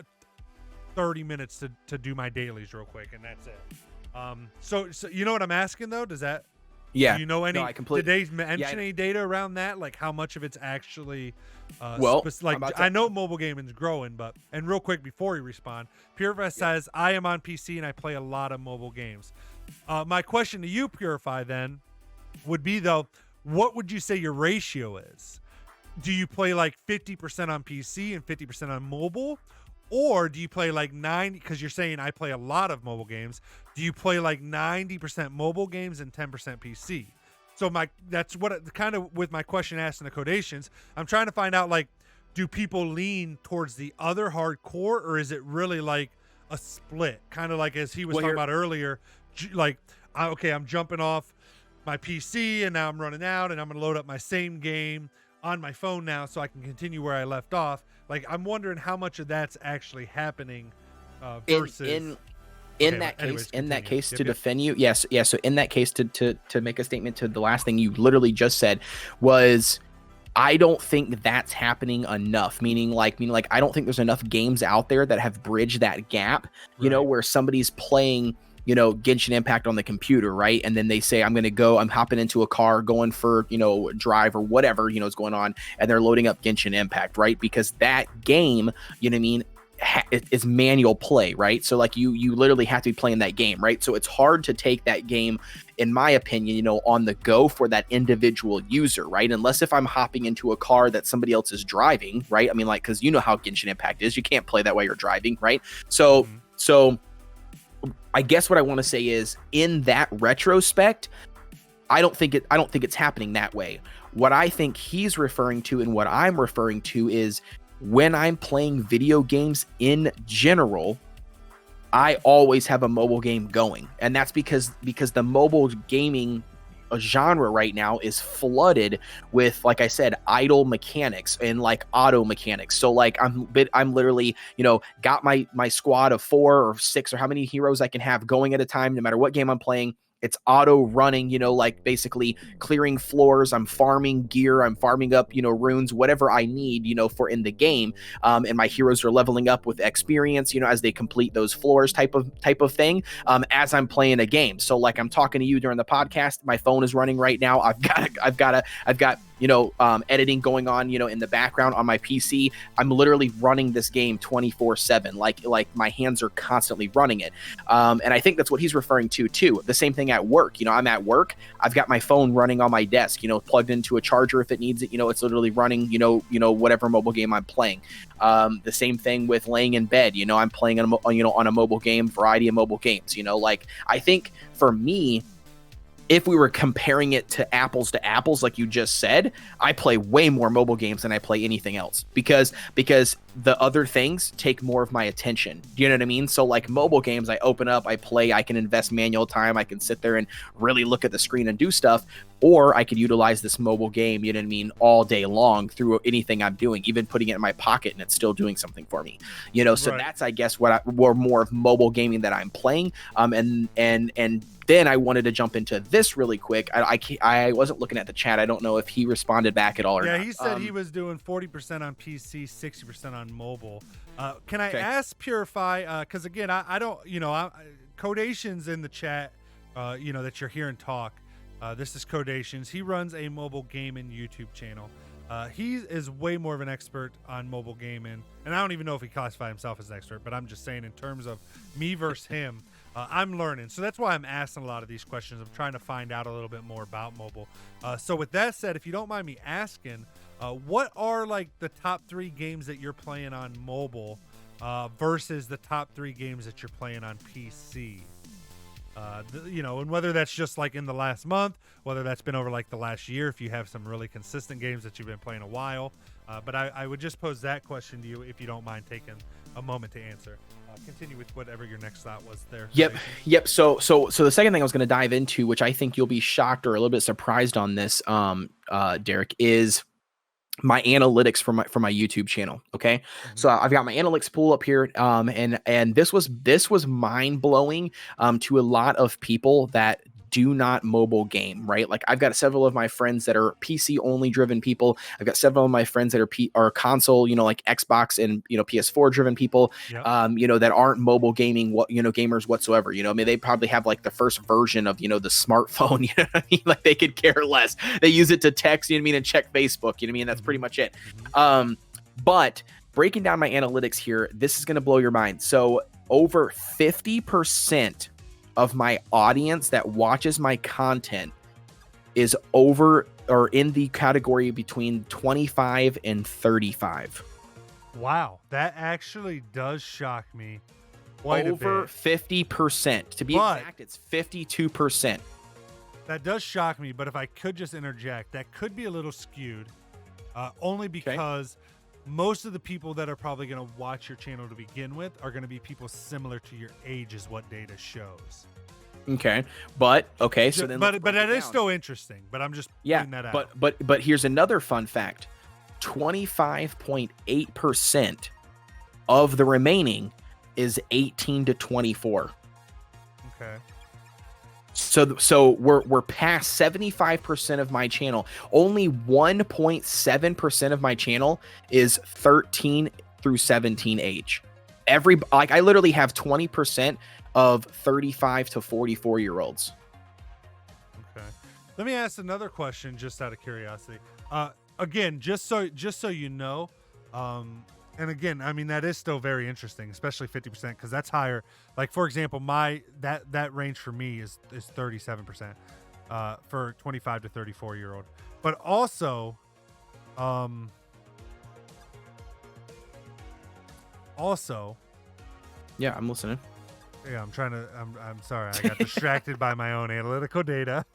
30 minutes to do my dailies real quick, and that's it. So you know what I'm asking though? Does that?
Yeah.
Do you know any?
No, I completely.
Did they mention any data around that? Like how much of it's actually?
Like
I know mobile gaming's growing, but and real quick before you respond, Purify says I am on PC and I play a lot of mobile games. My question to you, Purify, then would be though, what would you say your ratio is? Do you play like 50% on PC and 50% on mobile? Or do you play like 90, because you're saying I play a lot of mobile games. Do you play like 90% mobile games and 10% PC? So that's what kind of with my question asked in the quotations, I'm trying to find out, like, do people lean towards the other hardcore, or is it really like a split? Kind of like as he was talking about earlier, like, I'm jumping off my PC and now I'm running out and I'm going to load up my same game on my phone now so I can continue where I left off. Like, I'm wondering how much of that's actually happening versus
in that case to defend you. Yes. Yeah. So in that case, to make a statement to the last thing you literally just said was, I don't think that's happening enough. Meaning I don't think there's enough games out there that have bridged that gap, you know, where somebody's playing, you know, Genshin Impact on the computer, right? And then they say, I'm hopping into a car, going for, you know, drive or whatever, you know, is going on. And they're loading up Genshin Impact, right? Because that game, you know what I mean, it's manual play, right? So like you literally have to be playing that game, right? So it's hard to take that game, in my opinion, you know, on the go for that individual user, right? Unless if I'm hopping into a car that somebody else is driving, right? I mean, like, because you know how Genshin Impact is, you can't play that while you're driving, right? So I guess what I want to say is, in that retrospect, I don't think it's happening that way. What I think he's referring to and what I'm referring to is, when I'm playing video games in general, I always have a mobile game going. And that's because the mobile gaming genre right now is flooded with, like I said, idle mechanics and like auto mechanics. So like I'm literally, you know, got my squad of 4 or 6 or how many heroes I can have going at a time, no matter what game I'm playing. It's auto running, you know, like basically clearing floors. I'm farming gear. I'm farming up, you know, runes, whatever I need, you know, for in the game. And my heroes are leveling up with experience, you know, as they complete those floors type of thing, as I'm playing a game. So like I'm talking to you during the podcast, my phone is running right now. I've got you know, editing going on, you know, in the background on my PC. I'm literally running this game 24/7. Like my hands are constantly running it. And I think that's what he's referring to too. The same thing at work. You know, I'm at work. I've got my phone running on my desk, you know, plugged into a charger if it needs it. You know, it's literally running, you know, whatever mobile game I'm playing. The same thing with laying in bed. You know, I'm playing on a mobile game, variety of mobile games. You know, like I think for me, if we were comparing it to apples, like you just said, I play way more mobile games than I play anything else because the other things take more of my attention. Do you know what I mean? So like mobile games, I open up, I play, I can invest manual time. I can sit there and really look at the screen and do stuff. Or I could utilize this mobile game, you know what I mean, all day long through anything I'm doing, even putting it in my pocket and it's still doing something for me, you know? So that's, I guess, what more of mobile gaming that I'm playing. And then I wanted to jump into this really quick. I wasn't looking at the chat. I don't know if he responded back at all or not.
Yeah, he said he was doing 40% on PC, 60% on mobile. Can I ask Purify, because again, I don't, you know, Codations in the chat, you know, that you're hearing talk. This is Codations. He runs a mobile gaming YouTube channel. He is way more of an expert on mobile gaming, and I don't even know if he classifies himself as an expert, but I'm just saying in terms of me versus him, I'm learning. So that's why I'm asking a lot of these questions. I'm trying to find out a little bit more about mobile. So with that said, if you don't mind me asking, what are like the top 3 games that you're playing on mobile versus the top 3 games that you're playing on PC? You know, and whether that's just like in the last month, whether that's been over like the last year, if you have some really consistent games that you've been playing a while. But I would just pose that question to you if you don't mind taking a moment to answer. Continue with whatever your next thought was there.
Yep. So the second thing I was going to dive into, which I think you'll be shocked or a little bit surprised on this, Derek, is my analytics for my YouTube channel. Okay. Mm-hmm. So I've got my analytics pool up here. And this was mind blowing, to a lot of people that do not mobile game, right? Like I've got several of my friends that are PC only driven people. I've got several of my friends that are console, you know, like Xbox and, you know, PS4 driven people, you know, that aren't mobile gaming, gamers whatsoever. You know, I mean, they probably have like the first version of, you know, the smartphone, you know what I mean? Like they could care less. They use it to text, you know what I mean? And check Facebook, you know what I mean? That's pretty much it. But breaking down my analytics here, this is going to blow your mind. So over 50% of my audience that watches my content is over or in the category between 25 and 35.
Wow, that actually does shock me quite
over
a bit.
50%. To be exact, it's 52%.
That does shock me, but if I could just interject, that could be a little skewed, only because most of the people that are probably going to watch your channel to begin with are going to be people similar to your age, is what data shows.
Okay, but so then,
but that is still interesting. But I'm just pointing that out.
But here's another fun fact: 25.8% of the remaining is 18 to 24.
Okay.
So we're past 75% of my channel. Only 1.7% of my channel is 13 through 17 age. I literally have 20% of 35 to 44 year olds.
Okay. Let me ask another question just out of curiosity. Again, just so you know, And again, I mean, that is still very interesting, especially 50%, because that's higher. Like, for example, that range for me is 37% for 25 to 34-year-old. But also,
Yeah, I'm listening.
yeah, I'm sorry, I got distracted by my own analytical data.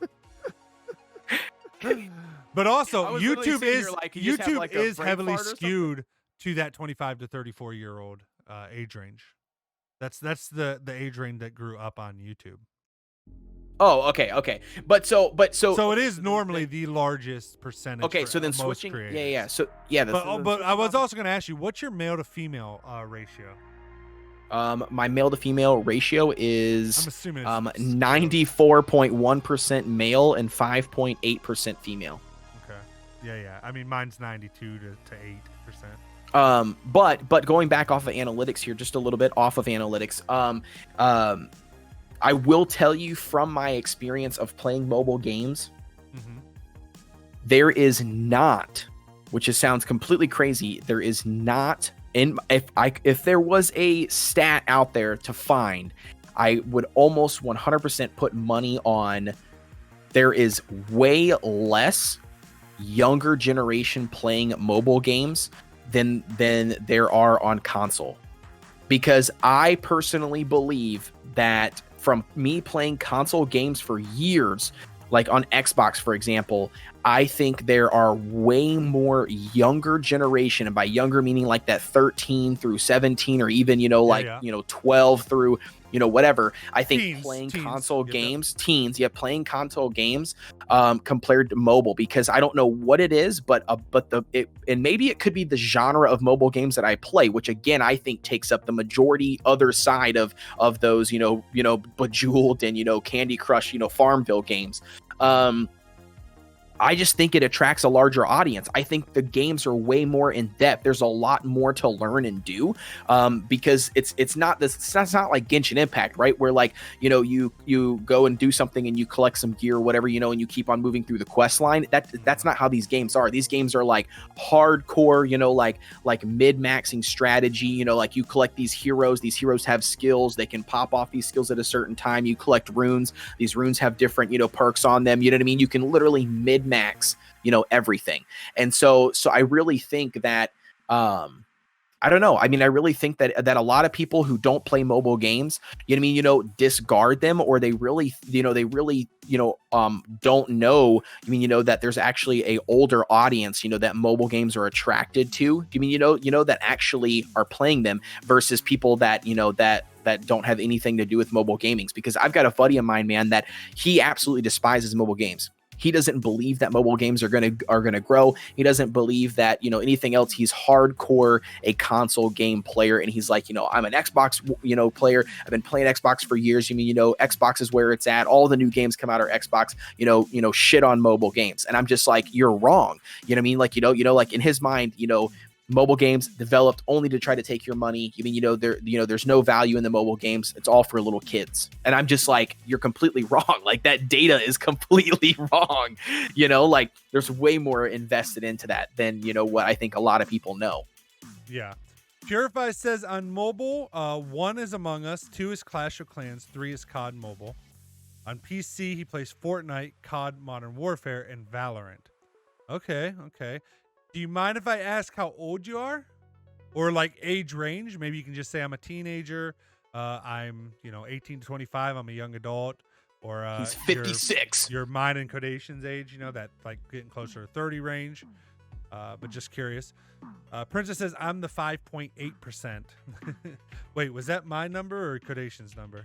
But also,
I was literally
YouTube
sitting
is
here like, you just have, like, a brain
heavily
fart or something?
skewed to that 25 to 34-year-old age range. That's the age range that grew up on YouTube.
Oh, okay. So
So it is normally the largest percentage.
okay.
For
So then
most
switching,
creators.
yeah. So yeah,
But I was also going to ask you, what's your male to female ratio?
my male to female ratio is
I'm assuming
94.1% male and 5.8% female.
Okay. Yeah. I mean, mine's 92 to 8%.
But going back off of analytics here, just a little bit off of analytics. I will tell you from my experience of playing mobile games, there is not, which sounds completely crazy, there is not, if there was a stat out there to find, I would almost 100% put money on there is way less younger generation playing mobile games than there are on console. Because I personally believe that from me playing console games for years, like on Xbox, for example, I think there are way more younger generation, and by younger meaning like that 13 through 17, or even 12 through whatever. I think playing console games, playing console games compared to mobile, because I don't know what it is, and maybe it could be the genre of mobile games that I play, which again I think takes up the majority other side of those Bejeweled and Candy Crush, Farmville games. I just think it attracts a larger audience. I think the games are way more in depth. There's a lot more to learn and do, because it's not like Genshin Impact, right? Where like you go and do something and you collect some gear or whatever, and you keep on moving through the quest line. That's not how these games are. These games are like hardcore, like mid-maxing strategy. Like you collect these heroes. These heroes have skills. They can pop off these skills at a certain time. You collect runes. These runes have different perks on them. You know what I mean? You can literally mid-max everything. And so I really think that I don't know. I mean, I really think that a lot of people who don't play mobile games, discard them, or they really don't know, that there's actually a older audience, that mobile games are attracted to. That actually are playing them versus people that, that don't have anything to do with mobile gamings. Because I've got a buddy of mine, man, that he absolutely despises mobile games. He doesn't believe that mobile games are gonna grow. He doesn't believe that anything else. He's hardcore a console game player, and he's like, I'm an Xbox player. I've been playing Xbox for years. Xbox is where it's at. All the new games come out are Xbox. Shit on mobile games, and I'm just like, you're wrong. You know what I mean? Like like in his mind, mobile games developed only to try to take your money. There's no value in the mobile games. It's all for little kids. And I'm just like, you're completely wrong. Like that data is completely wrong. Like there's way more invested into that than, what I think a lot of people know.
Yeah. Purify says on mobile, 1 is Among Us, 2 is Clash of Clans, 3 is COD Mobile. On PC, he plays Fortnite, COD Modern Warfare, and Valorant. Okay. Do you mind if I ask how old you are? Or like age range? Maybe you can just say I'm a teenager. I'm, 18 to 25. I'm a young adult. Or
he's 56.
Your mine and Codation's age, that like getting closer to 30 range. But just curious. Princess says I'm the 5.8%. Wait, was that my number or Codation's number?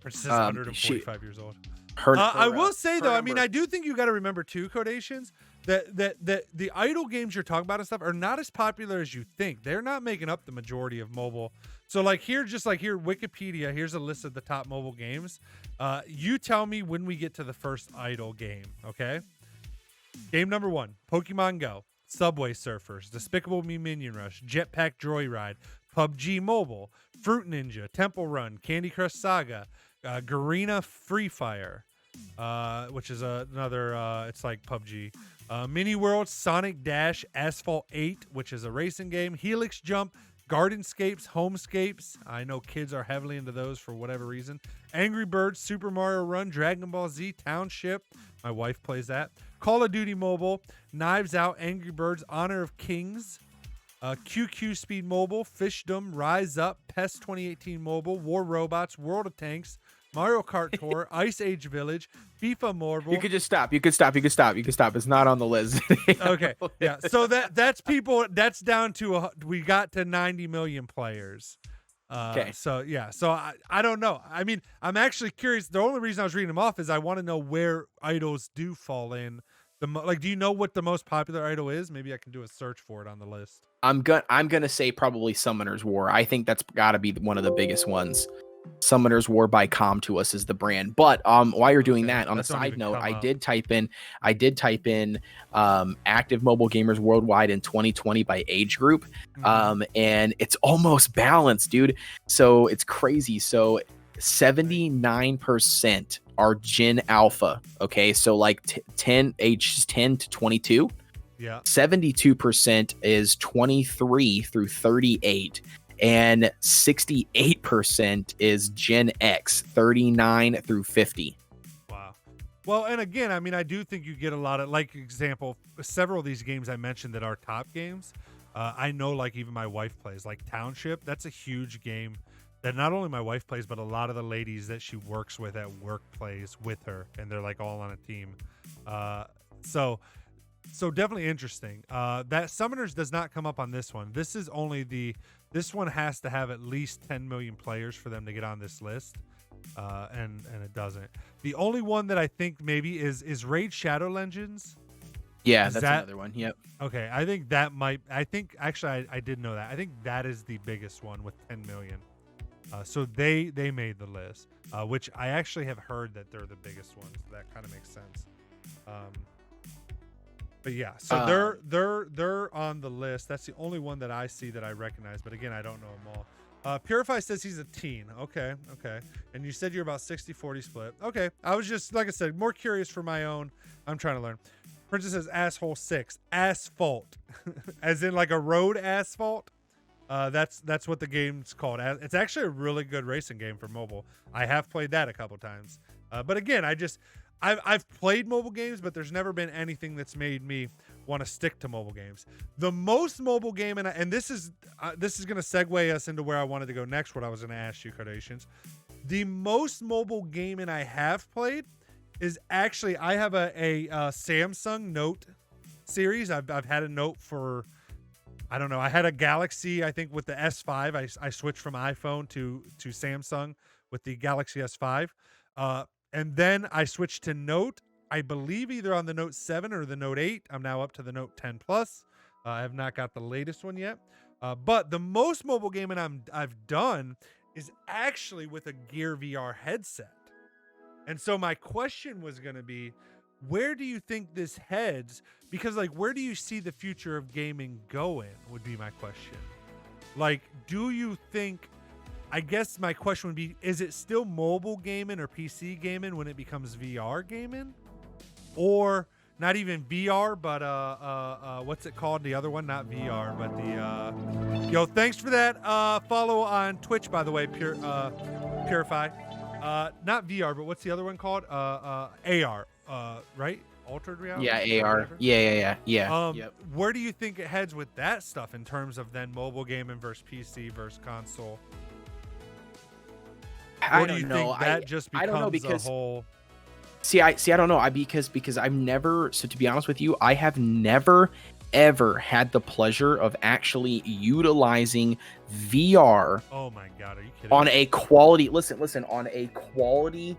Princess is 145 years old. I will say though, I mean, I do think you got to remember too, Codations, that the idle games you're talking about and stuff are not as popular as you think. They're not making up the majority of mobile. So like here, Wikipedia, here's a list of the top mobile games. You tell me when we get to the first idle game, okay? Game number 1, Pokemon Go, Subway Surfers, Despicable Me Minion Rush, Jetpack Joyride, PUBG Mobile, Fruit Ninja, Temple Run, Candy Crush Saga, Garena Free Fire, which is another. It's like PUBG. Mini World, Sonic Dash, Asphalt 8, which is a racing game. Helix Jump, Gardenscapes, Homescapes. I know kids are heavily into those for whatever reason. Angry Birds, Super Mario Run, Dragon Ball Z, Township. My wife plays that. Call of Duty Mobile, Knives Out, Angry Birds, Honor of Kings, QQ Speed Mobile, Fishdom, Rise Up, PES 2018 Mobile, War Robots, World of Tanks, Mario Kart Tour, Ice Age Village, FIFA Mobile.
You could just stop. You could stop. It's not on the list.
Okay, yeah. So that's people. That's down to we got to 90 million players.
Okay.
So yeah. So I don't know. I mean, I'm actually curious. The only reason I was reading them off is I want to know where idols do fall in. Do you know what the most popular idol is? Maybe I can do a search for it on the list.
I'm gonna say probably Summoner's War. I think that's got to be one of the biggest ones. Summoner's War by Comtuous is the brand. But while you're doing that, on a side note, I did type in active mobile gamers worldwide in 2020 by age group. And it's almost balanced, dude. So it's crazy. So 79% are Gen Alpha. Okay, so like ages 10 to 22.
Yeah.
72% is 23 through 38. And 68% is Gen X, 39 through 50.
Wow. Well, and again, I mean, I do think you get a lot of, like, example, several of these games I mentioned that are top games. I know, like, even my wife plays, like Township. That's a huge game that not only my wife plays, but a lot of the ladies that she works with at work plays with her, and they're like all on a team. So definitely interesting. That Summoners does not come up on this one. This is only this one has to have at least 10 million players for them to get on this list. And it doesn't. The only one that I think maybe is Raid Shadow Legends.
Yeah, that's another one. Yep.
Okay, I think that might. I think actually I did know that. I think that is the biggest one with 10 million. So they made the list, which I actually have heard that they're the biggest ones. So that kind of makes sense. But yeah, so they're on the list. That's the only one that I see that I recognize. But again, I don't know them all. Purify says he's a teen. Okay. And you said you're about 60-40 split. Okay. I was just, like I said, more curious for my own. I'm trying to learn. Princess says asshole 6. Asphalt. As in like a road asphalt. That's what the game's called. It's actually a really good racing game for mobile. I have played that a couple times. But again, I've played mobile games, but there's never been anything that's made me want to stick to mobile games. The most mobile game, and this is going to segue us into where I wanted to go next, what I was going to ask you, Cardations. The most mobile game I have played is actually, I have a Samsung Note series. I've had a Note for, I don't know, I had a Galaxy, I think with the S5. I switched from iPhone to Samsung with the Galaxy S5. And then I switched to Note, I believe either on the Note 7 or the Note 8. I'm now up to the Note 10 Plus. I have not got the latest one yet. But the most mobile gaming I've done is actually with a Gear VR headset. And so my question was going to be, where do you think this heads? Because, like, where do you see the future of gaming going would be my question. Like, do you think... I guess my question would be, is it still mobile gaming or PC gaming when it becomes VR gaming? Or not even VR, but what's it called? The other one, not VR, but the thanks for that follow on Twitch, by the way, Purify. Not VR, but what's the other one called? AR, right? Altered reality?
Yeah, AR. Yeah.
Yep. Where do you think it heads with that stuff in terms of then mobile gaming versus PC versus console?
I don't know.
That just becomes
I don't know because
a whole...
I don't know. Because I've never, so to be honest with you, I have never ever had the pleasure of actually utilizing VR.
Oh my God, are you kidding?
On a quality, listen, on a quality,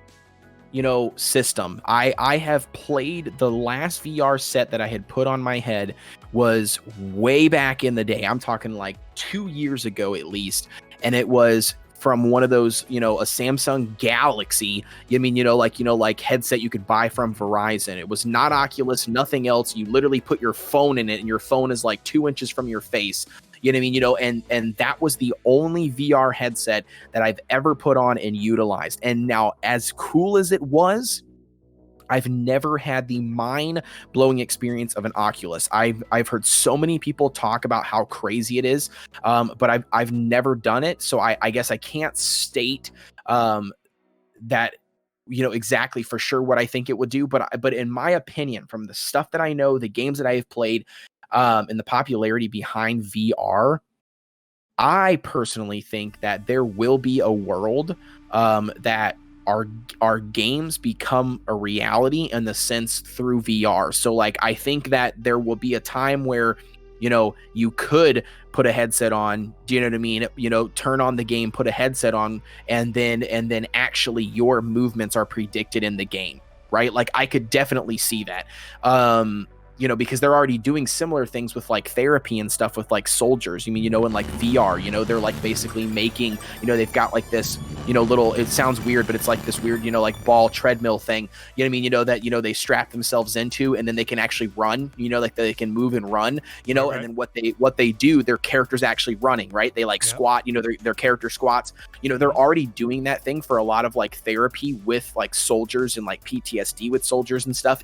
system. I have played, the last VR set that I had put on my head was way back in the day. I'm talking like 2 years ago at least. And it was from one of those, a Samsung Galaxy, like headset you could buy from Verizon. It was not Oculus, nothing else. You literally put your phone in it and your phone is like 2 inches from your face. You know what I mean? And that was the only VR headset that I've ever put on and utilized. And now, as cool as it was, I've never had the mind-blowing experience of an Oculus. I've heard so many people talk about how crazy it is, but I've never done it, so I guess I can't state that exactly for sure what I think it would do. But in my opinion, from the stuff that I know, the games that I have played, and the popularity behind VR, I personally think that there will be a world that our games become a reality in the sense through VR. So like I think that there will be a time where you could put a headset on, do you know what I mean? Turn on the game, put a headset on, and then actually your movements are predicted in the game, right? Like I could definitely see that. Because they're already doing similar things with like therapy and stuff with like soldiers. In like VR, they're like basically making, they've got like this, little, it sounds weird, but it's like this weird, like ball treadmill thing, that, they strap themselves into, and then they can actually run, like they can move and run,
Okay.
and then what they do, their character's actually running, right? They like squat, their character squats, they're already doing that thing for a lot of like therapy with like soldiers and like PTSD with soldiers and stuff.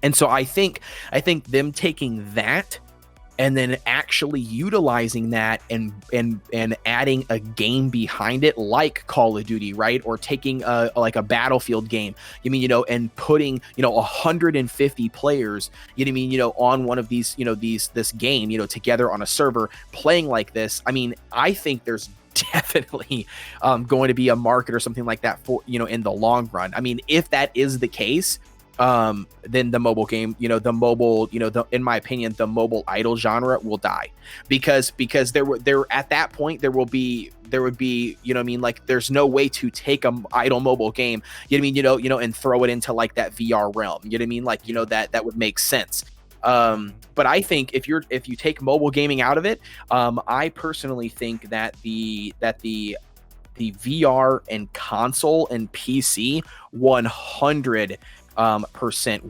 And so I think them taking that and then actually utilizing that and adding a game behind it, like Call of Duty, right? Or taking like a Battlefield game, and putting 150 players, on one of these, this game, together on a server playing like this. I mean, I think there's definitely going to be a market or something like that for in the long run. I mean, if that is the case, then the mobile game, in my opinion, the mobile idle genre will die because there at that point there would be, like there's no way to take a idle mobile game, and throw it into like that VR realm, like, that would make sense. But I think if you take mobile gaming out of it, I personally think that the VR and console and PC 100%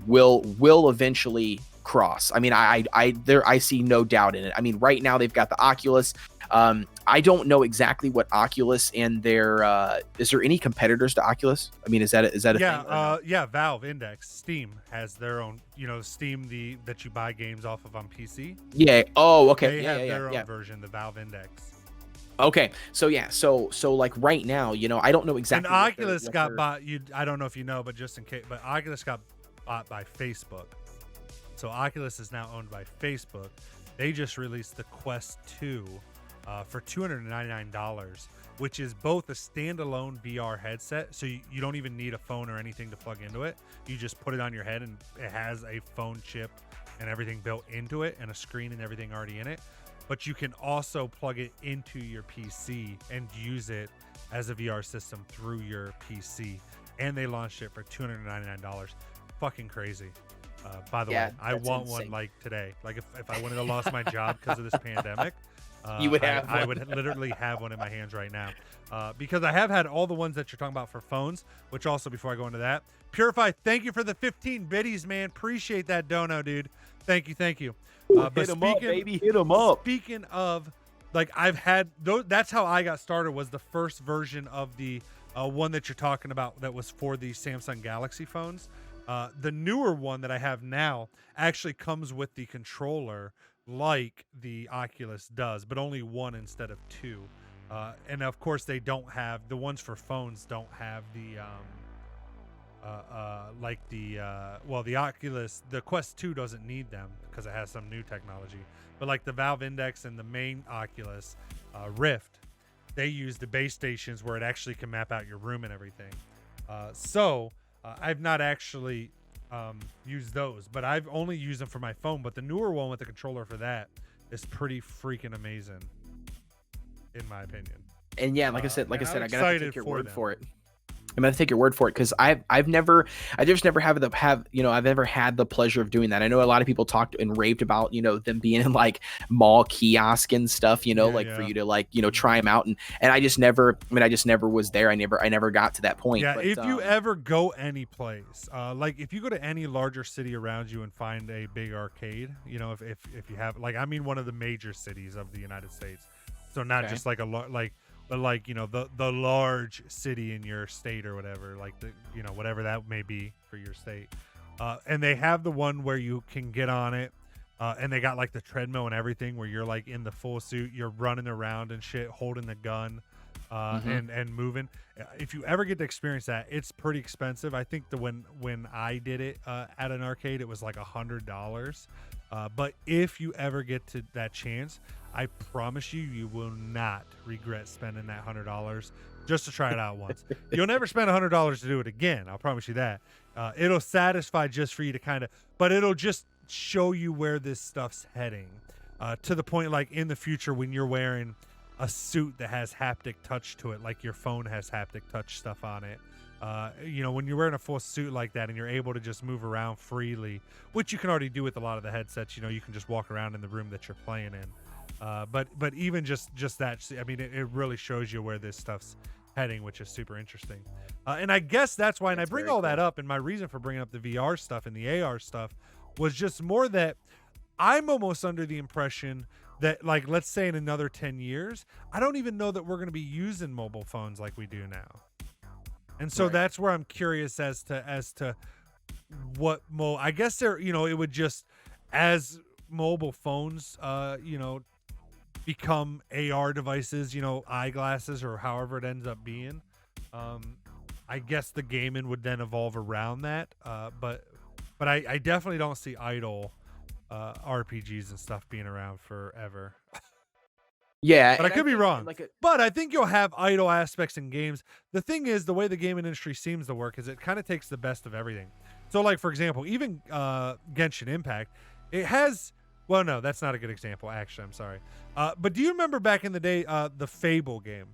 will eventually cross. I mean, I see no doubt in it. I mean, right now they've got the Oculus. I don't know exactly what Oculus and their is there any competitors to Oculus? I mean, is that a thing?
Valve Index, Steam has their own, Steam that you buy games off of on PC.
Yeah. Oh, okay.
They have their own version, the Valve Index.
Okay, so like right now, I don't know exactly.
And Oculus got bought. I don't know if you know, but just in case, but Oculus got bought by Facebook. So Oculus is now owned by Facebook. They just released the Quest 2 for $299, which is both a standalone VR headset. So you don't even need a phone or anything to plug into it. You just put it on your head, and it has a phone chip and everything built into it, and a screen and everything already in it. But you can also plug it into your PC and use it as a VR system through your PC. And they launched it for $299. Fucking crazy. By the way, I want one like today. Like if I wouldn't have lost my job because of this pandemic,
you would have
I would literally have one in my hands right now. Because I have had all the ones that you're talking about for phones, which also, before I go into that, Purify, thank you for the 15 biddies, man. Appreciate that dono, dude. Thank you. But
hit them up, baby. Hit them up.
Speaking of, like, I've had that's how I got started, was the first version of the one that you're talking about that was for the Samsung Galaxy phones. The newer one that I have now actually comes with the controller like the Oculus does, but only one instead of two. And of course they don't have, the ones for phones don't have the the Oculus, the Quest 2 doesn't need them because it has some new technology. But like the Valve Index and the main Oculus Rift, they use the base stations where it actually can map out your room and everything. I've not actually used those, but I've only used them for my phone. But the newer one with the controller for that is pretty freaking amazing, in my opinion.
And yeah, like I said, I gotta take your word for it. I'm gonna take your word for it because I've never had the pleasure of doing that. I know a lot of people talked and raved about them being in like mall kiosk and stuff, for you to try them out, and I just never was there. I never got to that point.
Yeah,
but,
if you ever go any place, like if you go to any larger city around you and find a big arcade, if you have, like, I mean one of the major cities of the United States, so not just like but like, you know, the large city in your state or whatever, like the, you know, whatever that may be for your state. And they have the one where you can get on it, and they got like the treadmill and everything where you're like in the full suit, you're running around and shit, holding the gun, and moving. If you ever get to experience that, it's pretty expensive. I think when I did it at an arcade, it was like $100. But if you ever get to that chance, I promise you will not regret spending that $100 just to try it out once. You'll never spend $100 to do it again. I'll promise you that. It'll satisfy just for you to kind of, but it'll just show you where this stuff's heading, to the point like in the future when you're wearing a suit that has haptic touch to it, like your phone has haptic touch stuff on it. You know, when you're wearing a full suit like that and you're able to just move around freely, which you can already do with a lot of the headsets, you know, you can just walk around in the room that you're playing in. But even just that, I mean, it really shows you where this stuff's heading, which is super interesting. And I guess that's why, and I bring all that up, and my reason for bringing up the VR stuff and the AR stuff was just more that I'm almost under the impression that, like, let's say in another 10 years, I don't even know that we're going to be using mobile phones like we do now. And so that's where I'm curious as to what I guess there, you know, it would just, as mobile phones, you know, become AR devices, you know, eyeglasses or however it ends up being. I guess the gaming would then evolve around that. But I definitely don't see idle RPGs and stuff being around forever.
Yeah,
but I could be wrong. But I think you'll have idle aspects in games. The thing is, the way the gaming industry seems to work is it kind of takes the best of everything. So, like, for example, even Genshin Impact, it has... Well, no, that's not a good example, actually. I'm sorry. But do you remember back in the day, the Fable game?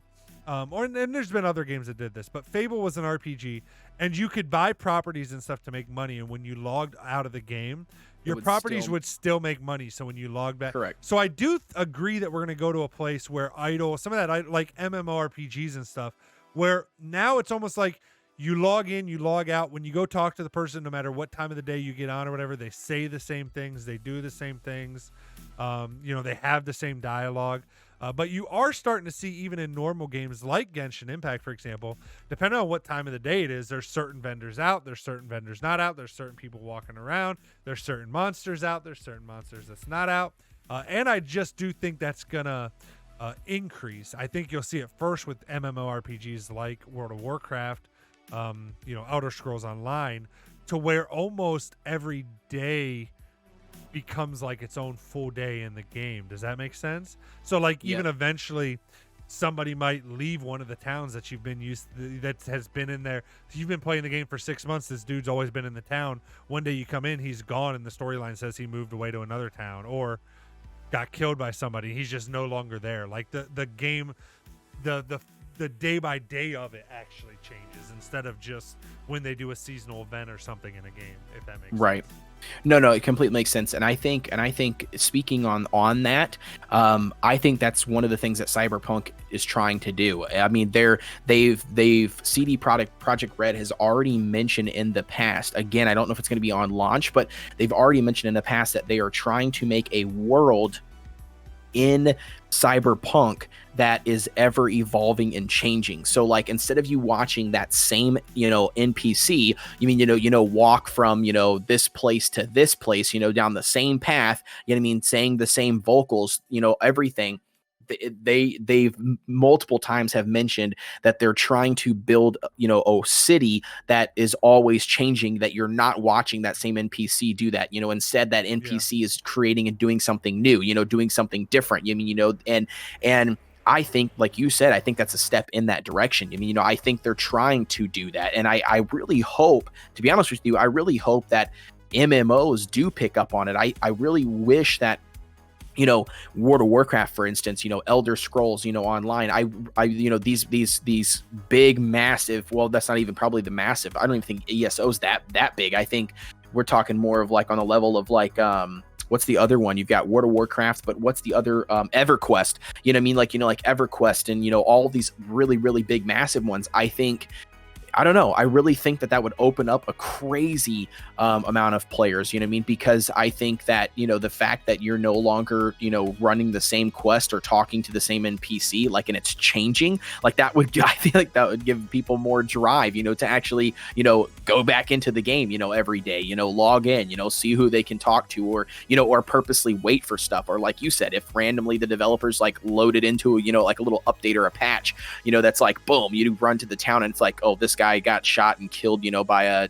And there's been other games that did this, but Fable was an RPG, and you could buy properties and stuff to make money, and when you logged out of the game, your properties would still make money. So when you log back,
correct.
So I do agree that we're going to go to a place where some of that, like MMORPGs and stuff, where now it's almost like you log in, you log out. When you go talk to the person, no matter what time of the day you get on or whatever, they say the same things, they do the same things, you know, they have the same dialogue. But you are starting to see, even in normal games like Genshin Impact, for example, depending on what time of the day it is, there's certain vendors out, there's certain vendors not out, there's certain people walking around, there's certain monsters out, there's certain monsters that's not out. And I just do think that's going to increase. I think you'll see it first with MMORPGs like World of Warcraft, you know, Elder Scrolls Online, to where almost every day becomes like its own full day in the game. Does that make sense? So like even eventually somebody might leave one of the towns that you've been that has been in there. You've been playing the game for 6 months. This dude's always been in the town. One day you come in, he's gone, and the storyline says he moved away to another town or got killed by somebody. He's just no longer there. Like the game, the day by day of it actually changes instead of just when they do a seasonal event or something in a game, if that makes sense.
No, it completely makes sense. And I think speaking on that, I think that's one of the things that Cyberpunk is trying to do. I mean, they've CD Projekt Red has already mentioned in the past, again, I don't know if it's going to be on launch, but they've already mentioned in the past that they are trying to make a world in Cyberpunk that is ever evolving and changing. So like, instead of you watching that same, you know, NPC, you mean, walk from, this place to this place, down the same path, saying the same vocals, everything. They've multiple times have mentioned that they're trying to build, a city that is always changing, that you're not watching that same NPC do that, instead that NPC is creating and doing something new, doing something different. And I think, like you said, I think that's a step in that direction. I think they're trying to do that. And I really hope, to be honest with you, I really hope that MMOs do pick up on it. I really wish that, World of Warcraft, for instance, Elder Scrolls, Online, I these big, massive, well, that's not even probably the massive. I don't even think ESO's that big. I think we're talking more of like on the level of like, what's the other one? You've got World of Warcraft, but what's the other, EverQuest, like EverQuest and, all these really, really big, massive ones. I think I don't know. I really think that would open up a crazy amount of players, you know what I mean? Because I think that, the fact that you're no longer, running the same quest or talking to the same NPC, like, and it's changing, like that would, I feel like that would give people more drive, to actually, go back into the game, every day, log in, see who they can talk to, or, or purposely wait for stuff. Or like you said, if randomly the developers like loaded into, like a little update or a patch, that's like, boom, you run to the town and it's like, oh, this guy got shot and killed, by a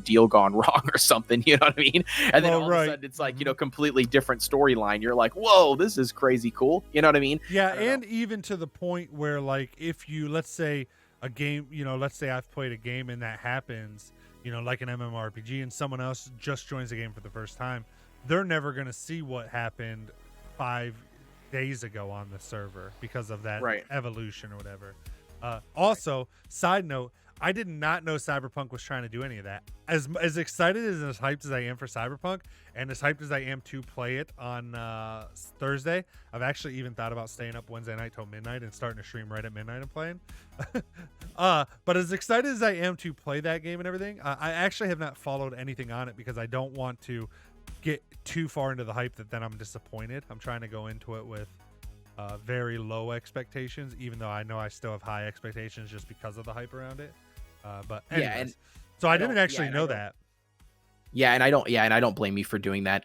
deal gone wrong or something, you know what I mean? And then all of a sudden it's like, completely different storyline. You're like, whoa, this is crazy cool. You know what I mean?
Yeah. And even to the point where, like, if you, let's say a game, let's say I've played a game and that happens, like an MMORPG, and someone else just joins the game for the first time, they're never going to see what happened 5 days ago on the server because of that evolution or whatever. Also, side note, I did not know Cyberpunk was trying to do any of that. As excited as hyped as I am for Cyberpunk, and as hyped as I am to play it on Thursday, I've actually even thought about staying up Wednesday night till midnight and starting to stream right at midnight and playing. But as excited as I am to play that game and everything, I actually have not followed anything on it because I don't want to get too far into the hype that then I'm disappointed. I'm trying to go into it with very low expectations, even though I know I still have high expectations just because of the hype around it. But anyways, so I didn't actually know that.
Yeah, and I don't blame you for doing that.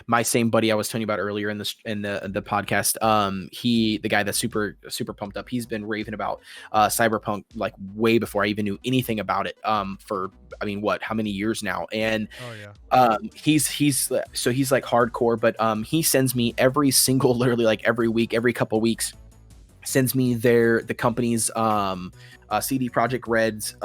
My same buddy I was telling you about earlier in the podcast, the guy that's super pumped up, he's been raving about Cyberpunk like way before I even knew anything about it. For how many years now? And he's like hardcore, but he sends me literally like every week, every couple weeks, sends me the company's CD Projekt Red's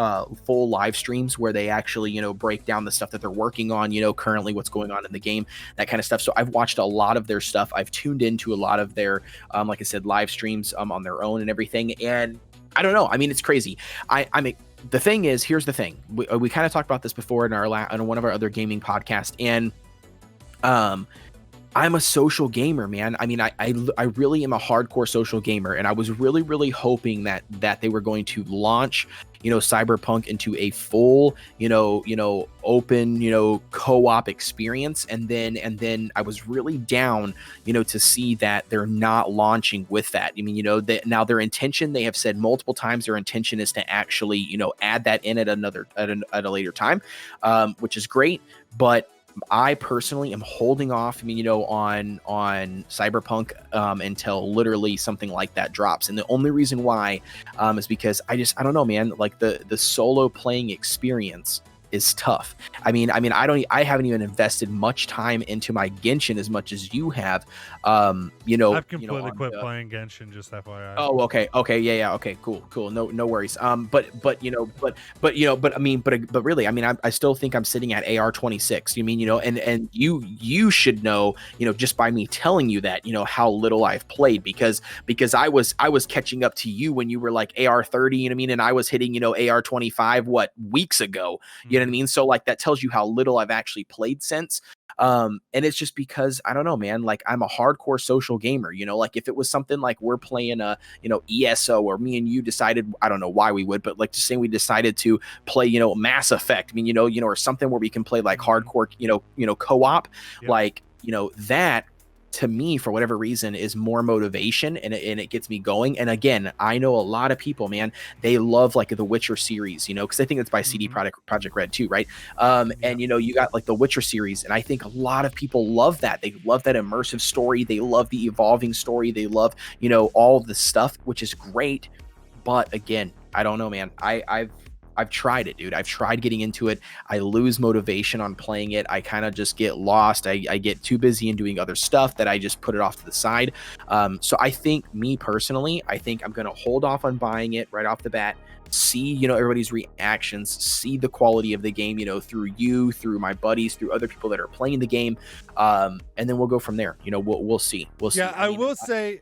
full live streams where they actually, break down the stuff that they're working on, currently what's going on in the game, that kind of stuff. So I've watched a lot of their stuff. I've tuned into a lot of their, like I said, live streams on their own and everything. And I don't know. I mean, it's crazy. The thing is, here's the thing. We kind of talked about this before on one of our other gaming podcasts, and I'm a social gamer, man. I mean, I really am a hardcore social gamer, and I was really, really hoping that they were going to launch, Cyberpunk into a full, open, co-op experience, and then I was really down, to see that they're not launching with that. I mean, now their intention, they have said multiple times, their intention is to actually, add that in at a later time, which is great, but I personally am holding off, on Cyberpunk until literally something like that drops. And the only reason why is because I don't know, man, like the solo playing experience is tough. I haven't even invested much time into my Genshin as much as you have.
I've completely quit playing Genshin, just FYI.
Oh, okay, yeah, okay, cool, no worries. But really, I still think I'm sitting at AR 26. And you should know, just by me telling you that, how little I've played, because I was catching up to you when you were like AR 30, and I was hitting, AR 25 weeks ago. You know what I mean? So like that tells you how little I've actually played since. And it's just because I don't know, man, like I'm a hardcore social gamer, like if it was something like we're playing a, ESO, or me and you decided, I don't know why we would, but like just saying we decided to play, Mass Effect, or something where we can play like hardcore, co-op, like, that to me, for whatever reason, is more motivation, and it gets me going. And again, I know a lot of people, man, they love like the Witcher series, because I think it's by CD Projekt Red too, right? And you got like the Witcher series, and I think a lot of people love that. They love that immersive story. They love the evolving story. They love, all of the stuff, which is great. But again, I don't know, man. I've tried it, dude. I've tried getting into it. I lose motivation on playing it. I kind of just get lost. I get too busy in doing other stuff that I just put it off to the side. So I think, me personally, I'm going to hold off on buying it right off the bat. See, everybody's reactions, see the quality of the game, through you, through my buddies, through other people that are playing the game. And then we'll go from there. We'll see. We'll see.
Yeah, I will say,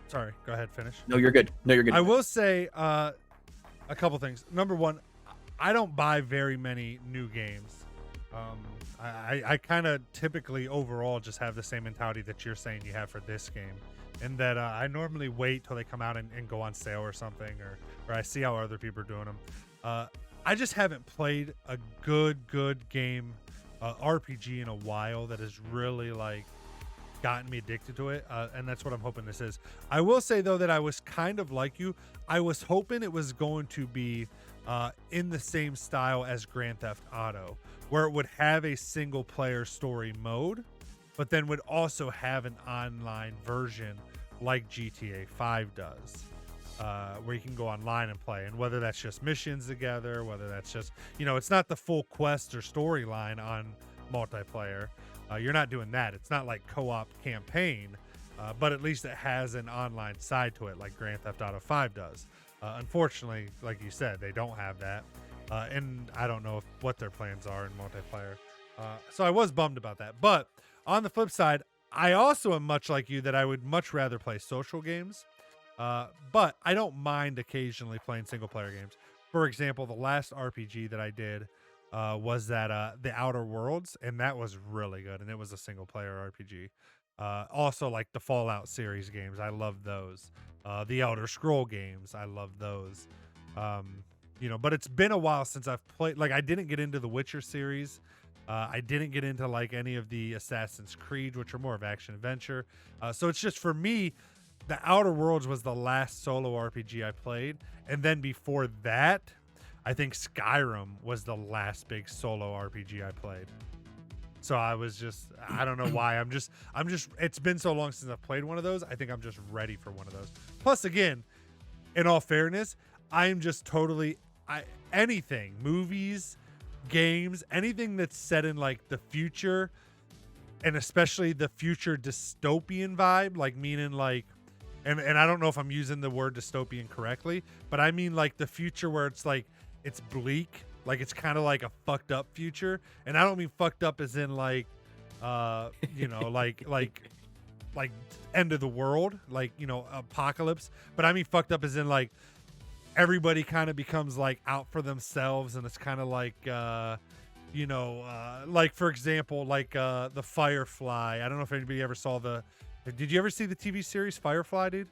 sorry, go ahead, finish.
No, you're good.
I will say, a couple things. Number one, I don't buy very many new games. I kind of typically overall just have the same mentality that you're saying you have for this game, and that I normally wait till they come out and go on sale or something, or I see how other people are doing them. I just haven't played a good game RPG in a while that has really like gotten me addicted to it, and that's what I'm hoping this is. I will say though that I was kind of like you. I was hoping it was going to be in the same style as Grand Theft Auto, where it would have a single player story mode, but then would also have an online version like GTA 5 does, where you can go online and play. And whether that's just missions together, whether that's just, it's not the full quest or storyline on multiplayer. You're not doing that. It's not like co-op campaign, but at least it has an online side to it like Grand Theft Auto 5 does. Unfortunately, like you said, they don't have that. And I don't know what their plans are in multiplayer. So I was bummed about that. But on the flip side, I also am much like you that I would much rather play social games. But I don't mind occasionally playing single player games. For example, the last RPG that I did was that The Outer Worlds, and that was really good, and it was a single player RPG. Also like the Fallout series games, I love those. The Elder Scroll games, I love those. But it's been a while since I've played. Like, I didn't get into the Witcher series. I didn't get into like any of the Assassin's Creed, which are more of action adventure. So it's just, for me, The Outer Worlds was the last solo RPG I played, and then before that, I think Skyrim was the last big solo RPG I played. So I don't know why. I'm just, it's been so long since I've played one of those. I think I'm just ready for one of those. Plus, again, in all fairness, I'm just totally, anything, movies, games, anything that's set in like the future, and especially the future dystopian vibe, like meaning like, and I don't know if I'm using the word dystopian correctly, but I mean like the future where it's like, it's bleak, like it's kind of like a fucked up future. And I don't mean fucked up as in like, like end of the world, like, apocalypse. But I mean fucked up as in like everybody kind of becomes like out for themselves, and it's kind of like, like for example, like the Firefly. I don't know if anybody ever saw did you ever see the TV series Firefly, dude?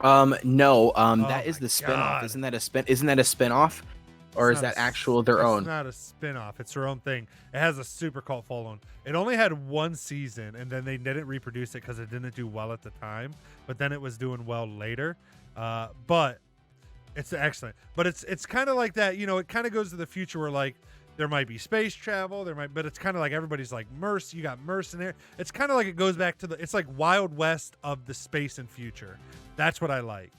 No.
Oh
That is
my
the spinoff.
God.
Isn't that a spinoff? Or is that actual their own?
It's not a spin-off. It's their own thing. It has a super cult following. It only had one season, and then they didn't reproduce it because it didn't do well at the time. But then it was doing well later. But it's excellent. But it's kind of like that. It kind of goes to the future where like there might be space travel. But it's kind of like everybody's like you got mercenary. It's kind of like it goes back to it's like Wild West of the space and future. That's what I like.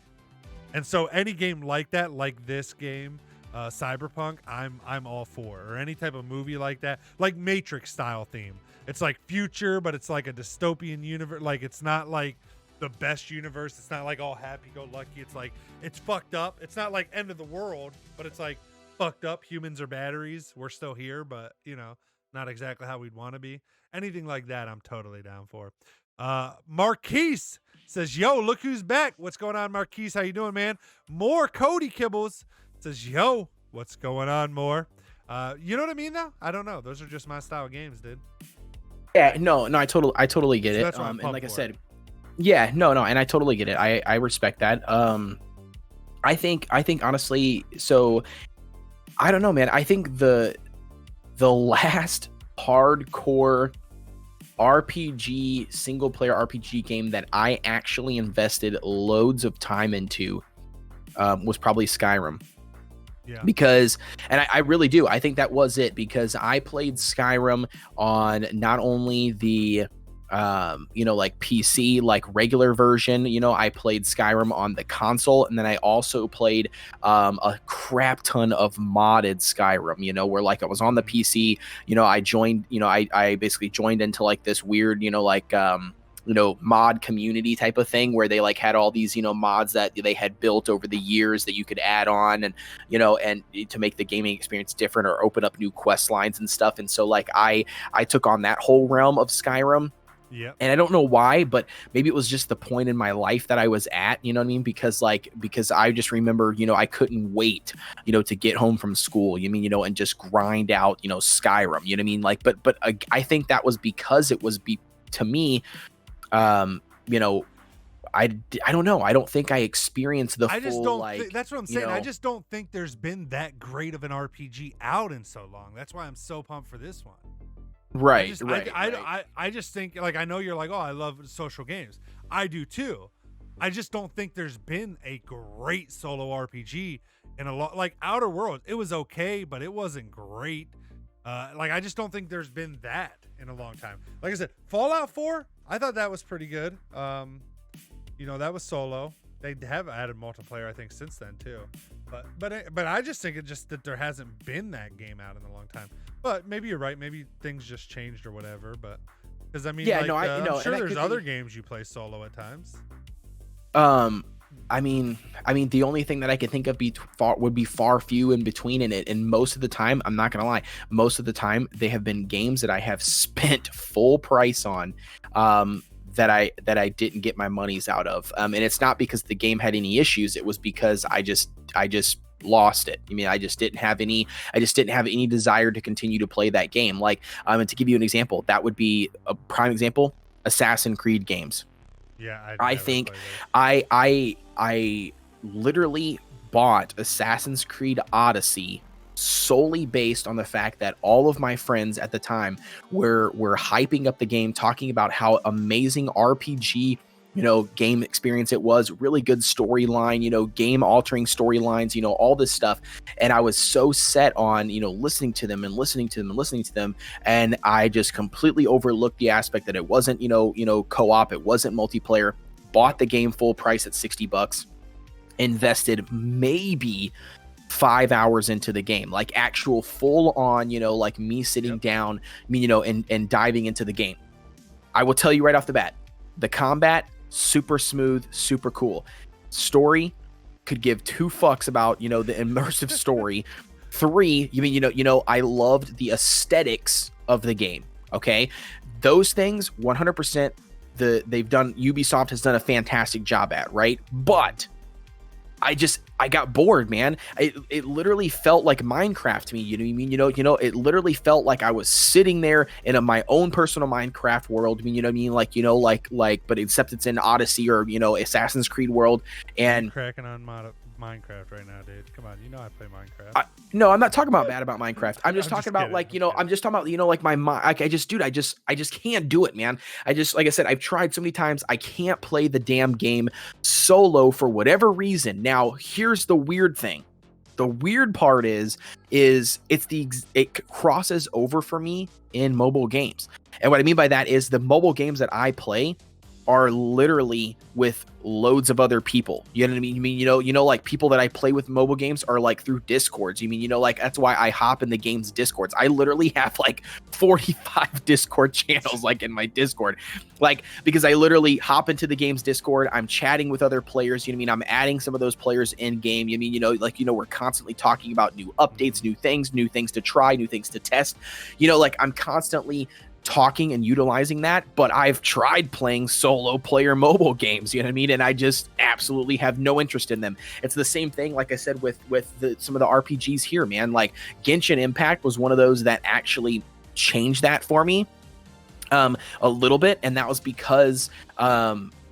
And so any game like that, like this game, Cyberpunk, I'm all for. Or any type of movie like that, like Matrix style theme. It's like future, but it's like a dystopian universe. Like, it's not like the best universe. It's not like all happy-go-lucky. It's like, it's fucked up. It's not like end of the world, but it's like fucked up. Humans are batteries. We're still here, but not exactly how we'd want to be. Anything like that, I'm totally down for. Marquise says, yo, look who's back. What's going on, Marquise? How you doing, man? More Cody Kibbles says, yo, what's going on, more? You know what I mean, though? I don't know. Those are just my style games, dude.
Yeah, no, I totally get
So
it.
that's what I'm
And like I
pumped
said, yeah, no, and I totally get it. I respect that. I think honestly, so I don't know, man. I think the last hardcore RPG, single player RPG game that I actually invested loads of time into was probably Skyrim.
Yeah.
Because, and I really do, I think that was it, because I played Skyrim on not only the like PC, like regular version, I played Skyrim on the console, and then I also played a crap ton of modded Skyrim, where like I was on the PC, I joined, I basically joined into like this weird, mod community type of thing where they like had all these mods that they had built over the years that you could add on, and and to make the gaming experience different or open up new quest lines and stuff. And so like I took on that whole realm of Skyrim.
Yeah.
And I don't know why, but maybe it was just the point in my life that I was at, you know what I mean? Because I just remember, I couldn't wait, to get home from school, and just grind out, Skyrim, you know what I mean? Like, but I think that was because it was to me, I don't know. I don't think I experienced the
I just
full,
don't
like,
think that's what I'm
you
saying. I
know,
just don't think there's been that great of an RPG out in so long. That's why I'm so pumped for this one.
right.
I just think, like, I know you're like, oh, I love social games. I do too. I just don't think there's been a great solo RPG in a lot. Like Outer Worlds, it was okay, but it wasn't great. Like, I just don't think there's been that in a long time. Like I said, Fallout 4, I thought that was pretty good. That was solo. They have added multiplayer, I think, since then too. But I just think it just that there hasn't been that game out in a long time. But maybe you're right. Maybe things just changed or whatever. But because I mean,
Yeah,
like,
no,
I'm sure
and
there's other games you play solo at times.
I mean, the only thing that I could think of would be far few in between in it, and most of the time, I'm not gonna lie, most of the time they have been games that I have spent full price on, that I didn't get my monies out of, and it's not because the game had any issues. It was because I just lost it. I mean, I just didn't have any desire to continue to play that game. Like, and to give you an example, that would be a prime example: Assassin's Creed games.
Yeah,
I think I literally bought Assassin's Creed Odyssey solely based on the fact that all of my friends at the time were hyping up the game, talking about how amazing RPG, game experience it was, really good storyline, game altering storylines, all this stuff. And I was so set on, listening to them, and I just completely overlooked the aspect that it wasn't, co-op, it wasn't multiplayer. Bought the game full price at $60, invested maybe 5 hours into the game, like actual full on, like me sitting down, and diving into the game. I will tell you right off the bat, the combat, super smooth, super cool. Story, could give two fucks about, the immersive story. 3, I loved the aesthetics of the game. Okay. Those things 100%. Ubisoft has done a fantastic job at, right? But I got bored, man. It literally felt like Minecraft to me. You know what I mean? It literally felt like I was sitting there in my own personal Minecraft world. I mean, you know what I mean? But except it's in Odyssey or, Assassin's Creed world. And
I'm cracking on Minecraft right now, dude. Come on, I play Minecraft.
No, I'm not talking about bad about Minecraft. I'm just talking about
kidding.
I'm just talking about, like my mind. I just can't do it, man. Like I said, I've tried so many times. I can't play the damn game solo for whatever reason. Now, here's the weird thing. The weird part is it crosses over for me in mobile games. And what I mean by that is the mobile games that I play are literally with loads of other people. You know what I mean? Like people that I play with mobile games are like through Discords. Like that's why I hop in the game's Discords. I literally have like 45 Discord channels like in my Discord. Like, because I literally hop into the game's Discord, I'm chatting with other players, I'm adding some of those players in game. We're constantly talking about new updates, new things to try, new things to test. Like I'm constantly talking and utilizing that, but I've tried playing solo player mobile games, you know what I mean? And I just absolutely have no interest in them. It's the same thing, like I said, with some of the RPGs here, man. Like Genshin Impact was one of those that actually changed that for me a little bit, and that was because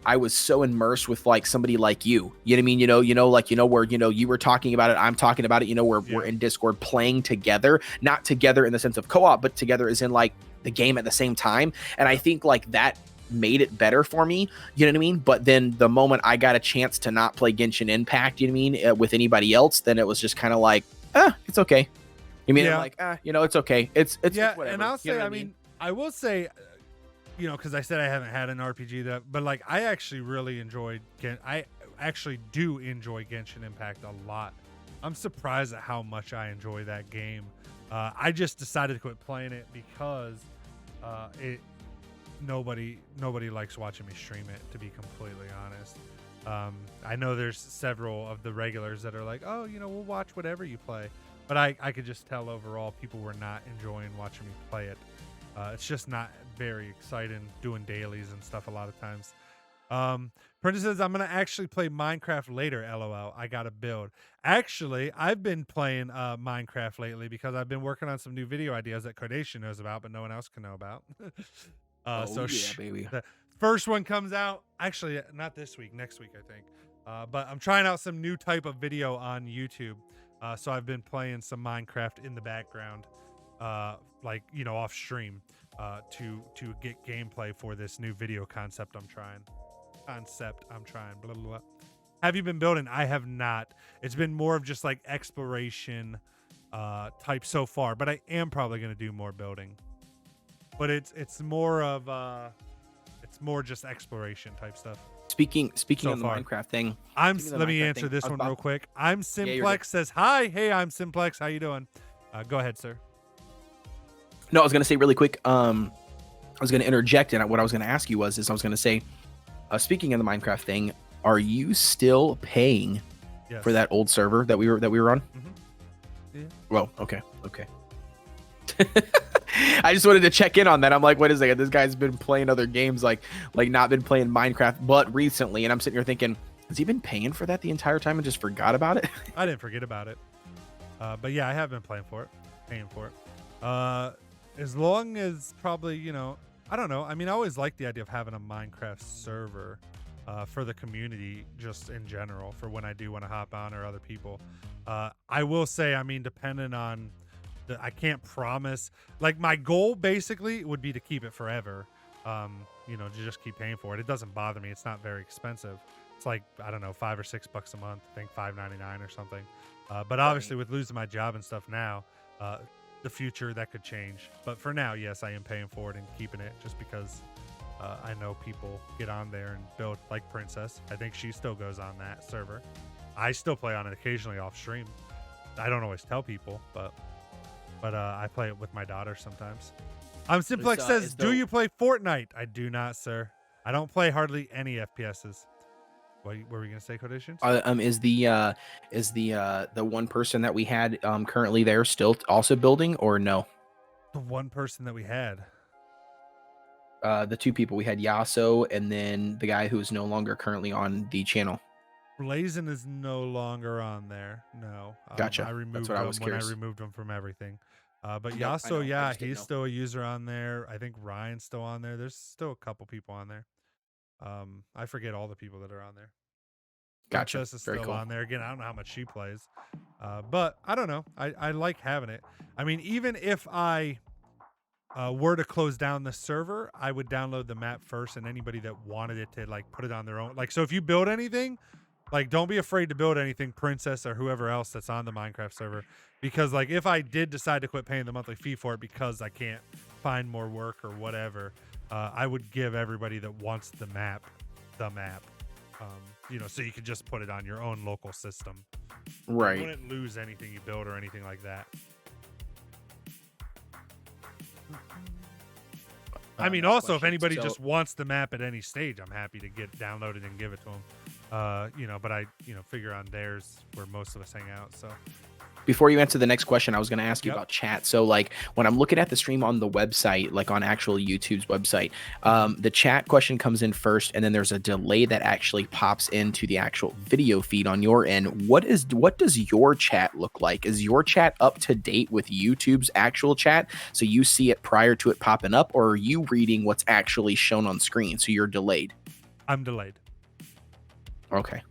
I was so immersed with like somebody like you. You know what I mean? Where you were talking about it, I'm talking about it. We're in Discord playing together, not together in the sense of co-op, but together as in like the game at the same time. And I think like that made it better for me. You know what I mean? But then the moment I got a chance to not play Genshin Impact, you know what I mean, with anybody else, then it was just kind of like, it's okay. You mean, like, it's okay. It's whatever.
And I'll say,
I
mean, I will say, because I said I haven't had an RPG but like I actually really enjoyed. I actually do enjoy Genshin Impact a lot. I'm surprised at how much I enjoy that game. I just decided to quit playing it because nobody likes watching me stream it, to be completely honest. I know there's several of the regulars that are like, oh, we'll watch whatever you play, but I could just tell overall people were not enjoying watching me play it. It's just not very exciting doing dailies and stuff a lot of times. Princess says, I'm going to actually play Minecraft later, LOL. I got to build. Actually, I've been playing Minecraft lately because I've been working on some new video ideas that Carnation knows about, but no one else can know about.
Baby.
first one comes out, actually not this week, next week I think. But I'm trying out some new type of video on YouTube. So I've been playing some Minecraft in the background, like off stream, to get gameplay for this new video concept I'm trying. Blah, blah, blah. Have you been building? I have not. It's been more of just like exploration type so far, but I am probably going to do more building. But it's more of it's more just exploration type stuff.
Speaking
So
of the
far.
Minecraft thing,
Let me answer this one real quick. I'm Simplex says hi. Hey, I'm Simplex. How you doing? Go ahead, sir.
No, I was gonna say really quick. I was gonna interject, and what I was gonna ask you was, I was gonna say, speaking of the Minecraft thing, are you still paying
Yes.
for that old server that we were on?
Mhm. Yeah.
Well, okay. I just wanted to check in on that. I'm like, wait a second, this guy's been playing other games, like not been playing Minecraft, but recently, and I'm sitting here thinking, has he been paying for that the entire time and just forgot about it?
I didn't forget about it. But yeah, I have been paying for it, paying for it. As long as probably, I don't know. I mean, I always like the idea of having a Minecraft server for the community, just in general, for when I do want to hop on or other people. I will say, I mean, depending on I can't promise. Like, my goal basically would be to keep it forever. To just keep paying for it. It doesn't bother me. It's not very expensive. It's like, I don't know, $5 or $6 a month. I think $5.99 or something. But obviously, with losing my job and stuff now, the future that could change. But for now, yes, I am paying for it and keeping it just because I know people get on there and build, like Princess. I think she still goes on that server. I still play on it occasionally off stream. I don't always tell people, but I play it with my daughter sometimes. Simplex says, do you play Fortnite? I do not, sir. I don't play hardly any FPSs. What were we gonna say, Quotations?
Is the one person that we had currently there still also building, or no?
The one person that we had.
The two people we had, Yaso, and then the guy who is no longer currently on the channel.
Blazin is no longer on there. No.
Gotcha.
I removed
That's what I was
him when I
curious.
removed him from everything. But
Yep, I
Yaso,
know. I
yeah,
just didn't
he's
know.
still a user on there. I think Ryan's still on there. There's still a couple people on there. I forget all the people that are on there.
Gotcha.
Princess is
Very
still
cool.
on there. Again, I don't know how much she plays. But I don't know. I like having it. I mean, even if I were to close down the server, I would download the map first, and anybody that wanted it to like put it on their own. Like, so if you build anything, like, don't be afraid to build anything, Princess or whoever else that's on the Minecraft server. Because, like, if I did decide to quit paying the monthly fee for it because I can't find more work or whatever, I would give everybody that wants the map. So you could just put it on your own local system.
Right.
You wouldn't lose anything you build or anything like that. I mean, also, if anybody just wants the map at any stage, I'm happy to get downloaded and give it to them. But I figure on theirs where most of us hang out. So
Before you answer the next question, I was going to ask you
Yep.
about chat. So, like, when I'm looking at the stream on the website, like on actual YouTube's website, the chat question comes in first, and then there's a delay that actually pops into the actual video feed on your end. What does your chat look like? Is your chat up to date with YouTube's actual chat, so you see it prior to it popping up, or are you reading what's actually shown on screen, so you're delayed?
I'm delayed.
Okay.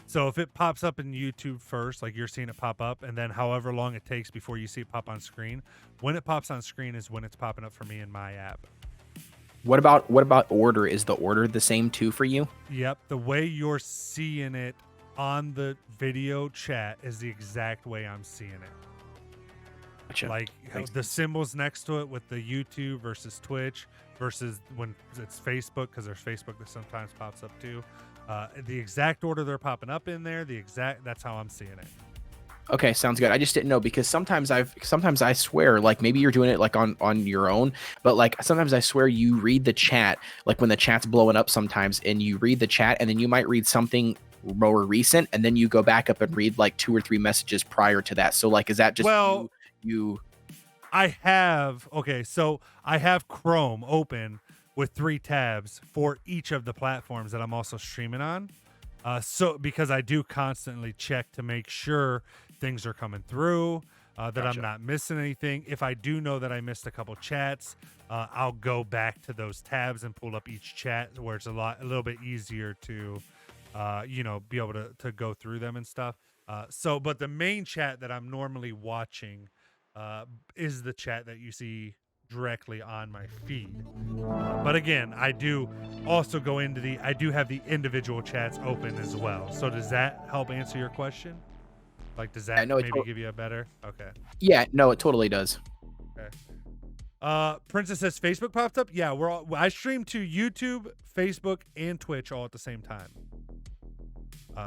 So if it pops up in YouTube first, like you're seeing it pop up, and then however long it takes before you see it pop on screen, when it pops on screen is when it's popping up for me in my app.
What about order? Is the order the same too for you?
Yep. The way you're seeing it on the video chat is the exact way I'm seeing it.
Gotcha.
Like
Makes
the symbols next to it with the YouTube versus Twitch versus when it's Facebook, because there's Facebook that sometimes pops up too. The exact order they're popping up in there, that's how I'm seeing it.
Okay, sounds good. I just didn't know, because sometimes I swear, like, maybe you're doing it like on your own, but like sometimes I swear you read the chat, like when the chat's blowing up sometimes, and you read the chat, and then you might read something more recent, and then you go back up and read like 2 or 3 messages prior to that. So like, is that just you?
I have Chrome open with 3 tabs for each of the platforms that I'm also streaming on. So because I do constantly check to make sure things are coming through. that
Gotcha.
I'm not missing anything. If I do know that I missed a couple chats, I'll go back to those tabs and pull up each chat where it's a little bit easier to, be able to go through them and stuff. But the main chat that I'm normally watching is the chat that you see directly on my feed. But again, I do also go into I do have the individual chats open as well. So does that help answer your question? Like, does that maybe give you a better? Okay.
Yeah, no, it totally does.
Okay. Princess says Facebook popped up. Yeah, I stream to YouTube, Facebook, and Twitch all at the same time.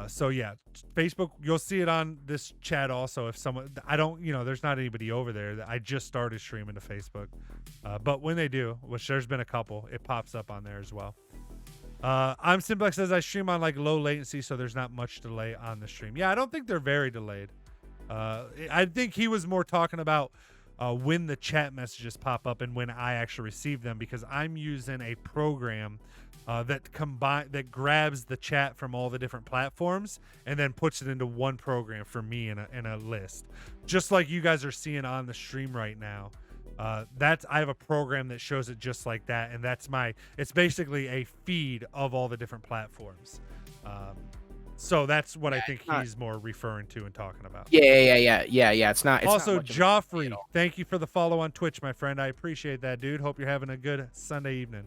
So yeah, Facebook, you'll see it on this chat also. If someone, there's not anybody over there. I just started streaming to Facebook. But when they do, which there's been a couple, it pops up on there as well. I'm Simplex says I stream on like low latency, so there's not much delay on the stream. Yeah, I don't think they're very delayed. I think he was more talking about when the chat messages pop up and when I actually receive them, because I'm using a program that grabs the chat from all the different platforms and then puts it into one program for me in a list, just like you guys are seeing on the stream right now. I have a program that shows it just like that, and it's basically a feed of all the different platforms. So that's what I think he's more referring to and talking about.
Yeah. It's not.
Also,
not
Joffrey, thank you for the follow on Twitch, my friend. I appreciate that, dude. Hope you're having a good Sunday evening.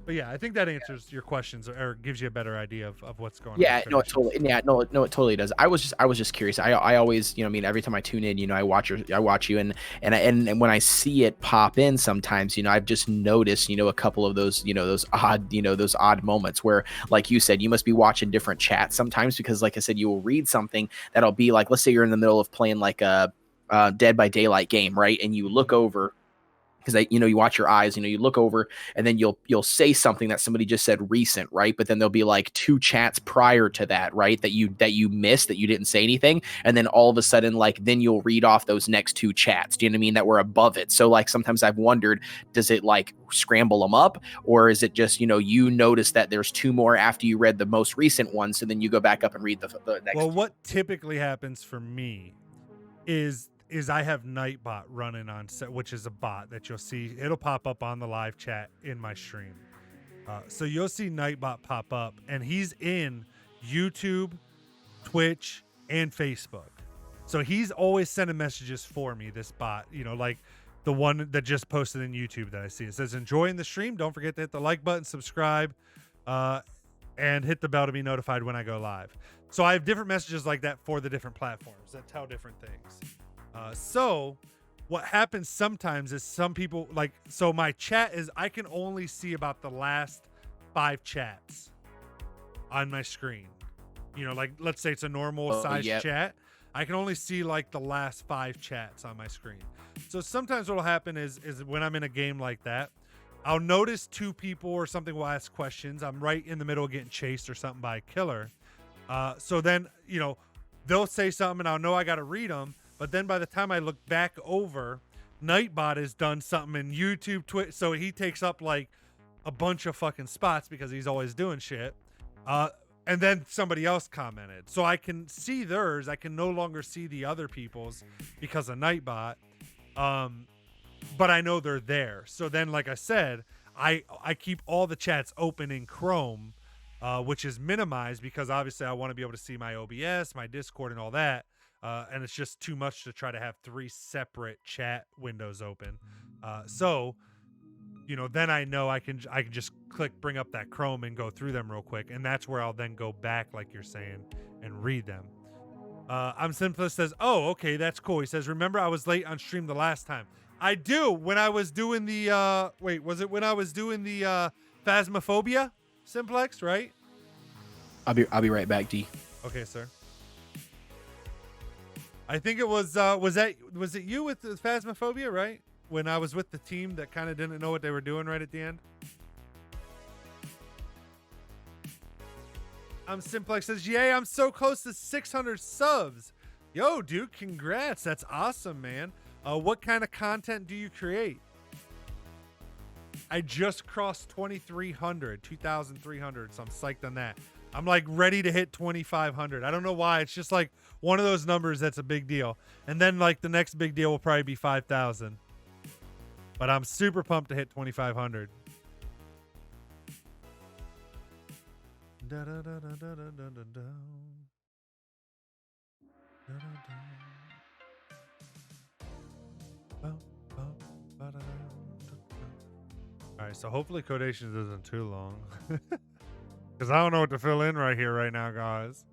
But yeah, I think that answers your questions or gives you a better idea of what's going on.
Yeah, no, it totally. Yeah, no, it totally does. I was just curious. I always, every time I tune in, I watch you, and when I see it pop in, sometimes, I've just noticed, a couple of those, those odd moments where, like you said, you must be watching different chats sometimes, because, like I said, you will read something that'll be like, let's say you're in the middle of playing like a Dead by Daylight game, right? And you look over. Because you watch your eyes, you look over, and then you'll say something that somebody just said recent, right? But then there'll be like 2 chats prior to that, right? That you missed, that you didn't say anything, and then all of a sudden, like, then you'll read off those next 2 chats. Do you know what I mean? That were above it. So like sometimes I've wondered, does it like scramble them up, or is it just you notice that there's 2 more after you read the most recent one, so then you go back up and read the next.
Well, what typically happens for me is I have Nightbot running on set, which is a bot that you'll see. It'll pop up on the live chat in my stream. So you'll see Nightbot pop up, and he's in YouTube, Twitch, and Facebook. So he's always sending messages for me, this bot, like the one that just posted in YouTube that I see. It says, enjoying the stream. Don't forget to hit the like button, subscribe, and hit the bell to be notified when I go live. So I have different messages like that for the different platforms that tell different things. So what happens sometimes is some people so my chat is, I can only see about the last 5 chats on my screen. Like let's say it's a normal size chat. I can only see like the last 5 chats on my screen. So sometimes what'll happen is when I'm in a game like that, I'll notice 2 people or something will ask questions. I'm right in the middle of getting chased or something by a killer. So then, they'll say something and I'll know I got to read them. But then by the time I look back over, Nightbot has done something in YouTube, Twitch. So he takes up like a bunch of fucking spots because he's always doing shit. And then somebody else commented. So I can see theirs. I can no longer see the other people's because of Nightbot. But I know they're there. So then, like I said, I keep all the chats open in Chrome, which is minimized because obviously I want to be able to see my OBS, my Discord, and all that. And it's just too much to try to have 3 separate chat windows open. So, then I know I can just bring up that Chrome and go through them real quick. And that's where I'll then go back, like you're saying, and read them. I'm Simplest says, oh, okay, that's cool. He says, remember I was late on stream the last time. I do. When I was doing the, was it when I was doing the Phasmophobia Simplex, right?
I'll be right back, D.
Okay, sir. I think it was it you with the Phasmophobia, right? When I was with the team that kind of didn't know what they were doing right at the end. Simplex says, yay, I'm so close to 600 subs. Yo, dude, congrats. That's awesome, man. What kind of content do you create? I just crossed 2,300, so I'm psyched on that. I'm like ready to hit 2,500. I don't know why. It's just like one of those numbers that's a big deal. And then like the next big deal will probably be 5,000. But I'm super pumped to hit 2,500. All right, so hopefully Codations isn't too long. Because I don't know what to fill in right here, right now, guys.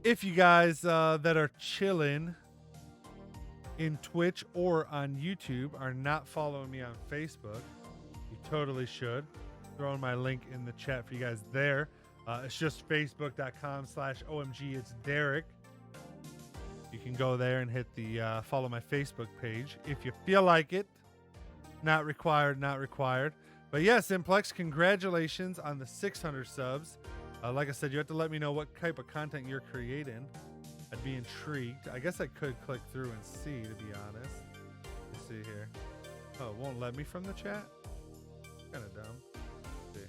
If you guys that are chilling in Twitch or on YouTube are not following me on Facebook, you totally should. Throwing my link in the chat for you guys there. It's just facebook.com/OMG. It's Derek. You can go there and hit the follow my Facebook page if you feel like it. Not required, not required. But yeah, Simplex, congratulations on the 600 subs. Like I said, you have to let me know what type of content you're creating. I'd be intrigued. I guess I could click through and see, to be honest. Let's see here. Oh, it won't let me from the chat? Kind of dumb. Let's see.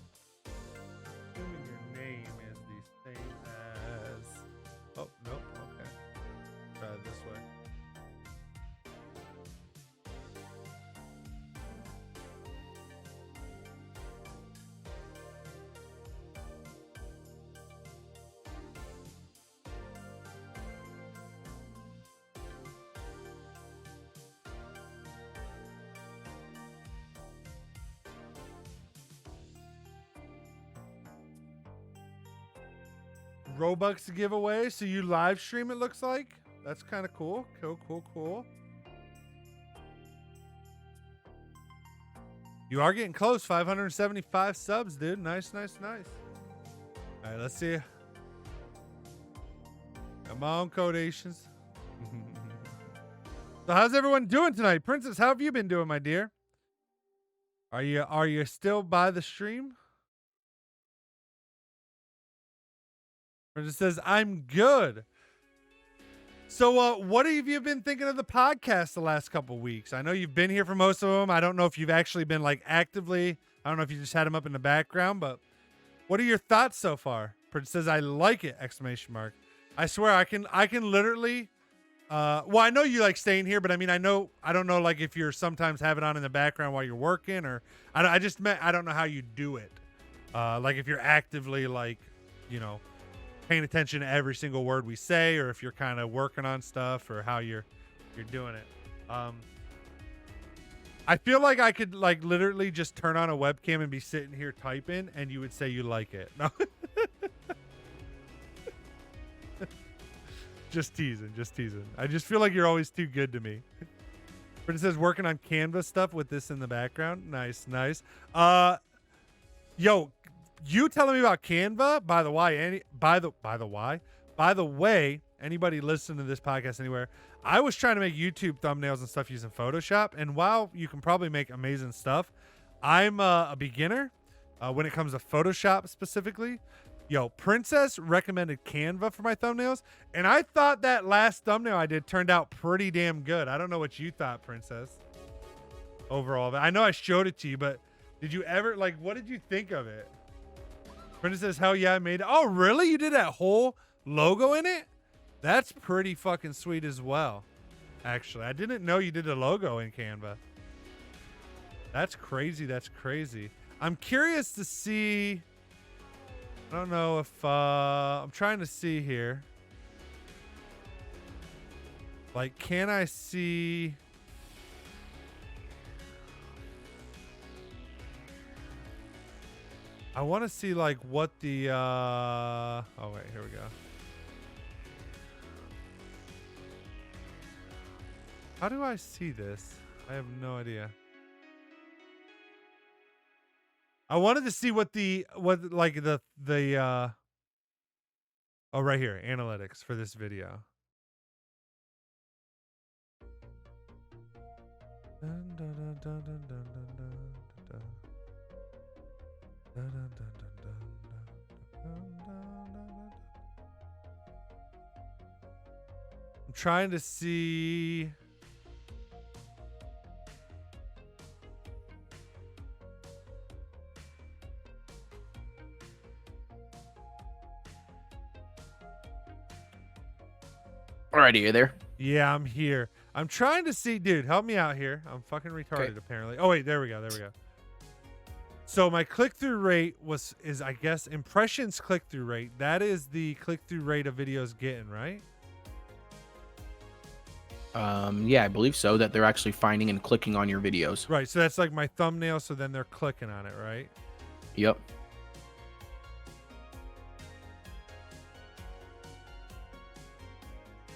Assuming your name is the same as... Oh, nope. Okay. Try it this way. Robux giveaway, so you live stream, it looks like. That's kind of cool. Cool. You are getting close. 575 subs, dude. Nice. All right, let's see. Come on, Codations. So how's everyone doing tonight? Princess, how have you been doing, my dear? Are you still by the stream? Princess says, I'm good. So what have you been thinking of the podcast the last couple weeks? I know you've been here for most of them. I don't know if you've actually been like actively. I don't know if you just had them up in the background, but what are your thoughts so far? Princess says, I like it! ! I swear I can literally well, I know you like staying here, but I mean I don't know like if you're sometimes have it on in the background while you're working, or I don't know how you do it. Like if you're actively like, you know, paying attention to every single word we say, or if you're kind of working on stuff, or how you're doing it. I feel like I could like literally just turn on a webcam and be sitting here typing and you would say you like it. No. Just teasing. I just feel like you're always too good to me. But it says working on Canva stuff with this in the background. Nice. Yo, you telling me about Canva? By the way, anybody listening to this podcast anywhere, I was trying to make YouTube thumbnails and stuff using Photoshop, and while you can probably make amazing stuff, I'm a beginner when it comes to Photoshop specifically. Yo, Princess recommended Canva for my thumbnails, and I thought that last thumbnail I did turned out pretty damn good. I don't know what you thought, Princess, overall. I know I showed it to you, but did you ever, like, what did you think of it? Princess says, hell yeah, I made it. Oh, really? You did that whole logo in it? That's pretty fucking sweet as well, actually. I didn't know you did a logo in Canva. That's crazy. I'm curious to see... I don't know if... I'm trying to see here. Like, can I see... I want to see, like, what the... Oh, wait. Here we go. How do I see this? I have no idea. I wanted to see what right here, analytics for this video. trying to see.
Alrighty, you there?
Yeah, I'm here. I'm trying to see, dude. Help me out here. I'm fucking retarded, apparently. Oh wait, there we go. There we go. So my click-through rate is I guess impressions click-through rate. That is the click-through rate of videos getting, right?
Yeah, I believe so. That they're actually finding and clicking on your videos.
Right. So that's like my thumbnail. So then they're clicking on it, right?
Yep.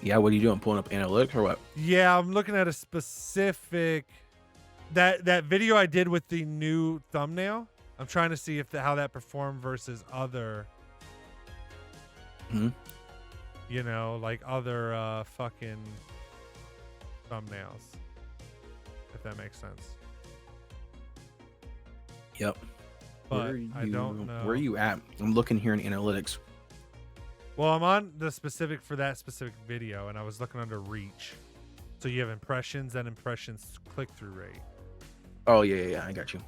Yeah, what are you doing? Pulling up analytics or what?
Yeah, I'm looking at a specific that video I did with the new thumbnail. I'm trying to see if how that performed versus other,
Mhm.
you know, like other fucking thumbnails. If that makes sense.
Yep.
But I don't know.
Where are you at? I'm looking here in analytics.
Well, I'm on the specific for that specific video, and I was looking under reach. So you have impressions and impressions click-through rate.
Oh yeah. I got you.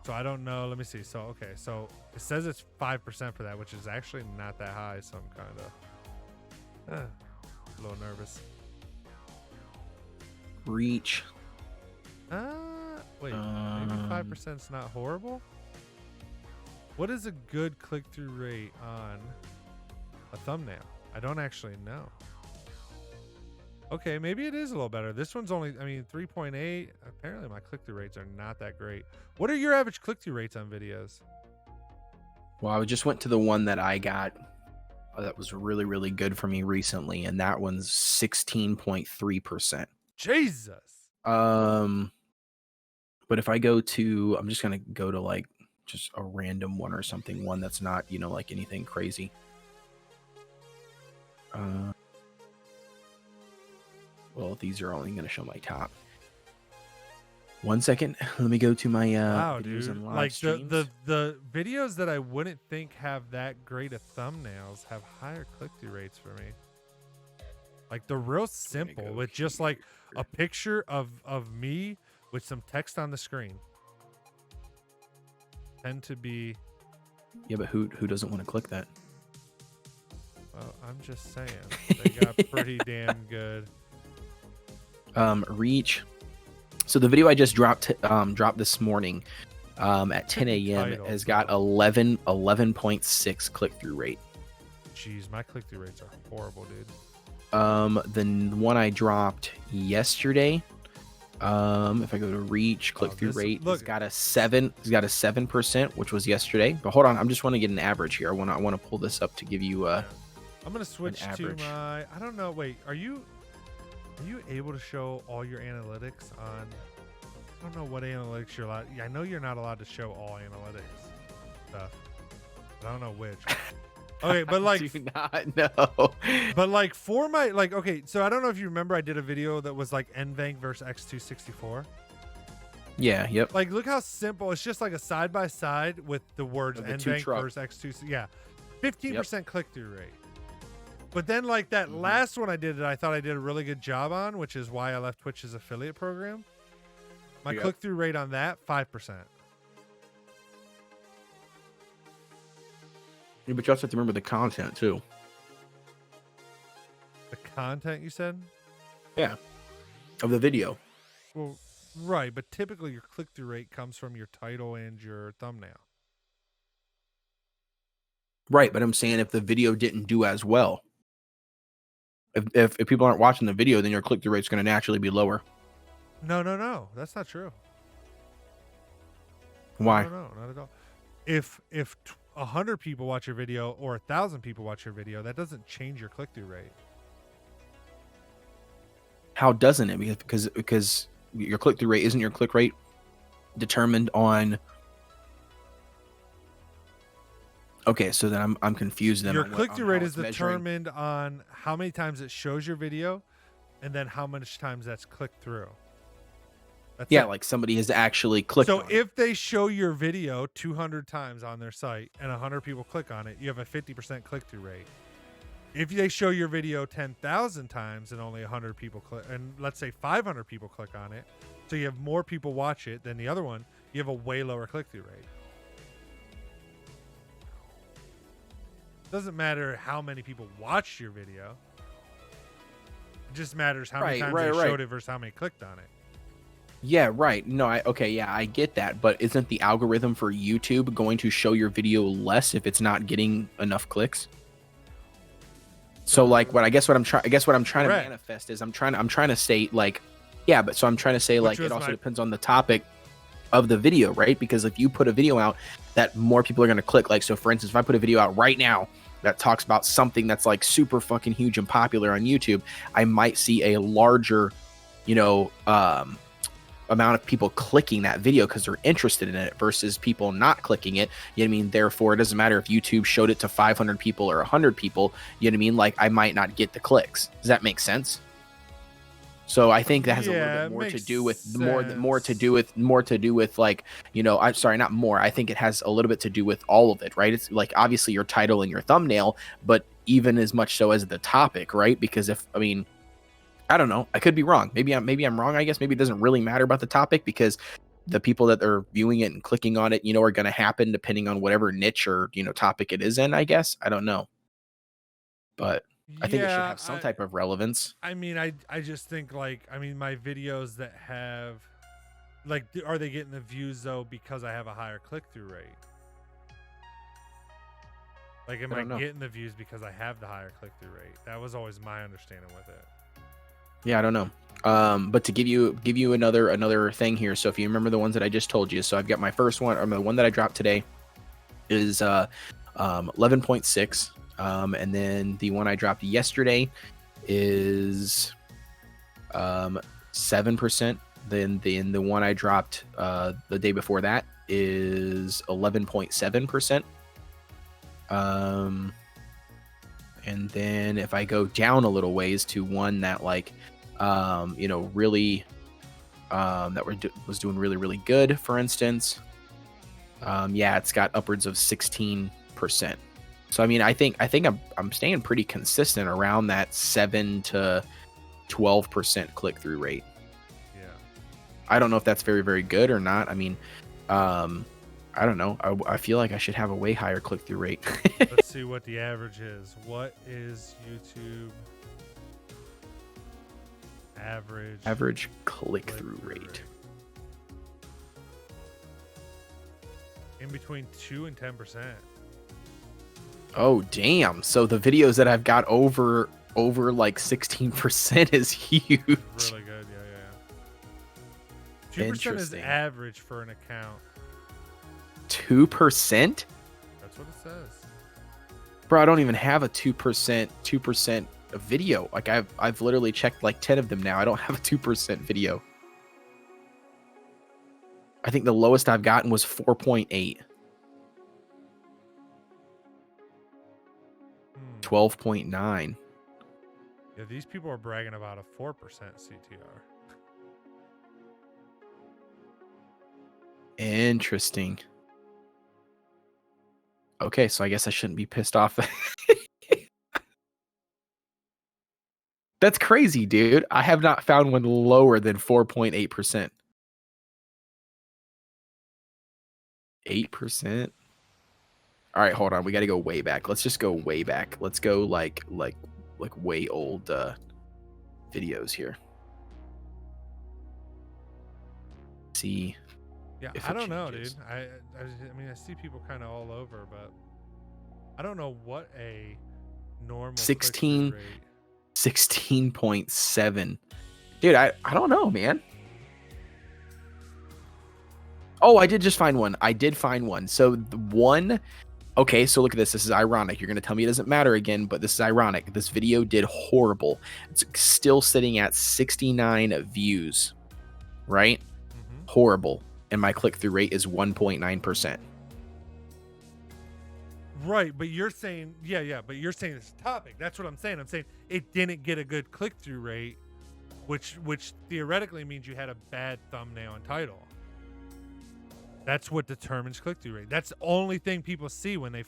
So I don't know. Let me see. So okay, so it says it's 5% for that, which is actually not that high. So I'm kind of a little nervous.
Reach.
Wait, maybe 5% is not horrible. What is a good click-through rate on a thumbnail? I don't actually know. Okay, maybe it is a little better. This one's only, 3.8. Apparently my click-through rates are not that great. What are your average click-through rates on videos?
Well, I just went to the one that I got that was really, really good for me recently, and that one's 16.3%.
Jesus.
But if I go to, I'm just gonna go to like just a random one or something, one that's not, like anything crazy. Well, these are only gonna show my top. 1 second, let me go to my
Wow,
videos
dude.
and live
Like
streams.
the videos that I wouldn't think have that great of thumbnails have higher click-through rates for me. Like the real simple
go
with just like a picture of me with some text on the screen tend to be.
Yeah, but who doesn't want to click that?
Well, I'm just saying they got pretty damn good.
Reach. So the video I just dropped this morning at 10 a.m.
Title,
has got 11.6 click-through rate.
Jeez, my click-through rates are horrible, dude.
The one I dropped yesterday, if I go to reach click-through rate, it's got a 7. It's got a 7%, which was yesterday. But hold on, I'm just want to get an average here. I want to pull this up to give you
I'm gonna switch to
average.
my. I don't know. Wait, are you able to show all your analytics on? I don't know what analytics you're allowed. I know you're not allowed to show all analytics stuff. But I don't know which. Okay, but like,
do not know.
but like for my okay, so I don't know if you remember, I did a video that was like NVENC versus X264.
Yeah. Yep.
Like, look how simple. It's just like a side by side with the words
Of the two
NVENC
truck.
versus X2. Yeah, 15% click through rate. But then like that last one I did that I thought I did a really good job on, which is why I left Twitch's affiliate program. My
Yep.
click through rate on that 5%.
Yeah, but you also have to remember the content too.
The content you said?
Yeah. Of the video.
Well, right, but typically your click through rate comes from your title and your thumbnail.
Right, but I'm saying if the video didn't do as well, if people aren't watching the video, then your click through rate's going to naturally be lower.
No, that's not true.
Why?
No, not at all. If 100 people watch your video or 1,000 people watch your video, that doesn't change your click through rate.
How doesn't it? Because your click through rate isn't your click rate determined on. Okay, so then I'm confused. Then
Your
on
click through rate is
measuring.
determined on how many times it shows your video, and then how much times that's clicked through. That's
Yeah,
it.
like somebody has actually clicked.
So
on it.
if they show your video 200 times on their site and 100 people click on it, you have a 50% click through rate. If they show your video 10,000 times and only 100 people click, and let's say 500 people click on it, so you have more people watch it than the other one, you have a way lower click-through rate. Doesn't matter how many people watched your video. It just matters how many times they showed it versus how many clicked on it.
Yeah, right. No, I get that, but isn't the algorithm for YouTube going to show your video less if it's not getting enough clicks? So like what I'm trying to manifest is I'm trying to say like, yeah, but so I'm trying to say like it also depends on the topic of the video, right? Because if you put a video out that more people are going to click, like, so for instance, if I put a video out right now that talks about something that's like super fucking huge and popular on YouTube, I might see a larger, amount of people clicking that video because they're interested in it versus people not clicking it. You know what I mean? Therefore, it doesn't matter if YouTube showed it to 500 people or 100 people. You know what I mean? Like, I might not get the clicks. Does that make sense? So I think that has a little bit more to do with more to do with like, I'm sorry, not more. I think it has a little bit to do with all of it, right? It's like obviously your title and your thumbnail, but even as much so as the topic, right? Because I don't know. I could be wrong. Maybe I'm wrong. I guess maybe it doesn't really matter about the topic because the people that are viewing it and clicking on it, are going to happen depending on whatever niche or, topic it is in, I guess. I don't know. But I think it should have some type of relevance.
I mean, I just think like, my videos that have like, are they getting the views though because I have a higher click-through rate? Like, am I getting the views because I have the higher click-through rate? That was always my understanding with it.
Yeah, I don't know. But to give you another thing here. So if you remember the ones that I just told you, so I've got my first one, or the one that I dropped today is 11.6. And then the one I dropped yesterday is 7%. Then the one I dropped the day before that is 11.7%. And then if I go down a little ways to one that like really that was doing really, really good, for instance, it's got upwards of 16%. So I think I'm staying pretty consistent around that 7 to 12% click-through rate.
Yeah.
I don't know if that's very, very good or not. I don't know. I feel like I should have a way higher click-through rate.
Let's see what the average is. What is YouTube average
click-through rate?
In between 2 and 10%.
Oh damn! So the videos that I've got over like 16% is huge.
Really good, yeah. 2% is average for an account.
2%?
That's what it says.
Bro, I don't even have a 2% video. Like I've literally checked like 10 of them now. I don't have a 2% video. I think the lowest I've gotten was 4.8. 12.9.
Yeah, these people are bragging about a 4% CTR.
Interesting. Okay, so I guess I shouldn't be pissed off. That's crazy, dude. I have not found one lower than 4.8%. 8%? All right, hold on. We got to go way back. Let's just go way back. Let's go like way old videos here. See.
Yeah, I don't know, dude. I see people kind of all over, but I don't know what a normal
16.7. Dude, I don't know, man. Oh, I did just find one. So the one. Okay, so look at this. This is ironic. You're going to tell me it doesn't matter again, but this is ironic. This video did horrible. It's still sitting at 69 views, right?
Mm-hmm.
Horrible. And my click-through rate is 1.9%.
Right, but you're saying, but you're saying it's a topic. That's what I'm saying. I'm saying it didn't get a good click-through rate, which theoretically means you had a bad thumbnail and title. That's what determines click-through rate. That's the only thing people see when they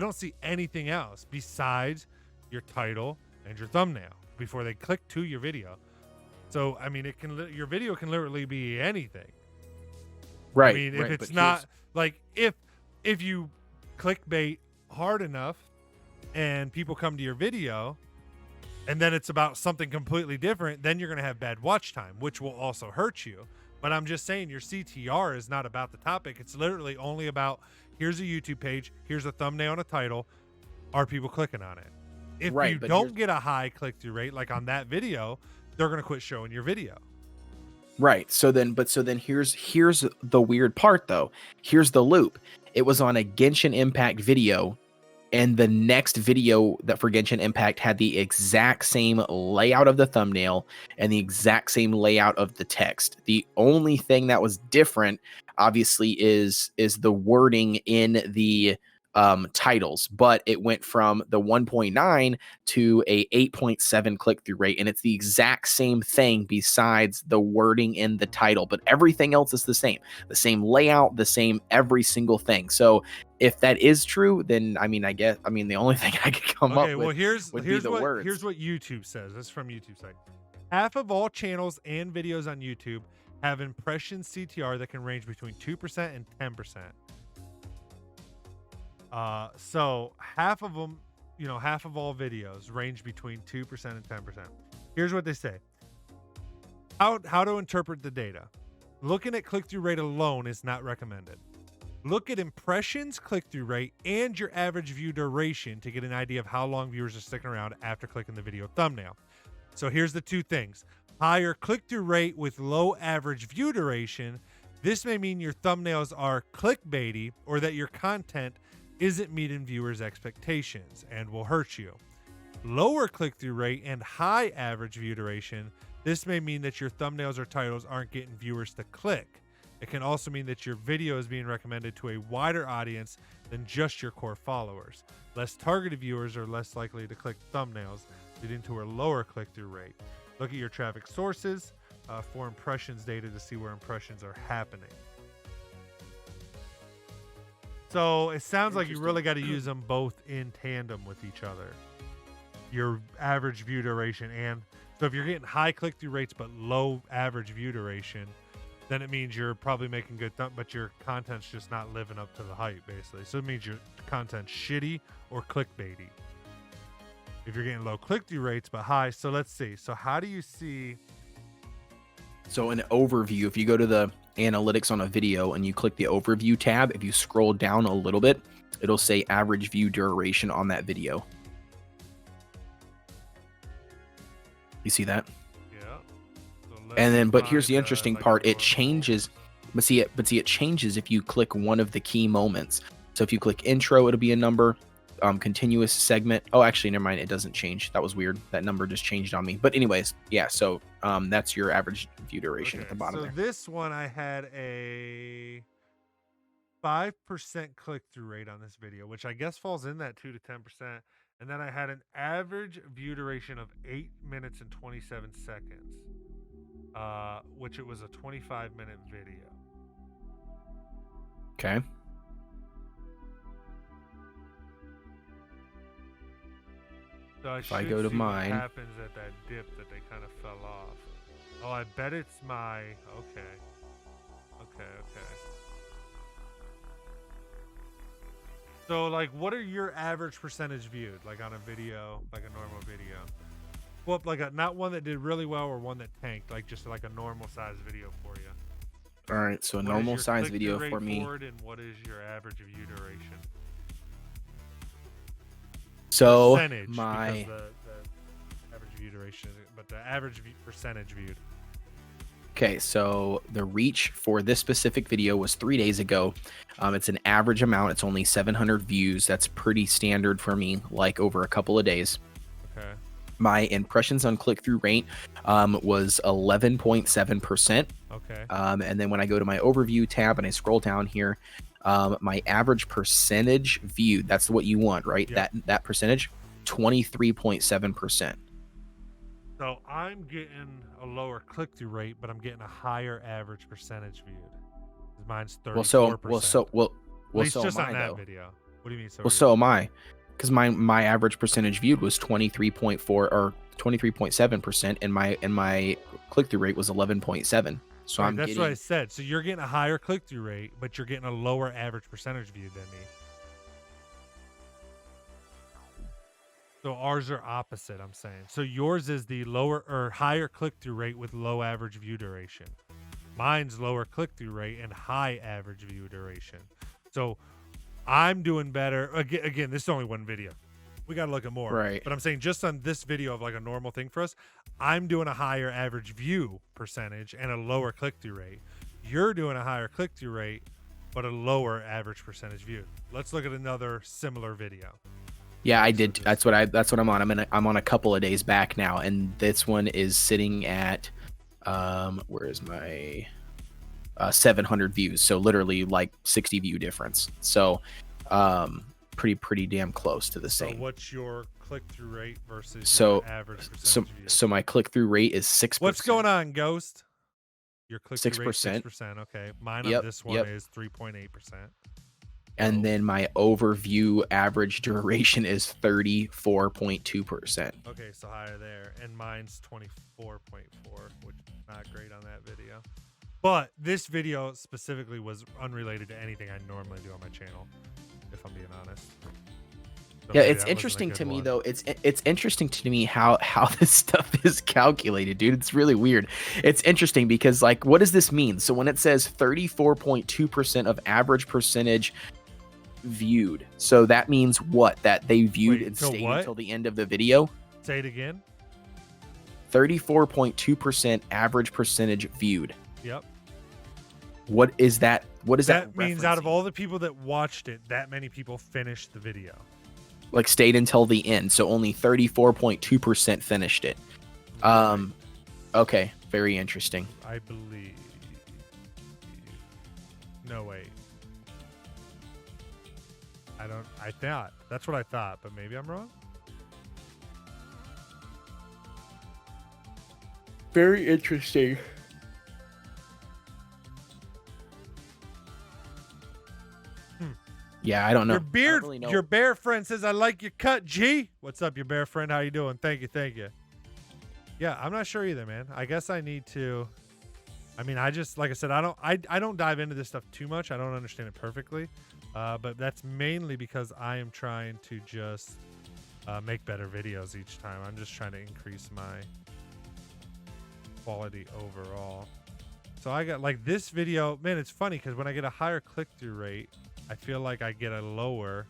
don't see anything else besides your title, and your thumbnail before they click to your video. So I mean, your video can literally be anything.
Right.
I mean, if
right,
it's
but
not like if you clickbait hard enough and people come to your video and then it's about something completely different, then you're going to have bad watch time, which will also hurt you. But I'm just saying your CTR is not about the topic. It's literally only about, here's a YouTube page, here's a thumbnail and a title. Are people clicking on it? If
Right,
you
but
don't get a high click-through rate, like on that video, they're going to quit showing your video.
Right. So then here's the weird part though. Here's the loop. It was on a Genshin Impact video, and the next video that for Genshin Impact had the exact same layout of the thumbnail and the exact same layout of the text. The only thing that was different, obviously, is the wording in the titles, but it went from the 1.9 to a 8.7 click-through rate, and it's the exact same thing besides the wording in the title, but everything else is the same layout, the same every single thing. So if that is true, then I mean the only thing I could come up with,
well, here's
would
here's
be the
what
words.
here's what YouTube says. This is from YouTube site. Half of all channels and videos on YouTube have impression CTR that can range between 2% and 10%. So half of them, half of all videos range between 2% and 10%. Here's what they say. How to interpret the data. Looking at click-through rate alone is not recommended. Look at impressions, click-through rate, and your average view duration to get an idea of how long viewers are sticking around after clicking the video thumbnail. So here's the two things. Higher click-through rate with low average view duration. This may mean your thumbnails are clickbaity or that your content isn't meeting viewers' expectations and will hurt you. Lower click-through rate and high average view duration. This may mean that your thumbnails or titles aren't getting viewers to click. It can also mean that your video is being recommended to a wider audience than just your core followers. Less targeted viewers are less likely to click thumbnails, leading to a lower click-through rate. Look at your traffic sources for impressions data to see where impressions are happening. So it sounds like you really got to use them both in tandem with each other. Your average view duration, and so if you're getting high click-through rates but low average view duration, then it means you're probably making good but your content's just not living up to the hype, basically. So it means your content's shitty or clickbaity. If you're getting low click-through rates but high, so let's see. So how do you see?
So an overview, if you go to the analytics on a video and you click the overview tab, if you scroll down a little bit, it'll say average view duration on that video. You see that?
Yeah. So
And then, but here's
find,
the interesting
like
part.
a
It
normal-
changes. But see, it changes if you click one of the key moments. So if you click intro, it'll be a number. Continuous segment. Oh, actually, never mind. It doesn't change. That was weird. That number just changed on me. But anyways, yeah. So that's your average view duration at the bottom
so
there.
this one I had a 5% click-through rate on this video, which I guess falls in that 2 to 10%. And then I had an average view duration of 8 minutes and 27 seconds, which it was a 25-minute video.
Okay.
So I
If I
should
go to
see
mine-
what happens at that dip that they kind of fell off. Oh, I bet it's my okay. So like, what are your average percentage viewed, like on a video, like a normal video? Well, like not one that did really well or one that tanked, like just like a normal size video for you.
All right. So a
What is
normal
your
size
click-through
video
rate
for me.
it, and what is your average view duration?
So
Percentage,
my
because the average view duration, but the average percentage viewed.
Okay, so the reach for this specific video was 3 days ago. It's an average amount. It's only 700 views. That's pretty standard for me, like over a couple of days.
Okay.
My impressions on click-through rate was 11.7%.
Okay.
And then when I go to my overview tab and I scroll down here, my average percentage viewed, that's what you want, right?
Yeah.
That percentage, 23.7%.
So I'm getting a lower click-through rate, but I'm getting a higher average percentage viewed. Mine's 34%.
Well,
At least
so
just
am
on
I,
that
though.
video. What do you mean?
Well, so am I. because my average percentage viewed was 23.4 or 23.7%, and my click-through rate was 11.7. So
Right,
I'm
that's
getting,
what I said. So you're getting a higher click-through rate, but you're getting a lower average percentage viewed than me. So ours are opposite, I'm saying. So yours is the lower or higher click-through rate with low average view duration. Mine's lower click-through rate and high average view duration. So I'm doing better. Again, this is only one video. We got to look at more.
Right.
But I'm saying just on this video of like a normal thing for us, I'm doing a higher average view percentage and a lower click-through rate. You're doing a higher click-through rate, but a lower average percentage viewed. Let's look at another similar video.
Yeah, I did. That's what I'm on. I'm on a couple of days back now, and this one is sitting at where is my 700 views. So literally like 60 view difference. So pretty damn close to the same.
So what's your click-through rate versus
So
your average percentage viewed?
so my click-through rate is 6%.
What's going on, Ghost? Your click-through rate
6%.
6%. Okay. Mine
Yep,
on this one is 3.8%.
And then my overview average duration is 34.2%.
Okay, so higher there. And mine's 24.4, which is not great on that video. But this video specifically was unrelated to anything I normally do on my channel, if I'm being honest. So
Yeah,
maybe
it's
that wasn't a
interesting
good
to me
one.
though. It's interesting to me how this stuff is calculated, dude. It's really weird. It's interesting because like, what does this mean? So when it says 34.2% of average percentage viewed, so that means what? That they viewed
Wait,
and
so
stayed
what?
until the end of the video.
Say it again.
34.2% average percentage viewed.
Yep.
What is that? What is that?
That means out of
referencing?
all the people that watched it, that many people finished the video.
Like stayed until the end, so only 34.2% finished it. Okay, very interesting.
I believe. No, wait. I thought. That's what I thought, but maybe I'm wrong.
Very interesting. Yeah, I don't know.
Your beard,
I don't really know.
your bear friend says, "I like your cut, G." What's up, your bear friend? How you doing? Thank you. Yeah, I'm not sure either, man. I guess I need to. I mean, I just like I said, I don't dive into this stuff too much. I don't understand it perfectly, but that's mainly because I am trying to just make better videos each time. I'm just trying to increase my quality overall. So I got like this video, man. It's funny because when I get a higher click-through rate, I feel like I get a lower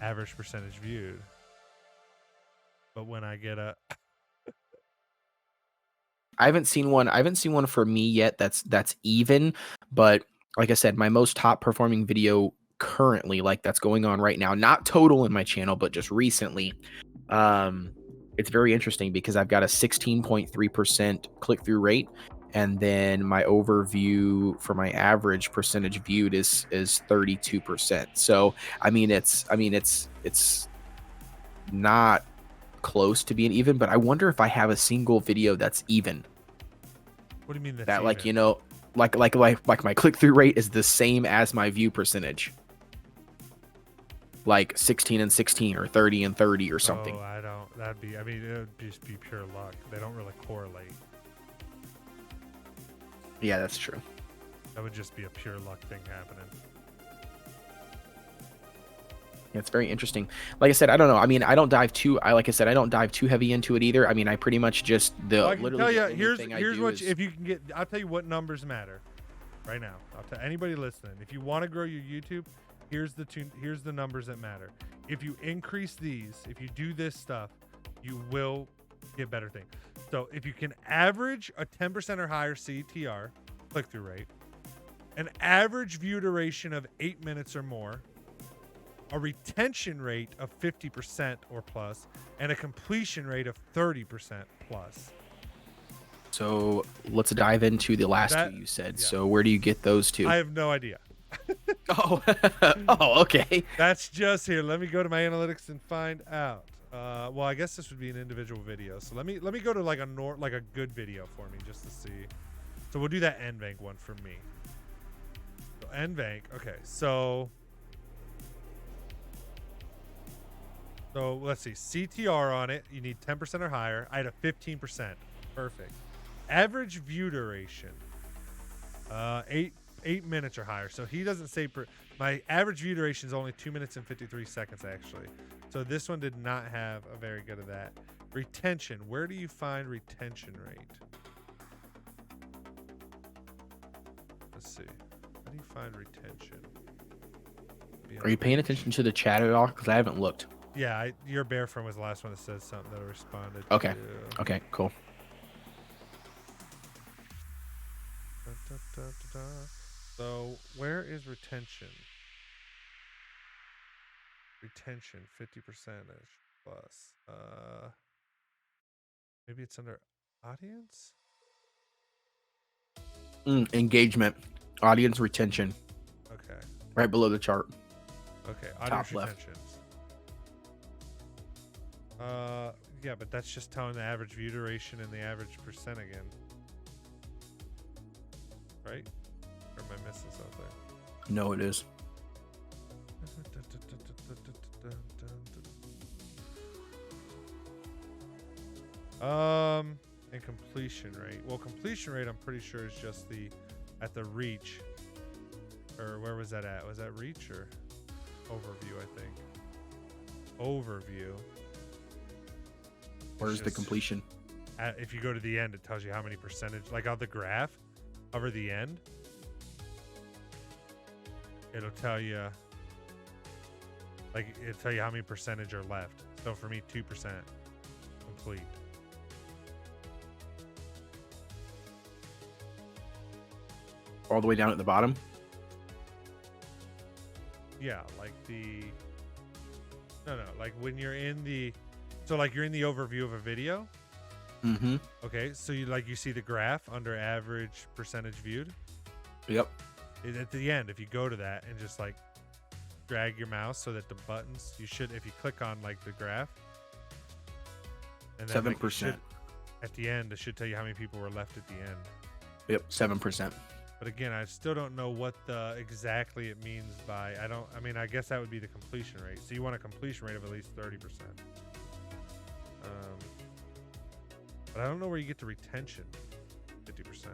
average percentage viewed. But when I get a
I haven't seen one for me yet that's even, but like I said, my most top performing video currently, like that's going on right now, not total in my channel, but just recently. It's very interesting because I've got a 16.3% click-through rate, and then my overview for my average percentage viewed is 32%. So I mean it's not close to being even, but I wonder if I have a single video that's even.
what do you mean that's
That like,
even?
you know, like my click-through rate is the same as my view percentage. Like 16 and 16 or 30 and 30 or something.
Oh, I don't. That'd be. I mean, it would just be pure luck. They don't really correlate.
Yeah, that's true.
That would just be a pure luck thing happening.
Yeah, it's very interesting. Like I said, I don't know. I mean, I don't dive too heavy into it either. I mean, I pretty much just
Well, I can
literally
tell
the
you.
only
Here's
thing I
here's
do
what
is-
if you can get. I'll tell you what numbers matter. Right now, I'll tell anybody listening. If you want to grow your YouTube, here's the numbers that matter. If you increase these, if you do this stuff, you will get better things. So if you can average a 10% or higher CTR, click-through rate, an average view duration of 8 minutes or more, a retention rate of 50% or plus, and a completion rate of 30% plus.
So let's dive into the last
That-
two you said.
yeah.
So where do you get those two?
I have no idea.
Oh, oh, okay.
That's just here. Let me go to my analytics and find out. Well, I guess this would be an individual video. So let me go to like a good video for me just to see. So we'll do that NVank one for me. So NVank. Okay. So So let's see. CTR on it, you need 10% or higher. I had a 15%. Perfect. Average view duration, 8 minutes or higher. So he doesn't say my average view duration is only 2 minutes and 53 seconds actually. So this one did not have a very good of that. Retention. Where do you find retention rate? Let's see. How do you find retention?
Are you paying attention to the chat at all? Because I haven't looked.
Yeah, your bear friend was the last one that said something that I responded
Okay.
to.
Okay, cool.
So where is retention? Retention 50% plus. Maybe it's under audience.
Engagement, audience retention.
Okay.
Right below the chart.
Okay.
Top
Audience
left.
retentions. Yeah, but that's just telling the average view duration and the average percent again. Right? Or am I missing something?
No, it is.
And completion rate. Well, completion rate I'm pretty sure is just at the reach. Or where was that at? Was that reach or overview, I think. Overview.
Where's the completion?
If you go to the end, it tells you how many percentage, like on the graph, over the end, it'll tell you, how many percentage are left. So for me, 2% complete.
All the way down at the bottom?
Yeah, like when you're in you're in the overview of a video.
Mm-hmm.
Okay, so you see the graph under average percentage viewed.
Yep.
At the end, if you go to that and just drag your mouse so that the buttons, if you click on the graph, and then
7%.
At the end, it should tell you how many people were left at the end.
Yep, 7%.
But again, I still don't know what exactly it means by. I guess that would be the completion rate. So you want a completion rate of at least 30%. But I don't know where you get to retention, 50%.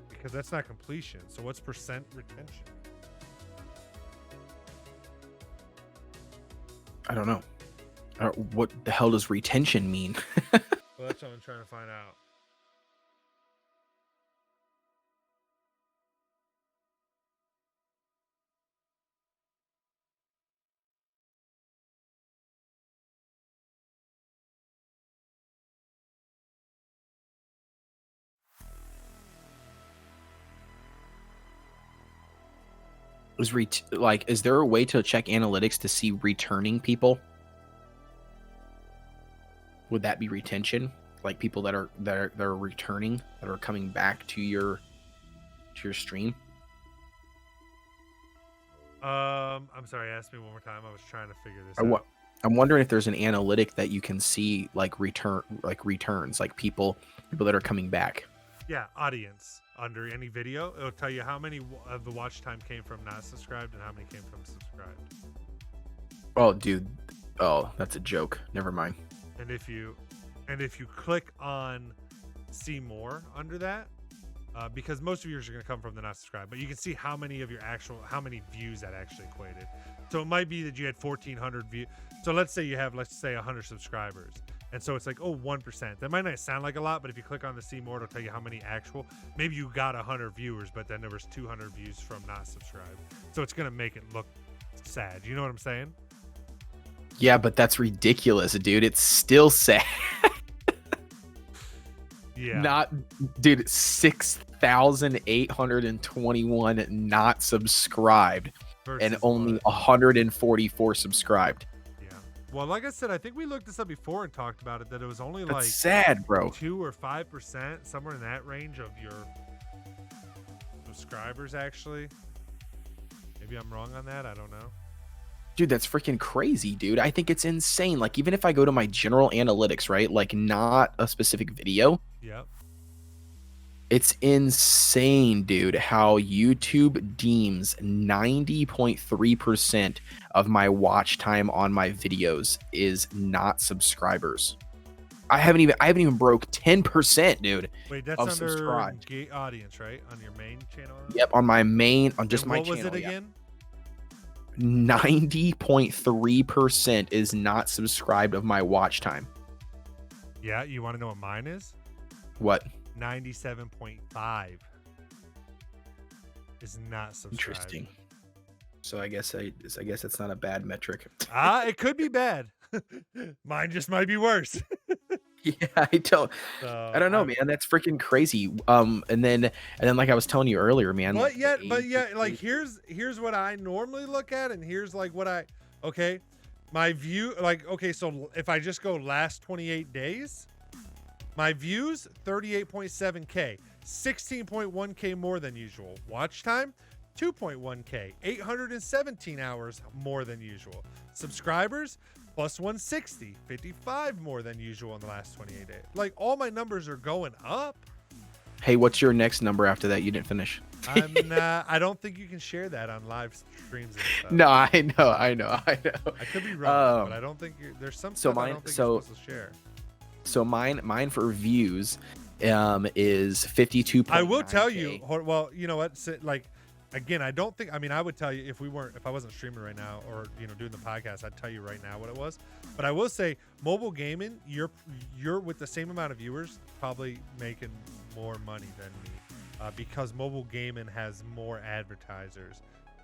Because that's not completion. So what's percent retention?
I don't know. What the hell does retention mean?
Well, that's what I'm trying to find out.
Is there a way to check analytics to see returning people? Would that be retention? Like people that are returning, that are coming back to your stream?
I'm sorry, ask me one more time. I was trying to figure this out.
I'm wondering if there's an analytic that you can see returns, like people that are coming back.
Yeah, audience. Under any video, it'll tell you how many of the watch time came from not subscribed and how many came from subscribed.
Oh, dude. Oh, that's a joke. Never mind.
And if you click on see more under that, because most of yours are going to come from the not subscribed, but you can see how many views that actually equated. So it might be that you had 1,400 views. So let's say you have 100 subscribers. And so it's 1%. That might not sound like a lot, but if you click on the see more, it'll tell you how many actual. Maybe you got 100 viewers, but then there was 200 views from not subscribed. So it's going to make it look sad. You know what I'm saying?
Yeah, but that's ridiculous, dude. It's still sad.
Yeah.
6,821 not subscribed
Versus
and only 144 subscribed.
Well, like I said, I think we looked this up before and talked about it, that it was only
That's sad, bro.
2 or 5%, somewhere in that range of your subscribers, actually. Maybe I'm wrong on that. I don't know.
Dude, that's freaking crazy, dude. I think it's insane. Even if I go to my general analytics, right? Not a specific video.
Yep.
It's insane, dude, how YouTube deems 90.3% of my watch time on my videos is not subscribers. I haven't even broke 10%, dude.
Wait, that's
of
under
subscribed.
gay audience, right? On your main channel?
Yep, on my main, on just
And
my
what
channel.
was it
yeah.
again?
90.3% is not subscribed of my watch time.
Yeah, you want to know what mine is?
What?
97.5 is not subscribed.
Interesting. So I guess it's not a bad metric.
It could be bad. Mine just might be worse.
Yeah, I don't know,
I'm-
man. That's freaking crazy. And then like I was telling you earlier, man.
But
like, the
yet,
age
like
is-
here's what I normally look at, and here's like what my view, like, okay, so if I just go last 28 days, my views 38.7K, 16.1K more than usual. Watch time 2.1K, 817 hours more than usual. Subscribers plus 160, 55 more than usual in the last 28 days. Like, all my numbers are going up.
Hey, what's your next number after that? You didn't finish.
I don't think you can share that on live streams and stuff.
No, I know.
I could be wrong, but I don't think there's some stuff I don't think you're supposed to share.
So mine for views is 52.
I will tell you, well, you know what? Like, again, I don't think, I mean, I would tell you if I wasn't streaming right now or, doing the podcast, I'd tell you right now what it was. But I will say, mobile gaming, you're with the same amount of viewers, probably making more money than me, because mobile gaming has more advertisers,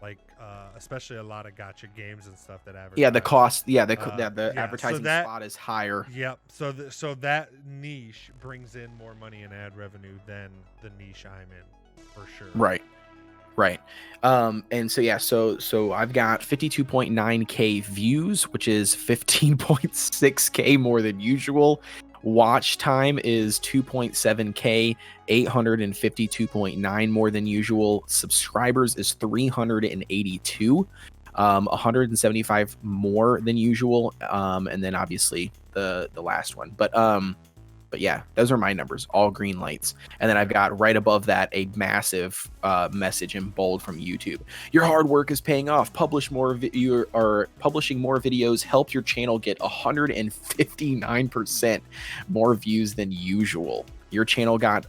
like especially a lot of gacha games and stuff that advertise.
Yeah, the cost. Yeah, the
yeah,
advertising
so that-
spot is higher.
Yep. So that niche brings in more money in ad revenue than the niche I'm in, for sure.
Right. And so yeah, so I've got 52.9K views, which is 15.6K more than usual. Watch time is 2.7K, 852.9 more than usual. Subscribers is 382, 175 more than usual. And then obviously the last one. But yeah, those are my numbers, all green lights. And then I've got right above that a massive message in bold from YouTube. Your hard work is paying off. Publishing more videos help your channel get 159% more views than usual. Your channel got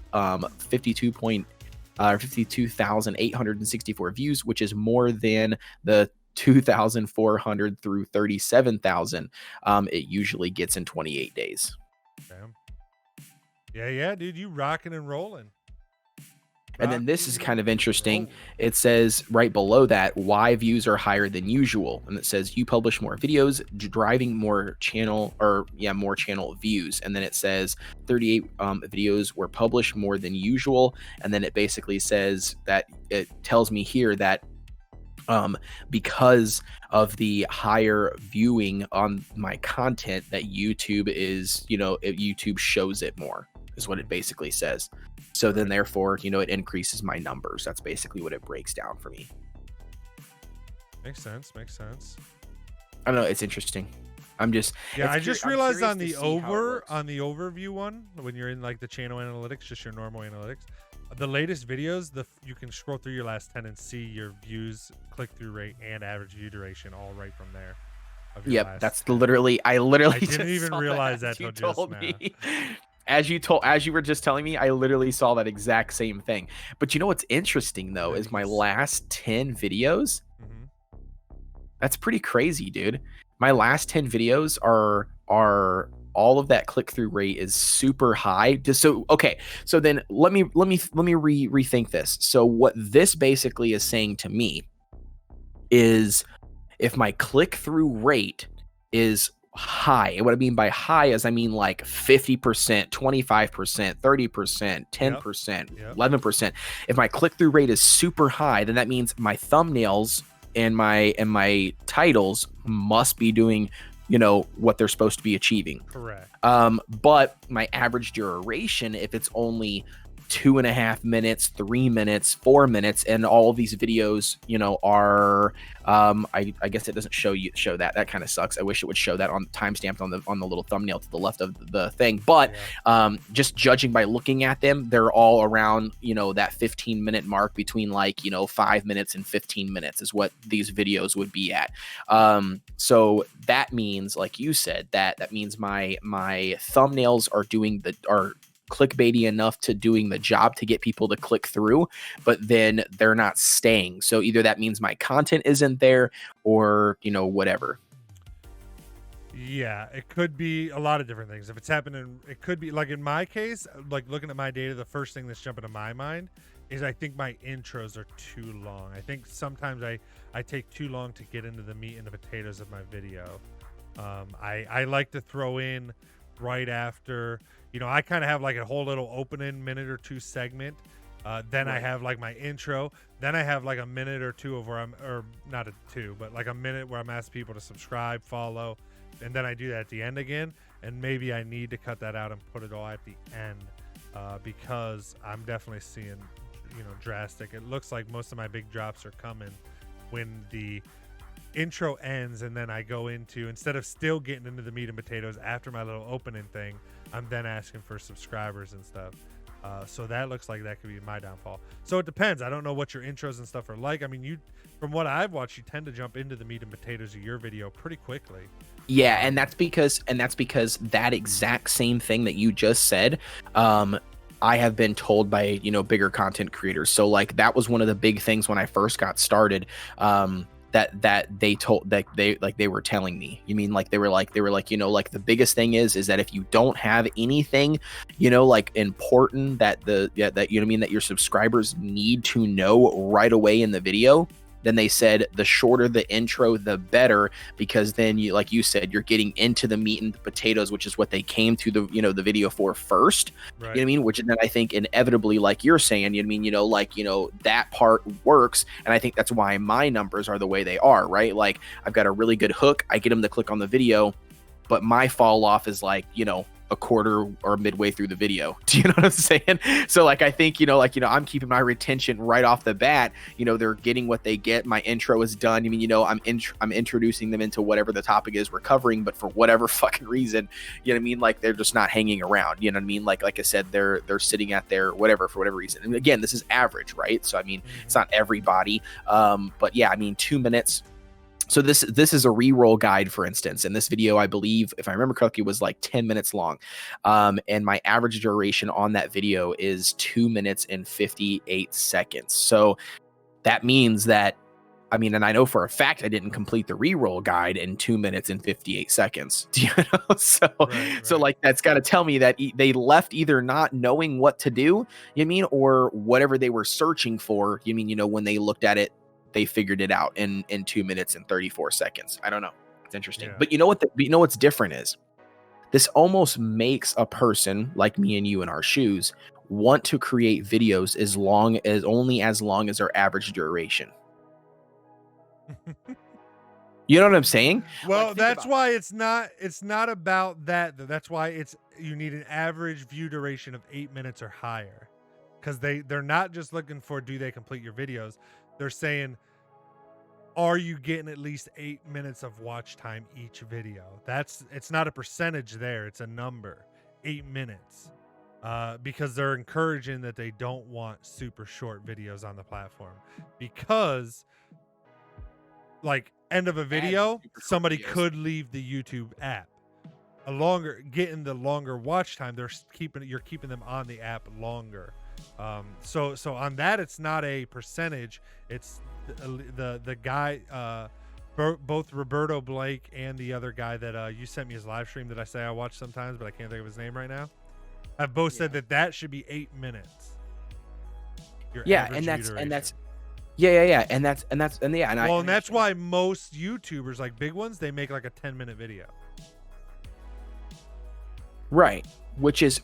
52,864 views, which is more than the 2,400 through 37,000 it usually gets in 28 days.
Damn. Yeah, dude, you rocking and rolling.
And then this is kind of interesting. It says right below that why views are higher than usual, and it says you publish more videos, driving more channel views. And then it says 38 videos were published more than usual. And then it basically says that it tells me here that because of the higher viewing on my content, that YouTube is, YouTube shows it more, is what it basically says. So then therefore, it increases my numbers. That's basically what it breaks down for me.
Makes sense.
I don't know. It's interesting. I just
realized on the
on
the overview one, when you're in like the channel analytics, just your normal analytics, the latest videos, you can scroll through your last 10 and see your views, click-through rate, and average view duration all right from there.
Yep, that's
10.
literally. I
didn't even realize that
you
till just
told
now.
me. As you were just telling me, I literally saw that exact same thing. But you know what's interesting though is my last 10 videos.
Mm-hmm.
That's pretty crazy, dude. My last 10 videos are all of that click-through rate is super high. So then let me rethink this. So what this basically is saying to me is if my click-through rate is high, and what I mean by high is I mean like 50%, 25%, 30%, 10%, 11%. If my click-through rate is super high, then that means my thumbnails and my titles must be doing what they're supposed to be achieving.
Correct.
But my average duration, if it's only 2.5 minutes, 3 minutes, 4 minutes, and all of these videos, you know, are I guess it doesn't show that. That kind of sucks. I wish it would show that on timestamped on the little thumbnail to the left of the thing. But just judging by looking at them, they're all around, you know, that 15-minute mark, between like, you know, 5 minutes and 15 minutes is what these videos would be at. So that means, like you said, that means my thumbnails are clickbaity enough to doing the job to get people to click through, but then they're not staying. So either that means my content isn't there, or, you know, whatever.
Yeah, it could be a lot of different things. If it's happening, it could be like in my case, like looking at my data, the first thing that's jumping to my mind is I think my intros are too long. I think sometimes I take too long to get into the meat and the potatoes of my video. I like to throw in right after, you know, I kind of have like a whole little opening minute or two segment. Then I have like my intro. Then I have like a minute or two of where or not a two, but like a minute where I'm asking people to subscribe, follow. And then I do that at the end again. And maybe I need to cut that out and put it all at the end, because I'm definitely seeing, you know, drastic. It looks like most of my big drops are coming when the intro ends, and then I go into, instead of still getting into the meat and potatoes after my little opening thing, I'm then asking for subscribers and stuff. So that looks like that could be my downfall. So it depends. I don't know what your intros and stuff are like. I mean, you, from what I've watched, you tend to jump into the meat and potatoes of your video pretty quickly.
Yeah, and that's because that exact same thing that you just said, I have been told by, you know, bigger content creators. So like that was one of the big things when I first got started, that they were telling me. You mean like they were like, you know, like the biggest thing is that if you don't have anything, you know, like important that you know what I mean, that your subscribers need to know right away in the video, then they said the shorter the intro, the better, because then you, like you said, you're getting into the meat and potatoes, which is what they came to the, you know, the video for first. Right. You know what I mean? Which then I think inevitably, like you're saying, you know what I mean, you know, like, you know, that part works. And I think that's why my numbers are the way they are, right? Like I've got a really good hook. I get them to click on the video, but my fall off is like, you know, a quarter or midway through the video. Do you know what I'm saying? So like, I think, you know, like, you know, I'm keeping my retention right off the bat. You know, they're getting what they get. My intro is done. I mean, you know, I'm introducing them into whatever the topic is we're covering, but for whatever fucking reason, you know what I mean? Like they're just not hanging around. You know what I mean? Like I said, they're sitting at their whatever, for whatever reason. And again, this is average, right? So, I mean, it's not everybody. But yeah, I mean, 2 minutes. So this is a re-roll guide, for instance, and this video, I believe, if I remember correctly, was like 10 minutes long. And my average duration on that video is 2 minutes and 58 seconds. So that means that, I mean, and I know for a fact I didn't complete the re-roll guide in 2 minutes and 58 seconds. You know? So, right. So like, that's got to tell me that they left either not knowing what to do, you mean, or whatever they were searching for, you mean, you know, when they looked at it, they figured it out in 2 minutes and 34 seconds. I don't know. It's interesting. Yeah. But you know what? You know what's different is this almost makes a person like me and you in our shoes want to create videos as long as their average duration. You know what I'm saying?
Well, like, that's why it's not about that. That's why you need an average view duration of 8 minutes or higher, because they're not just looking for, do they complete your videos? They're saying, are you getting at least 8 minutes of watch time each video? It's not a percentage there. It's a number, 8 minutes, because they're encouraging that they don't want super short videos on the platform, because like end of a video, somebody could leave the YouTube app. Getting the longer watch time, you're keeping them on the app longer. So on that, it's not a percentage. It's the guy, both Roberto Blake and the other guy that you sent me his live stream that I say I watch sometimes, but I can't think of his name right now. Have both said that should be 8 minutes.
Yeah, and that's
and
that's
why most YouTubers, like big ones, they make like a 10-minute video.
Right. Which is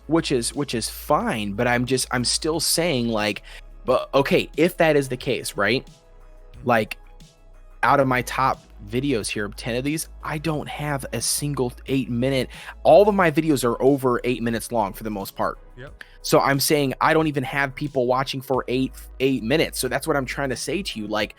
fine, but I'm still saying, like, but okay, if that is the case, right? Like, out of my top videos here, 10 of these, I don't have a single 8 minute. All of my videos are over 8 minutes long for the most part.
Yep.
So I'm saying I don't even have people watching for 8 minutes. So that's what I'm trying to say to you. Like,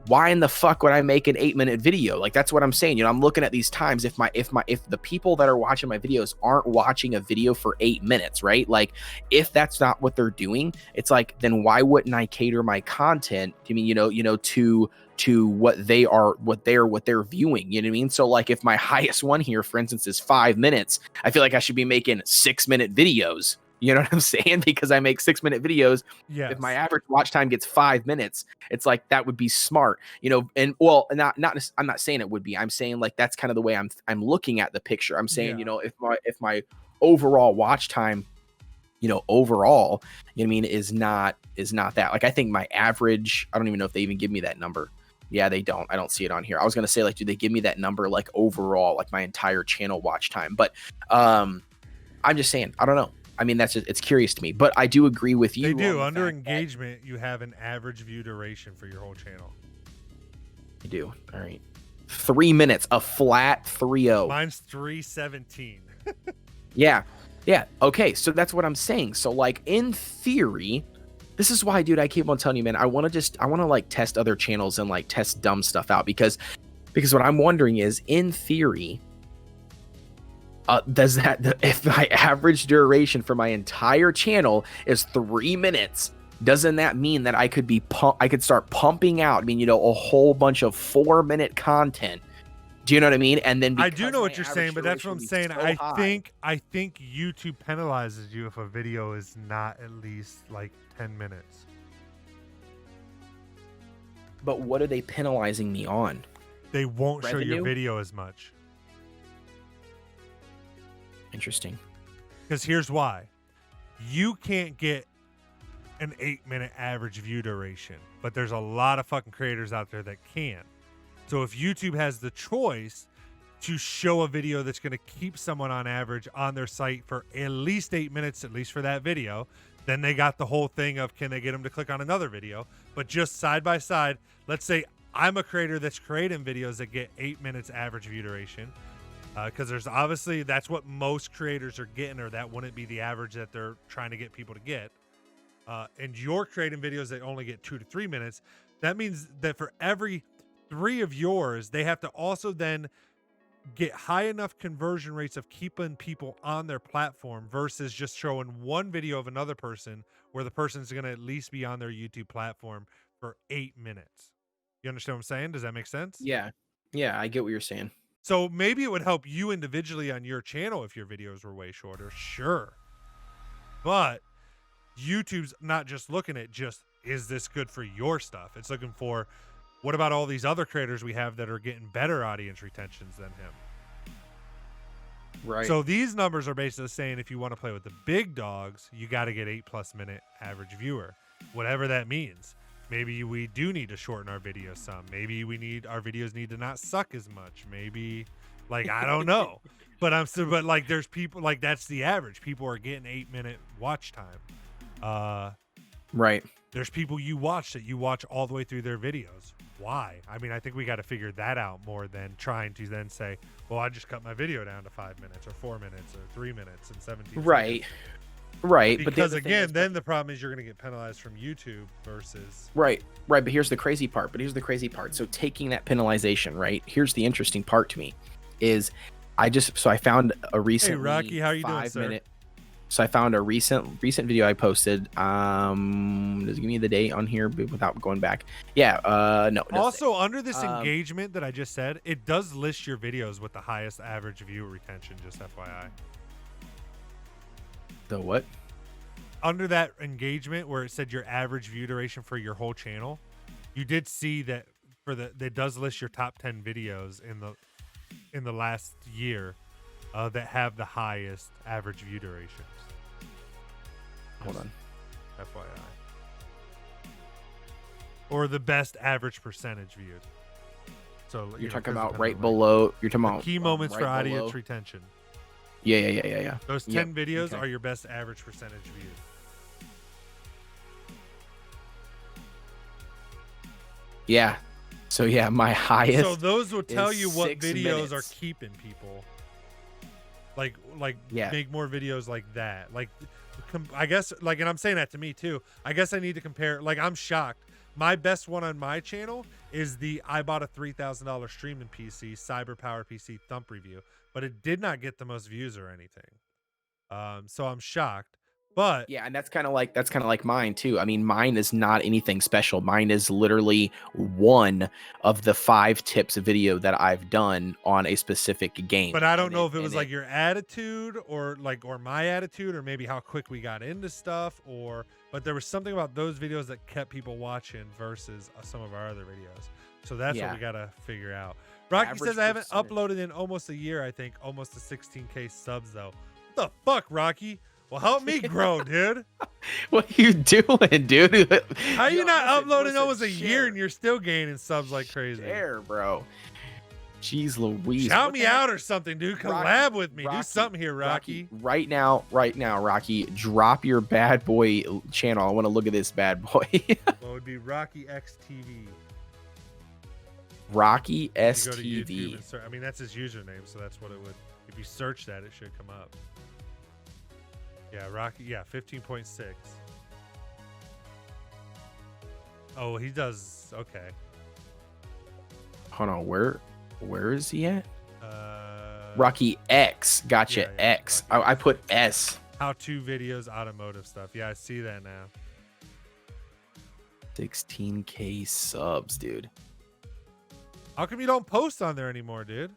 why in the fuck would I make an 8-minute video? Like, that's what I'm saying. You know, I'm looking at these times. If the people that are watching my videos aren't watching a video for 8 minutes, right? Like, if that's not what they're doing, it's like, then why wouldn't I cater my content? I mean, to what they're viewing. You know what I mean? So like, if my highest one here, for instance, is 5 minutes, I feel like I should be making 6-minute videos. You know what I'm saying? Because I make 6-minute videos.
Yes.
If my average watch time gets 5 minutes, it's like, that would be smart, you know. And well, not I'm not saying it would be. I'm saying like, that's kind of the way I'm looking at the picture. I'm saying, you know, if my overall watch time, you know, overall, you know what I mean, is not that. Like, I think my average, I don't even know if they even give me that number. Yeah, they don't. I don't see it on here. I was gonna say, like, do they give me that number like overall, like my entire channel watch time? But I'm just saying, I don't know. I mean, that's just, it's curious to me, but I do agree with you.
They do. Under engagement, you have an average view duration for your whole channel.
I do. All right. 3 minutes, a flat 3.0.
Mine's 3:17.
Yeah. Yeah. Okay. So that's what I'm saying. So like, in theory, this is why, dude, I keep on telling you, man, I want to like test other channels and like test dumb stuff out, because what I'm wondering is, in theory, does that, if my average duration for my entire channel is 3 minutes, doesn't that mean that I could start pumping out, I mean, you know, a whole bunch of 4-minute content? Do you know what I mean? And then
I do know what you're saying, but that's what I'm saying. I think YouTube penalizes you if a video is not at least like 10 minutes.
But what are they penalizing me on?
They won't show your
Revenue?
video as much.
Interesting.
Because here's why. You can't get an 8-minute average view duration, but there's a lot of fucking creators out there that can. So if YouTube has the choice to show a video that's going to keep someone on average on their site for at least 8 minutes, at least for that video, then they got the whole thing of, can they get them to click on another video? But just side by side, let's say I'm a creator that's creating videos that get 8 minutes average view duration. Because there's obviously, that's what most creators are getting, or that wouldn't be the average that they're trying to get people to get. And you're creating videos that only get 2 to 3 minutes. That means that for every 3 of yours, they have to also then get high enough conversion rates of keeping people on their platform versus just showing one video of another person where the person's going to at least be on their YouTube platform for 8 minutes. You understand what I'm saying? Does that make sense?
Yeah. Yeah, I get what you're saying.
So maybe it would help you individually on your channel if your videos were way shorter. Sure. But YouTube's not just looking at just, is this good for your stuff? It's looking for, what about all these other creators we have that are getting better audience retentions than him?
Right.
So these numbers are basically saying, if you want to play with the big dogs, you got to get 8+ minute average viewer, whatever that means. Maybe we do need to shorten our videos some. Maybe our videos need to not suck as much. Maybe, like, I don't know. But like, there's people, like, that's the average. People are getting 8-minute watch time.
Right.
There's people you watch all the way through their videos. Why? I mean, I think we got to figure that out more than trying to then say, well, I just cut my video down to 5 minutes or 4 minutes or 3 minutes and 17
Right.
seconds.
Right.
Because again, then the problem is you're going to get penalized from YouTube versus.
Right. But here's the crazy part. So taking that penalization, right? Here's the interesting part to me is I found a recent.
Hey, Rocky, how are you doing, sir?
So I found a recent video I posted. Does it give me the date on here without going back? Yeah. No.
Also, under this engagement that I just said, it does list your videos with the highest average view retention. Just FYI.
The what?
Under that engagement where it said your average view duration for your whole channel, you did see that it does list your top 10 videos in the last year that have the highest average view durations.
Hold on.
FYI. Or the best average percentage viewed. So
you're talking about right below. You're talking about
key moments
right
for audience
below.
retention.
Yeah.
Those 10 videos are your best average percentage viewed.
Yeah. So yeah, my highest.
So those will tell you what
6
videos
minutes.
are keeping people. Like
Yeah.
make more videos like that. Like I guess, like, and I'm saying that to me too. I guess I need to compare. Like, I'm shocked. My best one on my channel is the I bought a $3,000 streaming PC, Cyber Power PC thump review, but it did not get the most views or anything. So I'm shocked. But
Yeah, and that's kind of like mine too. I mean, mine is not anything special. Mine is literally one of the 5 tips video that I've done on a specific game.
But I don't know if it was like your attitude or my attitude or maybe how quick we got into stuff but there was something about those videos that kept people watching versus some of our other videos. So that's what we got to figure out. Rocky
Average
says I haven't
percentage.
uploaded in almost a year, I think, almost to 16K subs though. What the fuck, Rocky? Well, help me grow, dude.
What are you doing, dude?
How you not uploading
listen,
almost a year
share.
and you're still gaining subs like crazy?
Share, bro. Jeez Louise.
Shout
What
me
the heck?
out or something, dude. Collab with me. Do
Rocky,
something here, Rocky.
Right now, Rocky, drop your bad boy channel. I want to look at this bad boy.
Well, it would be Rocky X TV.
Rocky
You go to YouTube
STV.
and I mean, that's his username, so that's what it would. If you search that, it should come up. Yeah, Rocky. Yeah, 15.6. Oh, he does. Okay.
Hold on, where is he at?
Uh,
Rocky X. Gotcha.
yeah,
X.
Rocky
I put S.
How-to videos, automotive stuff. Yeah, I see that now.
16K subs, dude.
How come you don't post on there anymore, dude?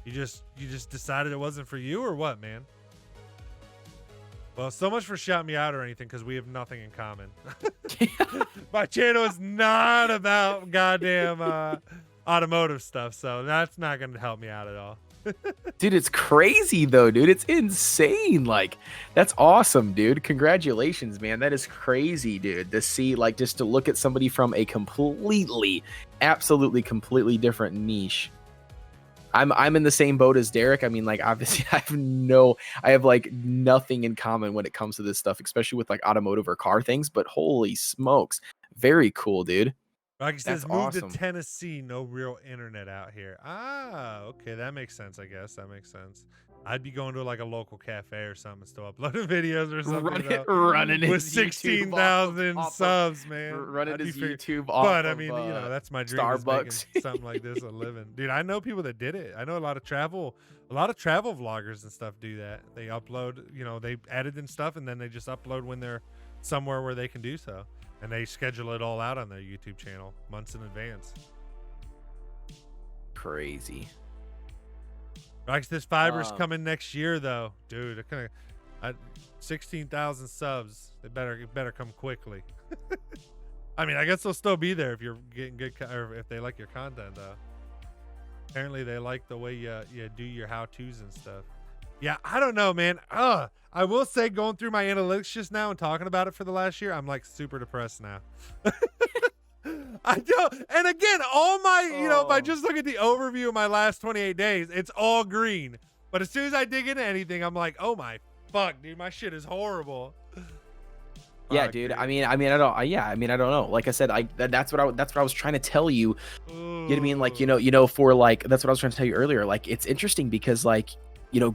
You just decided it wasn't for you or what, man? Well, so much for shout me out or anything, because we have nothing in common. My channel is not about goddamn automotive stuff, so that's not going to help me out at all.
Dude, it's crazy though, dude. It's insane. Like, that's awesome, dude. Congratulations, man. That is crazy, dude. To see, like, just to look at somebody from a absolutely completely different niche. I'm in the same boat as Derek. I mean, like, obviously I have like nothing in common when it comes to this stuff, especially with like automotive or car things, but holy smokes. Very cool, dude.
Rocky says,
That's
move
awesome.
to Tennessee. No real internet out here. Ah, okay. That makes sense, I guess. That makes sense. I'd be going to like a local cafe or something and still uploading videos or something.
Running
with 16,000 subs, man.
Running
I'd be
his
fig-
YouTube off
But I
of,
mean, that's my dream. is
Starbucks.
making something like this a living, dude. I know people that did it. I know a lot of travel vloggers and stuff do that. They upload, they edit and stuff, and then they just upload when they're somewhere where they can do so, and they schedule it all out on their YouTube channel months in advance.
Crazy.
Rocky, this fiber's coming next year, though, dude. 16,000 subs. It better come quickly. I mean, I guess they'll still be there if you're getting good, or if they like your content, though. Apparently, they like the way you do your how-tos and stuff. Yeah, I don't know, man. I will say, going through my analytics just now and talking about it for the last year, I'm like super depressed now. I don't. And again, all my, if I just look at the overview of my last 28 days, it's all green. But as soon as I dig into anything, I'm like, oh my fuck, dude, my shit is horrible.
Yeah,
Fuck,
dude. I mean, I don't know. Like I said, that's what I was trying to tell you. You know what I mean? Like, for like, that's what I was trying to tell you earlier. Like, it's interesting because, like,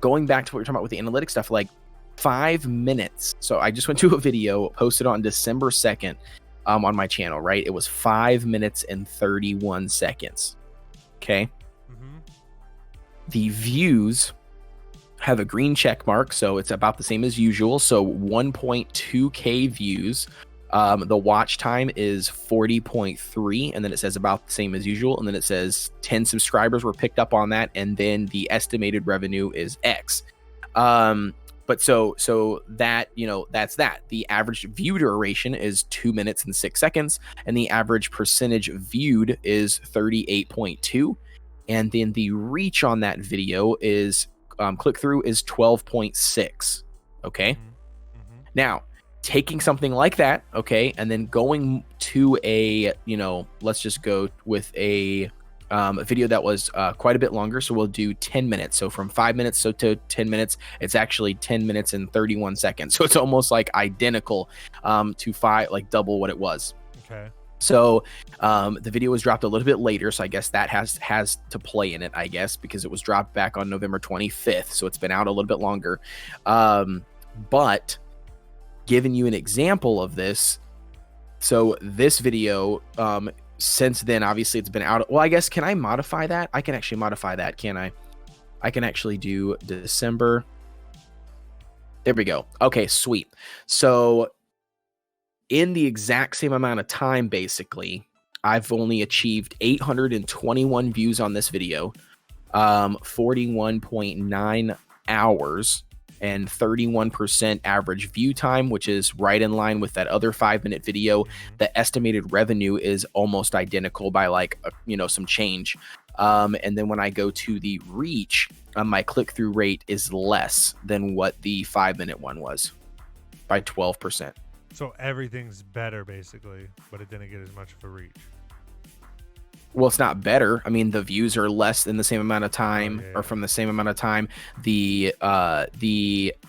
going back to what you're talking about with the analytics stuff, like 5 minutes. So I just went to a video posted on December 2nd on my channel, right? It was 5 minutes and 31 seconds. Okay.
Mm-hmm.
The views have a green check mark, so it's about the same as usual. So 1.2K views. The watch time is 40.3, and then it says about the same as usual, and then it says 10 subscribers were picked up on that, and then the estimated revenue is X. But so that, that's that. The average view duration is 2 minutes and 6 seconds, and the average percentage viewed is 38.2, and then the reach on that video is click through is 12.6. Okay.
Mm-hmm.
Now, taking something like that, okay, and then going to a, let's just go with a video that was quite a bit longer. So we'll do 10 minutes. So from 5 minutes to 10 minutes, it's actually 10 minutes and 31 seconds. So it's almost like identical to double what it was.
Okay.
So the video was dropped a little bit later, so I guess that has to play in it, I guess, because it was dropped back on November 25th, so it's been out a little bit longer. But giving you an example of this, so this video, since then, obviously it's been out. Well, I guess, can I modify that? I can actually modify that, can I? I can actually do December. There we go. Okay, sweet. So in the exact same amount of time, basically, I've only achieved 821 views on this video, 41.9 hours, and 31% average view time, which is right in line with that other 5-minute video. The estimated revenue is almost identical by like, some change. And then when I go to the reach, my click-through rate is less than what the 5-minute one was by 12%.
So everything's better basically, but it didn't get as much of a reach.
Well, it's not better. I mean, the views are less than the same amount of time, or from the same amount of time. The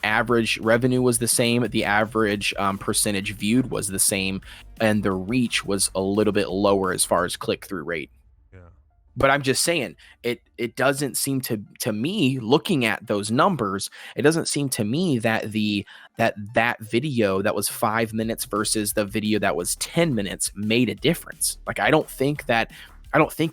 average revenue was the same. The average percentage viewed was the same, and the reach was a little bit lower as far as click-through rate.
Yeah.
But I'm just saying, it doesn't seem to me, looking at those numbers, it doesn't seem to me that that video that was 5 minutes versus the video that was 10 minutes made a difference. Like, I don't think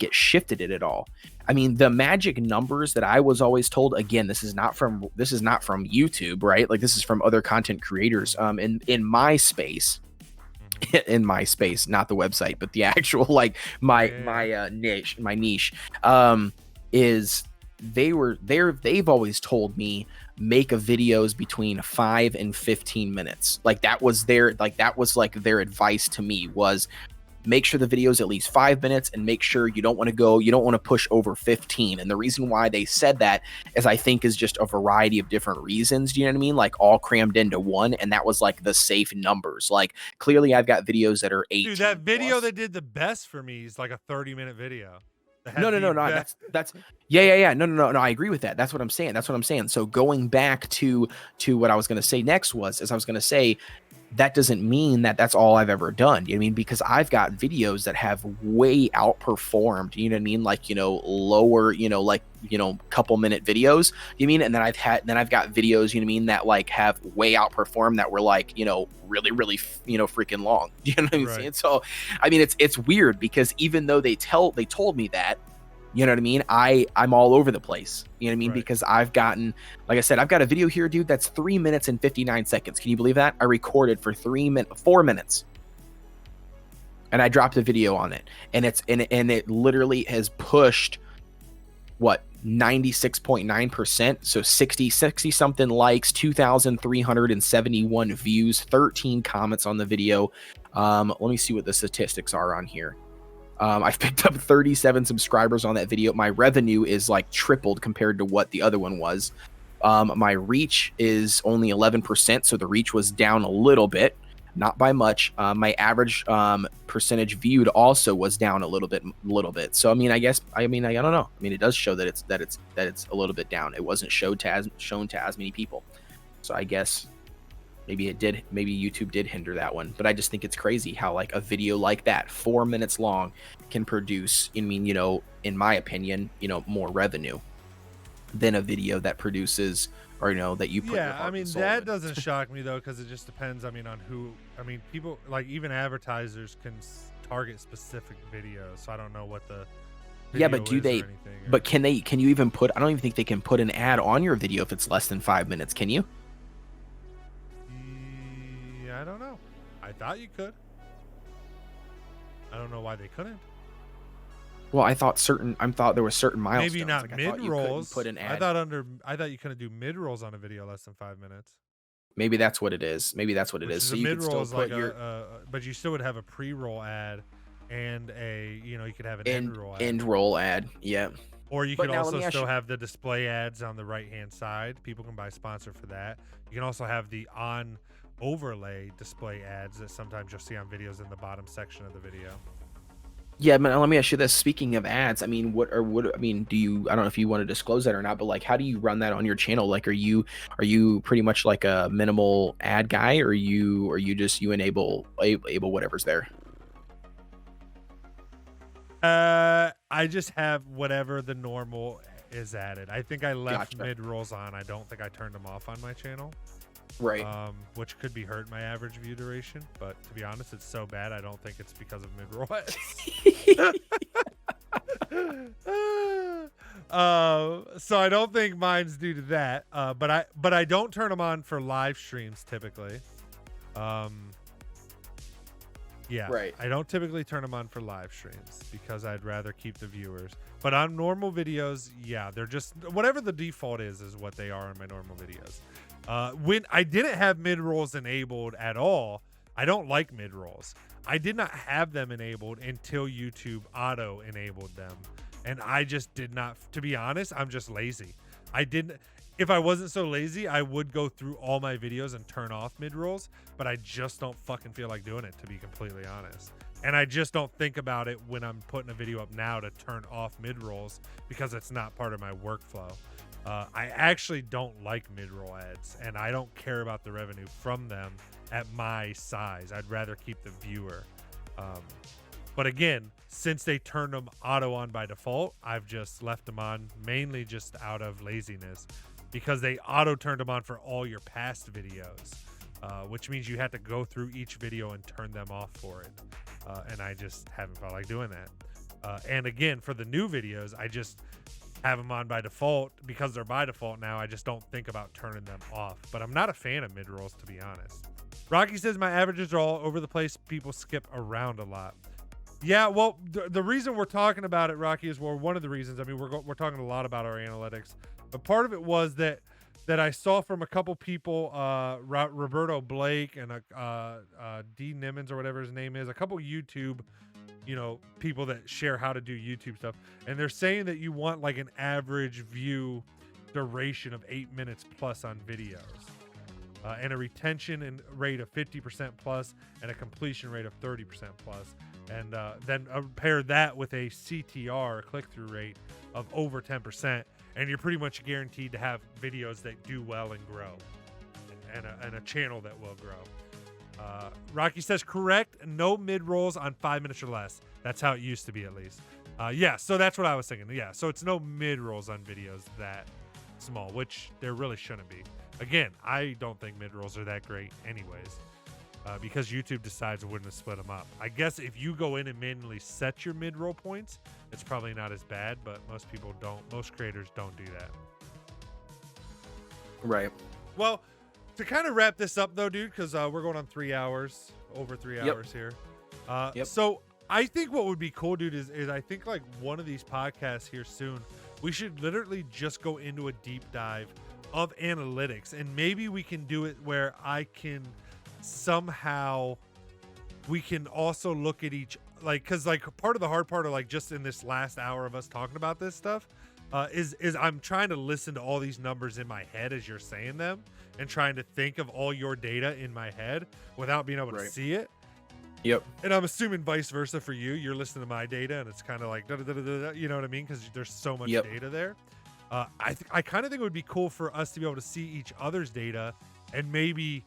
it shifted it at all. I mean, the magic numbers that I was always told, again, this is not from YouTube, right? Like, this is from other content creators in my space. In my space, not the website, but the actual, like, my niche is they've always told me make a videos between 5 and 15 minutes. Like, that was their advice to me, was make sure the video is at least 5 minutes, and make sure you don't want to push over 15. And the reason why they said that is, I think, is just a variety of different reasons. Do you know what I mean? Like, all crammed into one. And that was like the safe numbers. Like, clearly I've got videos that are 18.
Dude, that video
plus.
that did the best for me is like a 30-minute video.
No. That's yeah. No. I agree with that. That's what I'm saying. So going back to what I was going to say next I was going to say, that doesn't mean that that's all I've ever done. You know what I mean? Because I've got videos that have way outperformed, you know what I mean? Like, lower, couple minute videos, you mean? And then I've got videos, you know what I mean, that like have way outperformed, that were like, really, really, freaking long. You know what I'm saying? So, I mean, it's weird, because even though they told me that, you know what I mean, I'm all over the place. You know what I mean? Right. Because I've gotten, like I said, I've got a video here, dude, that's 3 minutes and 59 seconds. Can you believe that? I recorded for 4 minutes. And I dropped a video on it. And it literally has pushed, what, 96.9%. So 60 something likes, 2,371 views, 13 comments on the video. Let me see what the statistics are on here. I've picked up 37 subscribers on that video. My revenue is like tripled compared to what the other one was. My reach is only 11%, so the reach was down a little bit, not by much. My average percentage viewed also was down a little bit. So I mean, I don't know. I mean, it does show that it's a little bit down. It wasn't shown to as many people. So I guess maybe YouTube did hinder that one. But I just think it's crazy how, like, a video like that, 4 minutes long, can produce, in my opinion, more revenue than a video that produces, or, that you put your heart and soul
that
in.
doesn't shock me, though, because it just depends, on who. People, like, even advertisers can target specific videos, so I don't know what the video
but do
is
they,
or anything,
but can you even put, I don't even think they can put an ad on your video if it's less than 5 minutes, can you?
I don't know. I thought you could. I don't know why they couldn't.
Well, I thought there were certain milestones.
Maybe not
like,
mid rolls.
Put an ad.
I thought you couldn't do mid rolls on a video less than 5 minutes.
Maybe that's what it is. So you could still put
but you still would have a pre-roll ad and you could have an end roll ad.
End roll ad. Yeah.
Or you could also still have the display ads on the right-hand side. People can buy sponsor for that. You can also have the on overlay display ads that sometimes you'll see on videos in the bottom section of the video.
Yeah, but let me ask you this. Speaking of ads, do you, I don't know if you want to disclose that or not, but like, how do you run that on your channel? Like, are you pretty much like a minimal ad guy, or you enable whatever's there?
I just have whatever the normal is added. I think I left
Gotcha.
mid-rolls on. I don't think I turned them off on my channel.
Right.
Which could be hurt my average view duration, but to be honest, it's so bad I don't think it's because of mid-roll ads. So I don't think mine's due to that. But I don't turn them on for live streams typically. Yeah,
Right.
I don't typically turn them on for live streams because I'd rather keep the viewers. But on normal videos, yeah, they're just whatever the default is what they are on my normal videos. When I didn't have mid-rolls enabled at all, I don't like mid-rolls. I did not have them enabled until YouTube auto enabled them. And I just did not, to be honest, I'm just lazy. If I wasn't so lazy, I would go through all my videos and turn off mid-rolls, but I just don't fucking feel like doing it, to be completely honest. And I just don't think about it when I'm putting a video up now to turn off mid-rolls because it's not part of my workflow. I actually don't like mid-roll ads, and I don't care about the revenue from them at my size. I'd rather keep the viewer. But again, since they turned them auto on by default, I've just left them on mainly just out of laziness because they auto turned them on for all your past videos, which means you have to go through each video and turn them off for it. And I just haven't felt like doing that. And again, for the new videos, I just have them on by default because they're by default now. I just don't think about turning them off. But I'm not a fan of mid-rolls, to be honest. Rocky says my averages are all over the place. People skip around a lot. Yeah, well, the reason we're talking about it, Rocky, is one of the reasons. I mean, we're talking a lot about our analytics, but part of it was that I saw from a couple people, Roberto Blake and D Nimmons or whatever his name is, a couple YouTube, people that share how to do YouTube stuff, and they're saying that you want like an average view duration of 8 minutes plus on videos. And a retention rate of 50% plus and a completion rate of 30% plus. And then pair that with a CTR, click-through rate, of over 10%, and you're pretty much guaranteed to have videos that do well and grow, and a channel that will grow. Rocky says, correct, no mid-rolls on 5 minutes or less. That's how it used to be, at least. Yeah, so that's what I was thinking. Yeah, so it's no mid-rolls on videos that small, which there really shouldn't be. Again, I don't think mid-rolls are that great anyways, because YouTube decides when to split them up. I guess if you go in and manually set your mid-roll points, it's probably not as bad, but most people don't. Most creators don't do that.
Right.
Well, to kind of wrap this up, though, dude, because we're going on 3 hours, over 3 hours here. So I think what would be cool, dude, is I think like one of these podcasts here soon, we should literally just go into a deep dive of analytics, and maybe we can do it where I can somehow, we can also look at each, like, because like part of the hard part of like just in this last hour of us talking about this stuff is I'm trying to listen to all these numbers in my head as you're saying them and trying to think of all your data in my head without being able to see it.
Yep.
And I'm assuming vice versa for you. You're listening to my data and it's kind of like you know what I mean, because there's so much data there. I kind of think it would be cool for us to be able to see each other's data and maybe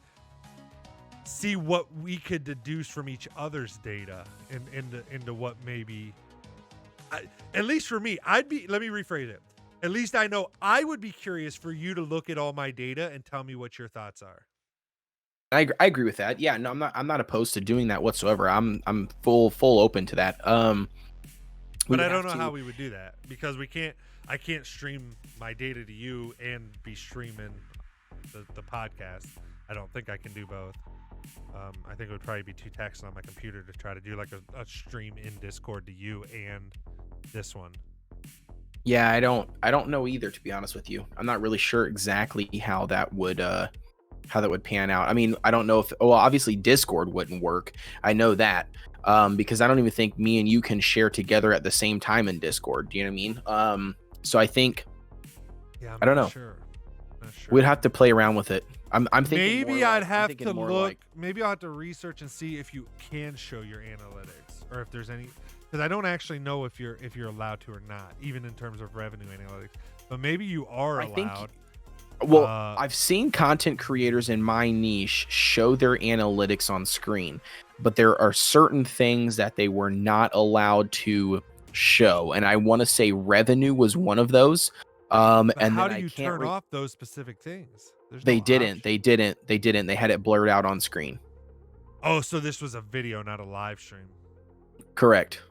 see what we could deduce from each other's data into what maybe, at least for me, let me rephrase it. At least I know I would be curious for you to look at all my data and tell me what your thoughts are.
I agree with that. Yeah, no, I'm not opposed to doing that whatsoever. I'm full open to that.
But I don't know how we would do that because I can't stream my data to you and be streaming the podcast. I don't think I can do both. I think it would probably be too taxing on my computer to try to do like a stream in Discord to you and this one.
Yeah, I don't know either, to be honest with you. I'm not really sure exactly how that would pan out. I mean, I don't know if, obviously Discord wouldn't work. I know that. Because I don't even think me and you can share together at the same time in Discord. Do you know what I mean? So I think, I don't know.
Sure.
We'd have to play around with it. I'm thinking
maybe
I'll
look. Maybe I'll have to research and see if you can show your analytics or if there's any, because I don't actually know if you're allowed to or not, even in terms of revenue analytics. But maybe you are allowed.
Well, I've seen content creators in my niche show their analytics on screen, but there are certain things that they were not allowed to show, and I want to say revenue was one of those.
But
And
how
then
do you
I can't
turn off those specific things? There's
they
no
didn't.
option.
They didn't. They didn't. They had it blurred out on screen.
Oh, so this was a video, not a live stream.
Correct.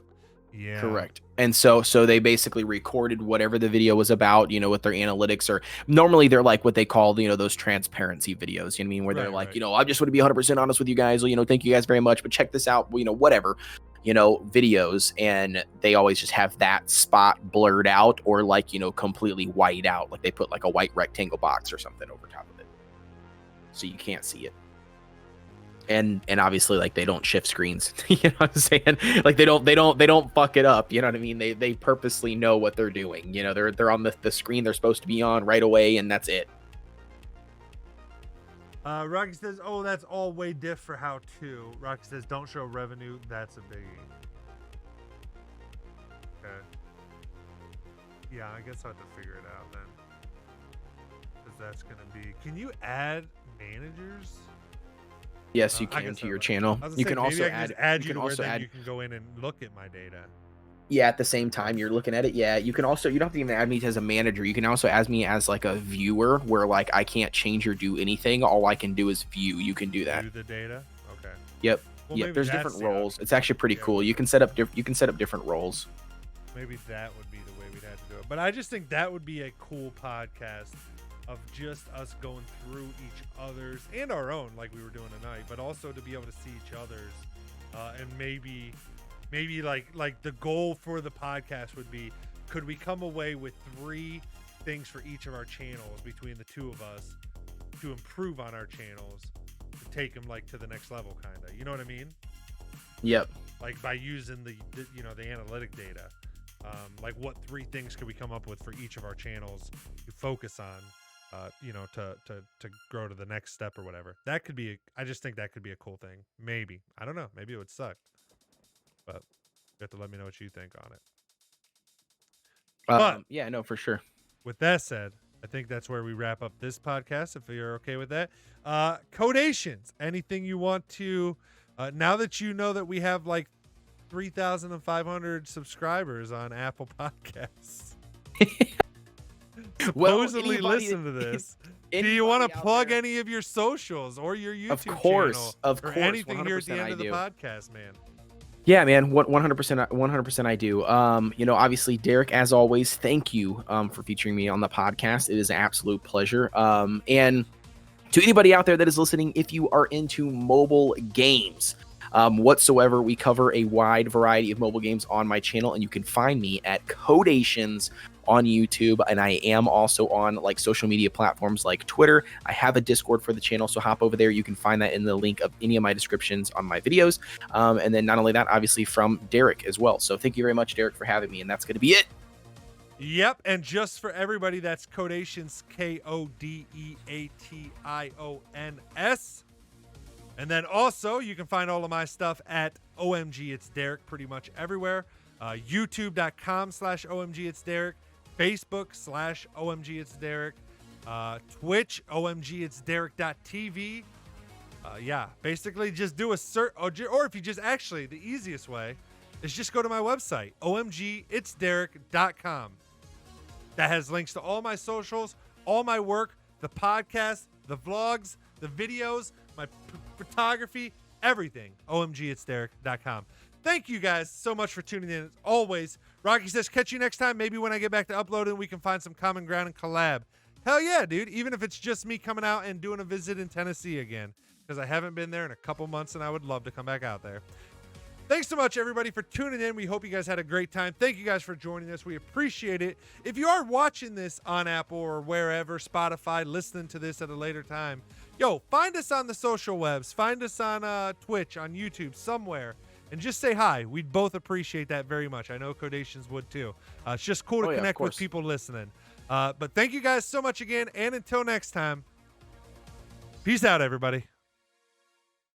Yeah.
Correct. And so they basically recorded whatever the video was about, you know, with their analytics, or normally they're like what they call, you know, those transparency videos, you know what I mean? Where they're
Right,
like,
right.
you know, I just want to be 100% honest with you guys. You know, thank you guys very much, but check this out, you know, whatever, you know, videos. And they always just have that spot blurred out, or like, you know, completely white out. Like they put like a white rectangle box or something over top of it, so you can't see it. And obviously, like, they don't shift screens. You know what I'm saying? Like they don't fuck it up. You know what I mean? They purposely know what they're doing. You know, they're on the screen they're supposed to be on right away, and that's it.
Rocky says, "Oh, that's all way diff for how to." Rocky says, "Don't show revenue. That's a biggie." Okay. Yeah, I guess I'll have to figure it out then. Because that's gonna be. Can you add managers?
Yes, you
I
can
guess
to your
I-
channel.
I was gonna
You
say,
can
maybe
also
I can just add you
can
to where
also
then
add.
you can go in and look at my data.
Yeah, at the same time you're looking at it. Yeah, you can also, you don't have to even add me as a manager. You can also add me as like a viewer, where like I can't change or do anything. All I can do is view. You can do that.
View the data. Okay.
Yep.
Well,
Yep.
maybe
There's
that's
different
the
roles.
option.
It's actually pretty
Yeah,
cool. You can set up different roles.
Maybe that would be the way we'd have to do it. But I just think that would be a cool podcast of just us going through each other's and our own, like we were doing tonight, but also to be able to see each other's, and maybe like the goal for the podcast would be, could we come away with 3 things for each of our channels between the two of us to improve on our channels, to take them like to the next level, kind of, you know what I mean?
Yep.
Like by using the you know, the analytic data, like what 3 things could we come up with for each of our channels to focus on, you know, to grow to the next step or whatever. That could be I just think that could be a cool thing. Maybe, I don't know, maybe it would suck, but you have to let me know what you think on it. But
yeah, no, for sure.
with that said, I think that's where we wrap up this podcast, if you're okay with that. Codations, anything you want to, now that you know that we have like 3,500 subscribers on Apple Podcasts, supposedly listen to this. Do you want to plug any of your socials or your YouTube channel?
Of
or
course,
anything here at the
100%
end of the
I do.
podcast, man?
Yeah, man, 100% I do. You know, obviously, Derek, as always, thank you for featuring me on the podcast. It is an absolute pleasure. And to anybody out there that is listening, if you are into mobile games whatsoever, we cover a wide variety of mobile games on my channel, and you can find me at Codations on YouTube, and I am also on like social media platforms like Twitter. I have a Discord for the channel, so hop over there. You can find that in the link of any of my descriptions on my videos. And then not only that, obviously from Derek as well. So thank you very much, Derek, for having me, and that's going to be it.
Yep, and just for everybody, that's Codations, Kodeations. And then also, you can find all of my stuff at OMG It's Derek pretty much everywhere. YouTube.com/OMG It's Derek. Facebook/OMG It's Derek. Twitch, OMG It's Derek.tv. Yeah, basically just do a search, or if you just actually, the easiest way is just go to my website, OMGIt'sDerek.com. That has links to all my socials, all my work, the podcast, the vlogs, the videos, my photography, everything. OMGIt'sDerek.com. Thank you guys so much for tuning in. As always, Rocky says, catch you next time. Maybe when I get back to uploading, we can find some common ground and collab. Hell yeah, dude. Even if it's just me coming out and doing a visit in Tennessee again, because I haven't been there in a couple months and I would love to come back out there. Thanks so much, everybody, for tuning in. We hope you guys had a great time. Thank you guys for joining us. We appreciate it. If you are watching this on Apple or wherever, Spotify, listening to this at a later time, yo, find us on the social webs. Find us on Twitch, on YouTube, somewhere, and just say hi. We'd both appreciate that very much. I know Codations would too. It's just cool to connect with people listening. But thank you guys so much again, and until next time, peace out, everybody.